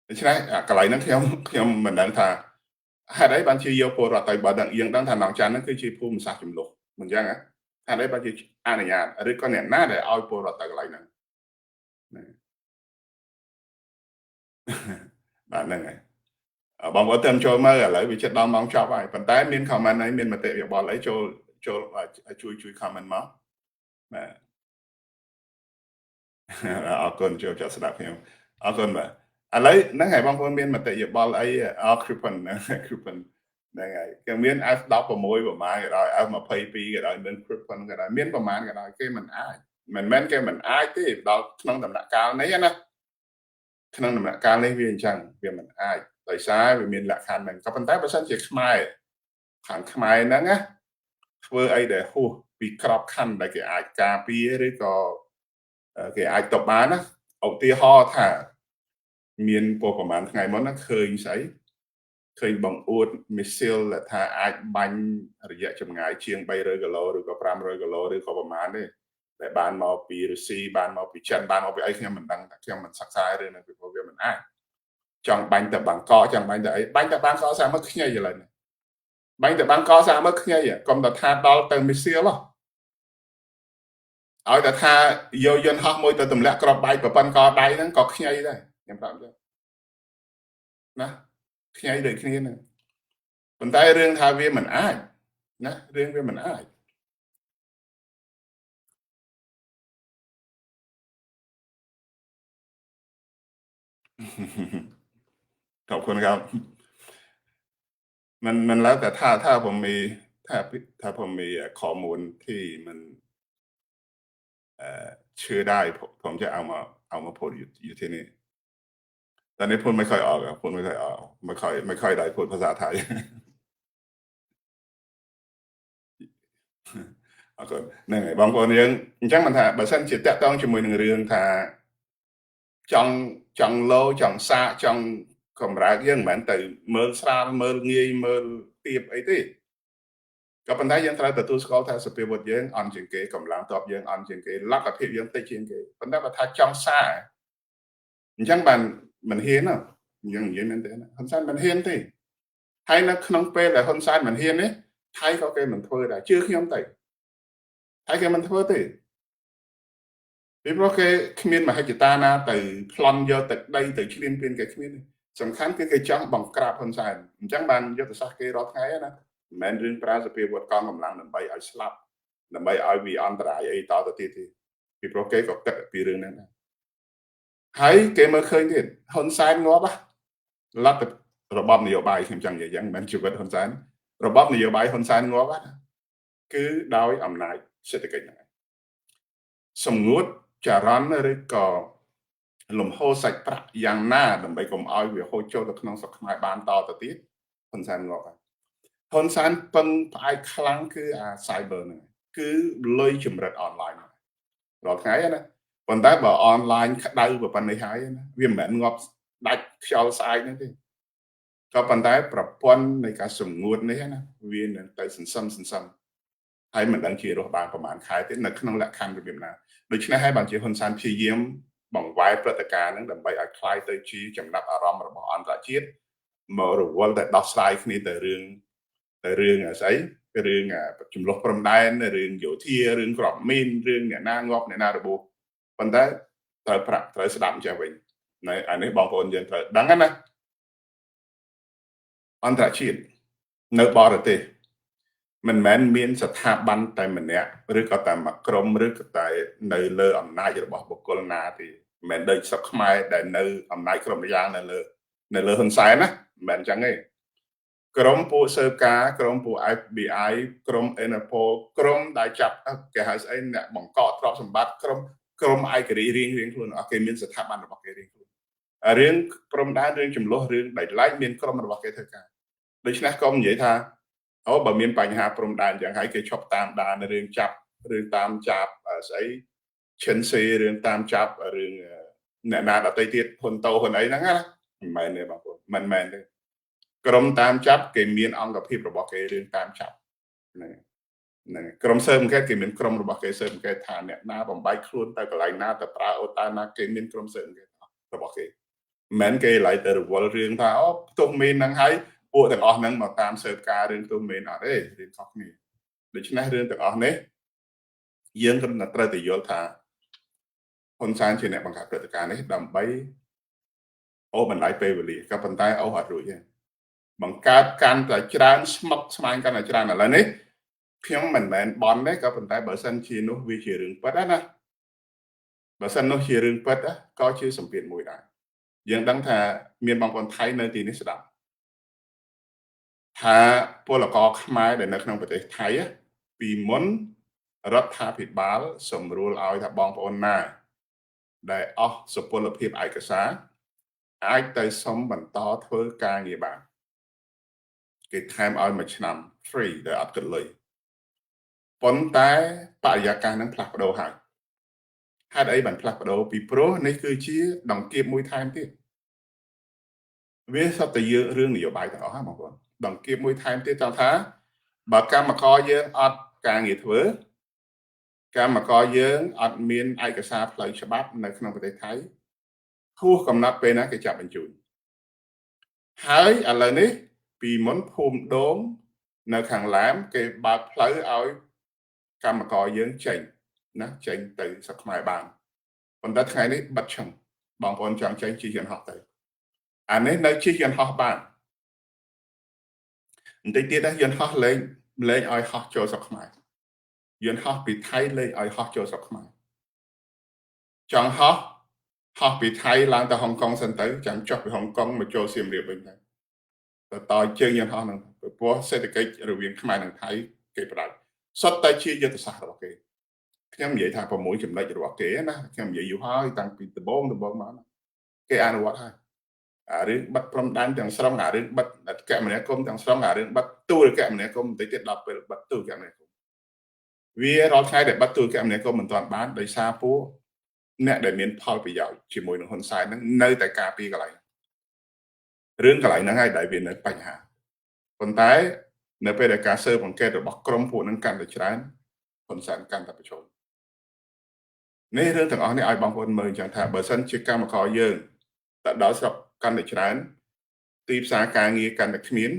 ដូច្នេះកន្លែងហ្នឹងខ្ញុំមិនដឹងថាហេតុអីបានជាយកពលរដ្ឋទៅបើដឹងយើងដឹងថានងចាន់ហ្នឹងគឺជាភូមិសាស្ត្រចំនួនមិនចឹងហ៎ហេតុអីបានជាអនុញ្ញាតឬក៏អ្នកណាដែលឲ្យពលរដ្ឋទៅកន្លែងហ្នឹងបាទហ្នឹងហើយបងប្អូនតាមចូលមើលឥឡូវវាជិតដល់ម៉ោងចប់ហើយប៉ុន្តែមាន comment អីមានមតិយោបល់អីចូលជួយ comment មកបាទអរគុណចូលចិត្តស្ដាប់ខ្ញុំអរគុណបាទឥឡូវហ្នឹងហើយបងប្អូនមានមតិយោបល់អីCrippen ហ្នឹងហើយគេមាន F16 ប្រមាណក៏ដោយ F22 ក៏ដោយមាន Crippen ក៏ដោយមានប្រមាណក៏ដោយគេមិនអាចមិនមែនគេមិនអាចទេដល់ក្នុងដំណាក់កាលនេះណាក្នុងដំណាក់កាលនេះវាអញ្ចឹងវាមិនអាចដោយសារវាមានលក្ខខណ្ឌហ្នឹងក៏ប៉ុន្តែបើសិនជាខ្មែរខាងខ្មែរហ្នឹងណាធ្វើអីដែលហួសពីក្របខ័ណ្ឌដែលគេអាចការពារឬក៏គេអាចតបបានណាឧទាហរណ៍ថាមានប្រហែលថ្ងៃមុនណាឃើញស្អីឃើញបង្អួតមីស៊ីលថាអាចបាញ់រយៈចម្ងាយជាង300គីឡូឬក៏500គីឡូឬក៏ប្រហែលទេដែលបានមកពីរុស្ស៊ីបានមកពីចិនបានមកពីអីខ្ញុំមិនដឹងខ្ញុំមិនសិក្សារឿងហ្នឹងពីព្រោះវាមិនអាចចង់បាញ់ទៅបាងកកចង់បាញ់ទៅអីបាញ់ទៅបាងកកស្អាមើលខ្ញីឥឡូវនេះបាញ់ទៅបាងកកស្អាមើលខ្ញីកុំតែថាដល់ទៅមីស៊ីលឲ្យតែថាយកយន្តហោះមួយទៅទម្លាក់ក្របបែកប្រព័ន្ធកដៃហ្នឹងក៏ខ្ញីដែរខ្ញុំប្រាប់ចឹងណាខ្ញីដូចគ្នាហ្នឹងប៉ុន្តែរឿងថាវាមិនអាចណារឿងវាមិនអាចขอบคุณครับมันแล้วแต่ถ้าผมมีถ้าผมมีข้อมูลที่มันเชื่อได้ผมจะเอามาพูดอยู่ที่นี่ตอนนี้พูดไม่ค่อยออกอะพูดไม่ค่อยออกไม่ค่อยได้พูดภาษาไทย អរគុណហ្នឹងហើយបងប្អូនយើងអញ្ចឹងមិនថាបើសិនជាតាក់ទងជាមួយនឹងរឿងថាចង់លោចង់សាកចង់កម្រើកយើងមិនមែនទៅមើលស្រាលមើលងាយមើលទៀបអីទេក៏ប៉ុន្តែយើងត្រូវទទួលស្គាល់ថាសភាវុធយើងអន់ជាងគេកម្លាំងតបយើងអន់ជាងគេលទ្ធភាពយើងតិចជាងគេប៉ុន្តែបើថាចង់សាកអញ្ចឹងបានមិនហ៊ានយើងនិយាយមែនទេហ៊ុនសែនមិនហ៊ានទេហើយនៅក្នុងពេលដែលហ៊ុនសែនមិនហ៊ាននេះថៃក៏គេមិនធ្វើដែរជឿខ្ញុំទៅថៃគេមិនធ្វើទេពីព្រោះគេគ្មានមហិច្ឆតាណាទៅប្លន់យកទឹកដីទៅឈ្លានពានគេគ្មានសំខាន់គឺគេចង់បង្ក្រាបហ៊ុនសែនអញ្ចឹងបានយុទ្ធសាស្ត្រគេរាល់ថ្ងៃណាមិនមែនរឿងប្រើសភាវុធកងកម្លាំងដើម្បីឲ្យស្លាប់ដើម្បីឲ្យវាអន្តរាយអីតទៅទៀតទេពីព្រោះគេក៏គិតពីរឿងហ្នឹងដែរហើយគេមើលឃើញទៀតហ៊ុនសែនងាប់លទ្ធរបបនយោបាយខ្ញុំចង់និយាយយ៉ាងមិនជីវិតហ៊ុនសែនរបបនយោបាយហ៊ុនសែនងាប់គឺដោយអំណាចសេដ្ឋកិច្ចហ្នឹងសម្ងួតចរន្តឬក៏លំហូរសាច់ប្រាក់យ៉ាងណាដើម្បីកុំឲ្យវាហូរចូលទៅក្នុងស្រុកខ្មែរបានតទៅទៀតហ៊ុនសែនងាប់ហើយហ៊ុនសែនពឹងផ្អែកខ្លាំងគឺអា cyber ហ្នឹងគឺលុយចម្រិតអនឡាញរាល់ថ្ងៃណាប៉ុន្តែបើអនឡាញក្តៅប៉ុណ្ណេះហើយណាវាមិនមែនងាប់ដាច់ខ្យល់ស្អែកហ្នឹងទេក៏ប៉ុន្តែប្រព័ន្ធនៃការសម្ងួតនេះណាវានឹងទៅសន្សំហើយមិនដឹងជារស់បានប្រហែលខែទេនៅក្នុងលក្ខខណ្ឌរបៀបណាដូច្នេះហើយបានជាហ៊ុនសែនព្យាយាមបង្វែរព្រឹត្តិការណ៍ហ្នឹងដើម្បីឲ្យคล้ายទៅជាចំណាប់អារម្មណ៍របស់អន្តរជាតិមករវល់តែដោះស្រាយគ្នាទៅរឿងស្អីរឿងចំនួនព្រំដែនរឿងយោធារឿងក្របមៀនរឿងអ្នកណាងាប់អ្នកណារបួសប៉ុន្តែត្រូវស្ដាប់អញ្ចឹងវិញនៅអានេះបងប្អូនយើងត្រូវដឹងណាអន្តរជាតិនៅបរទេសមិនមែនមានស្ថាប័នតែម្នាក់ឬក៏តែមួយក្រុមឬក៏តែនៅលើអំណាចរបស់បុគ្គលណាទេមិនមែនដូចស្រុកខ្មែរដែលនៅអំណាចក្រុមយ៉ាងនៅលើហ៊ុនសែនណាមិនមែនអញ្ចឹងទេក្រុមពួកស៊ើបការក្រុមពួក FBI ក្រុម Interpol ក្រុមដែលចាប់គេហៅស្អីអ្នកបង្កកទ្រព្យសម្បត្តិក្រុមឯករាជ្យរៀងខ្លួនអត់គេមានស្ថាប័នរបស់គេរៀងខ្លួនរឿងព្រំដែនរឿងចំនួនរឿងដែលឡែកមានក្រុមរបស់គេធ្វើការដូច្នេះកុំនិយាយថាបើមានបញ្ហាព្រំដែនយ៉ាងហើយគេឈប់តាមដានរឿងចាប់រឿងតាមចាប់ស្អីឈិនសេរឿងតាមចាប់រឿង អ្នកណាដតីទៀតហ៊ុនតូហ៊ុនអីហ្នឹងណាមិនមែនទេបងប្អូនមិនមែនទេក្រុមតាមចាប់គេមានអង្គភាពរបស់គេរឿងតាមចាប់ហ្នឹងក្រុមស៊ើបអង្កេតគេមានក្រុមរបស់គេស៊ើបអង្កេតថាអ្នកណាបំបែកខ្លួនទៅកន្លែងណាទៅប្រើអូតាណាគេមានក្រុមស៊ើបអង្កេតរបស់គេមិនគេឡៃទៅរវល់រឿងថាអូផ្ទុះមេនហ្នឹងហើយពួកទាំងអស់ហ្នឹងមកតាមស៊ើបការរឿងផ្ទុះមេនអត់ទេរឿងខុសគ្នាដូច្នេះរឿងទាំងអស់នេះយើងគំនិតត្រូវតែយល់ថាហ៊ុនសែនជាអ្នកបង្កើតព្រឹត្តិការណ៍នេះដើម្បីអូបន្លាយពេលវេលាក៏ប៉ុន្តែអូអត់រួចទេបង្កើតកាន់តែច្រើនស្មុកស្មាញកាន់តែច្រើនឥឡូវនេះខ្ញុំមិនមែនបន់ទេក៏ប៉ុន្តែបើសិនជានោះវាជារឿងពិតណាបើសិននោះជារឿងពិតក៏ជាសម្ពាធមួយដែរយើងដឹងថាមានបងប្អូនថៃនៅទីនេះស្ដាប់ថាពលករខ្មែរដែលនៅក្នុងប្រទេសថៃពីមុនរដ្ឋាភិបាលសម្រួលឲ្យថាបងប្អូនណាដែលអស់សុពលភាពឯកសារអាចទៅសុំបន្តធ្វើការងារបានគេថែមឲ្យមួយឆ្នាំ free ដែលអត់គិតលុយប៉ុន្តែបរិយាកាសនឹងផ្លាស់ប្ដូរហើយហេតុអីបានផ្លាស់ប្ដូរពីព្រោះនេះគឺជាដង្កៀបមួយថែមទៀតវាសត្វតែយើងរឿងនយោបាយទាំងអស់ហ្នឹងបងប្អូនដង្កៀបមួយថែមទៀតចង់ថាបើកម្មករយើងអត់ការងារធ្វើកម្មករយើងអត់មានឯកសារផ្លូវច្បាប់នៅក្នុងប្រទេសថៃហួសកំណត់ពេលណាគេចាប់បញ្ជូនហើយឥឡូវនេះពីមុនភូមិដងនៅខាងឡាមគេបើកផ្លូវឲ្យកម្មករយើងចេញណាចេញទៅស្រុកខ្មែរបានប៉ុន្តែថ្ងៃនេះបិទឆឹងបងប្អូនចង់ចេញជិះយន្តហោះទៅអានេះនៅជិះយន្តហោះបានបន្តិចទៀតយន្តហោះលេងឲ្យហោះចូលស្រុកខ្មែរយន្តហោះពីថៃលេងឲ្យហោះចូលស្រុកខ្មែរចង់ហោះពីថៃឡើងទៅហុងកុងសិនទៅចាំចុះពីហុងកុងមកចូលសៀមរាបវិញទៅតជើងយន្តហោះហ្នឹងព្រោះសេដ្ឋកិច្ចរវាងខ្មែរនិងថៃគេផ្ដាច់សុទ្ធតែជាយុទ្ធសាស្ត្ររបស់គេខ្ញុំនិយាយថា6ចំណុចរបស់គេណាខ្ញុំនិយាយយូរហើយតាំងពីដំបូងមកគេអនុវត្តហើយរឿងបិទព្រំដែនទាំងស្រុងរឿងបិទគមនាគមន៍ទាំងស្រុងរឿងបិទទូរគមនាគមន៍បន្តិចទៀតដល់ពេលបិទទូរគមនាគមន៍វារាល់ថ្ងៃដែលបិទទូរគមនាគមន៍មិនទាន់បានដោយសារពួកអ្នកដែលមានផលប្រយោជន៍ជាមួយនឹងហ៊ុនសែនហ្នឹងនៅតែការពារកន្លែងរឿងកន្លែងហ្នឹងហើយដែលវានៅបញ្ហាប៉ុន្តែនៅពេលដែលការស៊ើបអង្កេតរបស់ក្រមពួកហ្នឹងកាន់តែច្រើនហ៊ុនសែនកាន់តែប្រឈមនេះរឿងទាំងអស់នេះឲ្យបងប្អូនមើលចឹងថាបើសិនជាកម្មករយើងទៅដល់ស្រុកកាន់តែច្រើនទីផ្សារការងារកាន់តែគ្មាន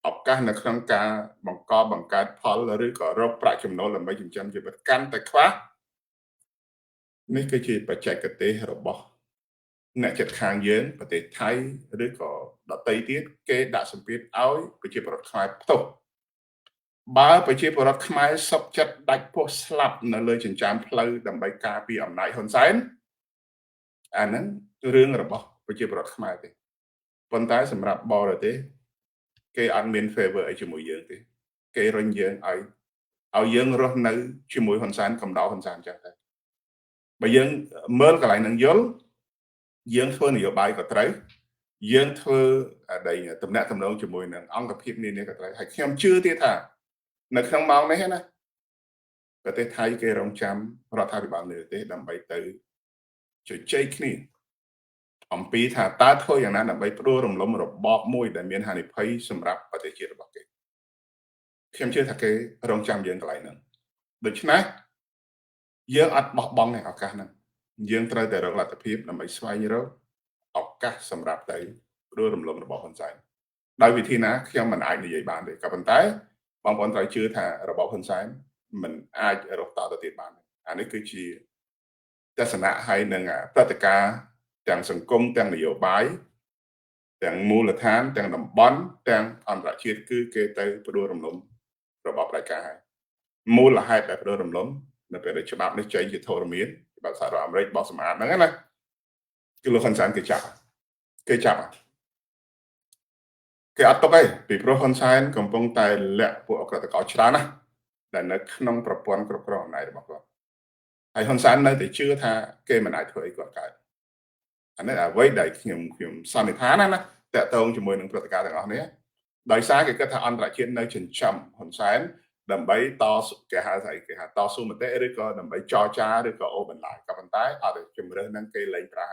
ឱកាសនៅក្នុងការបង្កើតផលឬក៏រកប្រាក់ចំណូលដើម្បីចិញ្ចឹមជីវិតកាន់តែខ្វះនេះគឺជាបច្ចេកទេសរបស់អ្នកចិត្តខាងយើងប្រទេសថៃឬក៏ដទៃទៀតគេដាក់សម្ពាធឲ្យប្រជាពលរដ្ឋខ្មែរផ្ទុះបើប្រជាពលរដ្ឋខ្មែរសុខចិត្តដាច់ពោះស្លាប់នៅលើចិញ្ចើមផ្លូវដើម្បីការពារអំណាចហ៊ុនសែនអាហ្នឹងរឿងរបស់ប្រជាពលរដ្ឋខ្មែរទេប៉ុន្តែសម្រាប់បរទេសគេអត់មាន favor អីជាមួយយើងទេគេរុញយើងឲ្យយើងរស់នៅជាមួយហ៊ុនសែនកំដៅហ៊ុនសែនចឹងទៅបើយើងមើលកន្លែងហ្នឹងយល់យើងធ្វើនយោបាយក៏ត្រូវយើងធ្វើតំណែងតំណងជាមួយនឹងអង្គភាពនានាក៏ត្រូវហើយខ្ញុំជឿទៀតថានៅក្នុងម៉ោងនេះណាប្រទេសថៃគេរងចាំរដ្ឋាភិបាលនៅប្រទេសដើម្បីទៅជជែកគ្នាអំពីថាតើធ្វើយ៉ាងណាដើម្បីផ្ដួលរំលំរបបមួយដែលមានហានិភ័យសម្រាប់ប្រទេសជាតិរបស់គេខ្ញុំជឿថាគេរងចាំយើងកន្លែងហ្នឹងដូច្នេះយើងអត់បោះបង់ឱកាសហ្នឹងយើងត្រូវតែរកលទ្ធភាពដើម្បីស្វែងរកឱកាសសម្រាប់ទៅផ្ដួលរំលំរបបហ៊ុនសែនដោយវិធីណាខ្ញុំមិនអាចនិយាយបានទេក៏ប៉ុន្តែបងប្អូនត្រូវជឿថារបបហ៊ុនសែនមិនអាចរកតទៅទៀតបានអានេះគឺជាទស្សនៈហើយនឹងព្រឹត្តិការណ៍ទាំងសង្គមទាំងនយោបាយទាំងមូលដ្ឋានទាំងតំបន់ទាំងអន្តរជាតិគឺគេទៅផ្ដួលរំលំរបបផ្ដាច់ការហើយមូលហេតុដែលផ្ដួលរំលំនៅពេលដែលច្បាប់នេះចេញជាធរមានច្បាប់សហរដ្ឋអាមេរិកបោះសម្អាតហ្នឹងណាគឺលោកហ៊ុនសែនគេចាប់គេអត់ទុកទេពីព្រោះហ៊ុនសែនកំពុងតែលាក់ពួកអក្រិតកោច្រើនណាស់ដែលនៅក្នុងប្រព័ន្ធគ្រប់គ្រងអំណាចរបស់គាត់ហើយហ៊ុនសែននៅតែជឿថាគេមិនអាចធ្វើអីគាត់កើតអានេះអ្វីដែលខ្ញុំសន្និដ្ឋានណាតកតងជាមួយនឹងព្រឹត្តិការណ៍ទាំងអស់នេះដោយសារគេគិតថាអន្តរជាតិនៅចិញ្ចឹមហ៊ុនសែន ដើម្បីតស៊ូគេហៅស្អីគេហៅតស៊ូមតិឬក៏ដើម្បីចរចាឬក៏អូសបន្លាយក៏ប៉ុន្តែអត់ទេជំរើសហ្នឹងគេលែងប្រើ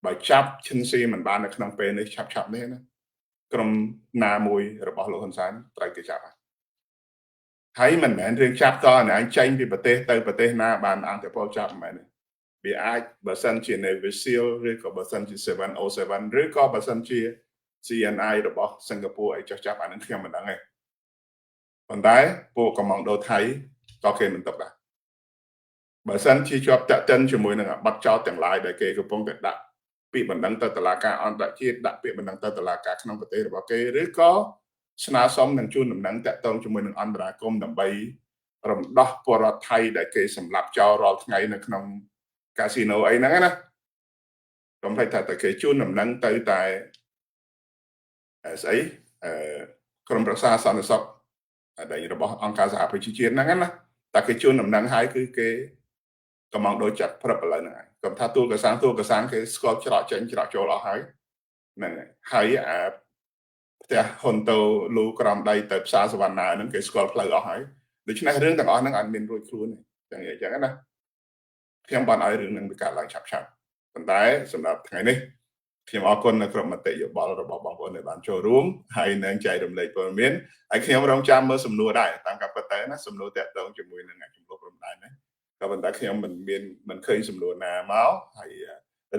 បើចាប់ឈិនស៊ីមិនបាននៅក្នុងពេលនេះឆាប់នេះណាក្រុមណាមួយរបស់លោកហ៊ុនសែនត្រូវគេចាប់ហើយមិនមែនរឿងចាប់តអញចេញពីប្រទេសទៅប្រទេសណាបានអង្គពលចាប់មិនមែនទេវាអាចបើសិនជា Navy SEAL ឬក៏បើសិនជា 707 ឬក៏បើសិនជា CNI របស់សិង្ហបុរីអីចុះចាប់អានឹងខ្ញុំមិនដឹងទេប៉ុន្តែពួកកំមង់ដូថៃក៏គេមិនទុកដែរបើសិនជាជាប់តាក់ទិនជាមួយនឹងប័ណ្ណចោលទាំងឡាយដែលគេកំពុងតែដាក់ពាក្យបណ្ដឹងទៅតុលាការអន្តរជាតិដាក់ពាក្យបណ្ដឹងទៅតុលាការក្នុងប្រទេសរបស់គេឬក៏ស្នើសុំនឹងជូនដំណឹងតាក់ទងជាមួយនឹងអន្តរាគមន៍ដើម្បីរំដោះពលរដ្ឋថៃដែលគេសម្លាប់ចោលរាល់ថ្ងៃនៅក្នុងកាស៊ីណូអីហ្នឹងណាកុំភ្លេចថាតែគេជូនដំណឹងទៅតែស្អីក្រមរក្សាសន្តិសុខដែលរបស់អង្គការសហប្រជាជាតិហ្នឹងណាតែគេជូនដំណឹងឲ្យគឺគេកំងដូចចាត់ព្រឹបឥឡូវហ្នឹងហើយកុំថាទូលកសាងគេស្គាល់ច្រកចេញច្រកចូលអស់ហើយហ្នឹងហើយអាផ្ទះហ៊ុនតូលូក្រំដៃទៅផ្សារសវណ្ណាហ្នឹងគេស្គាល់ផ្លូវអស់ហើយដូច្នេះរឿងទាំងអស់ហ្នឹងអត់មានរួចខ្លួនទេអញ្ចឹងណាខ្ញុំបានឲ្យរឿងហ្នឹងវាកើតឡើងឆាប់ប៉ុន្តែសម្រាប់ថ្ងៃនេះខ្ញុំអរគុណនៅក្រុមមតិយោបល់របស់បងប្អូនដែលបានចូលរួមហើយនឹងចែករំលែកព័ត៌មានហើយខ្ញុំរងចាំមើលសំណួរដែរតាមការពិតទៅណាសំណួរតាក់ទងជាមួយនឹងចំនួនព្រំដែនណាក៏ប៉ុន្តែខ្ញុំមិនឃើញសំណួរណាមកហើយ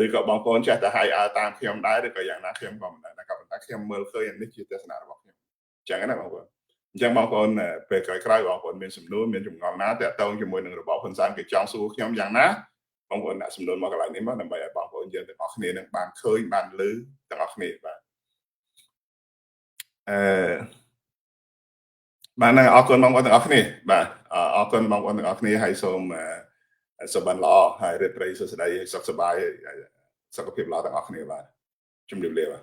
ឬក៏បងប្អូនចេះតែហាយអើតាមខ្ញុំដែរឬក៏យ៉ាងណាខ្ញុំក៏មិនដឹងដែរក៏ប៉ុន្តែខ្ញុំមើលឃើញនេះជាទស្សនៈរបស់ខ្ញុំអញ្ចឹងណាបងប្អូនអញ្ចឹងបងប្អូនពេលក្រោយៗបងប្អូនមានសំណួរមានចម្ងល់ណាតាក់ទងជាមួយនឹងរបបហ៊ុនសែនគេចង់សួរខ្ញុំយ៉ាងណាបងប្អូនដាក់សំណួរមកកន្លែងនេះមកដើម្បីឲ្យបងប្អូនយើងទាំងអស់គ្នានឹងបានឃើញបានឮទាំងអស់គ្នាបាទបានអរគុណបងប្អូនទាំងអស់គ្នាបាទអរគុណបងប្អូនទាំងអស់គ្នាហើយសូមសុបិនល្អហើយរីករាយសួស្តីសុខសប្បាយសុខភាពល្អទាំងអស់គ្នាបាទជំរាបលាបាទ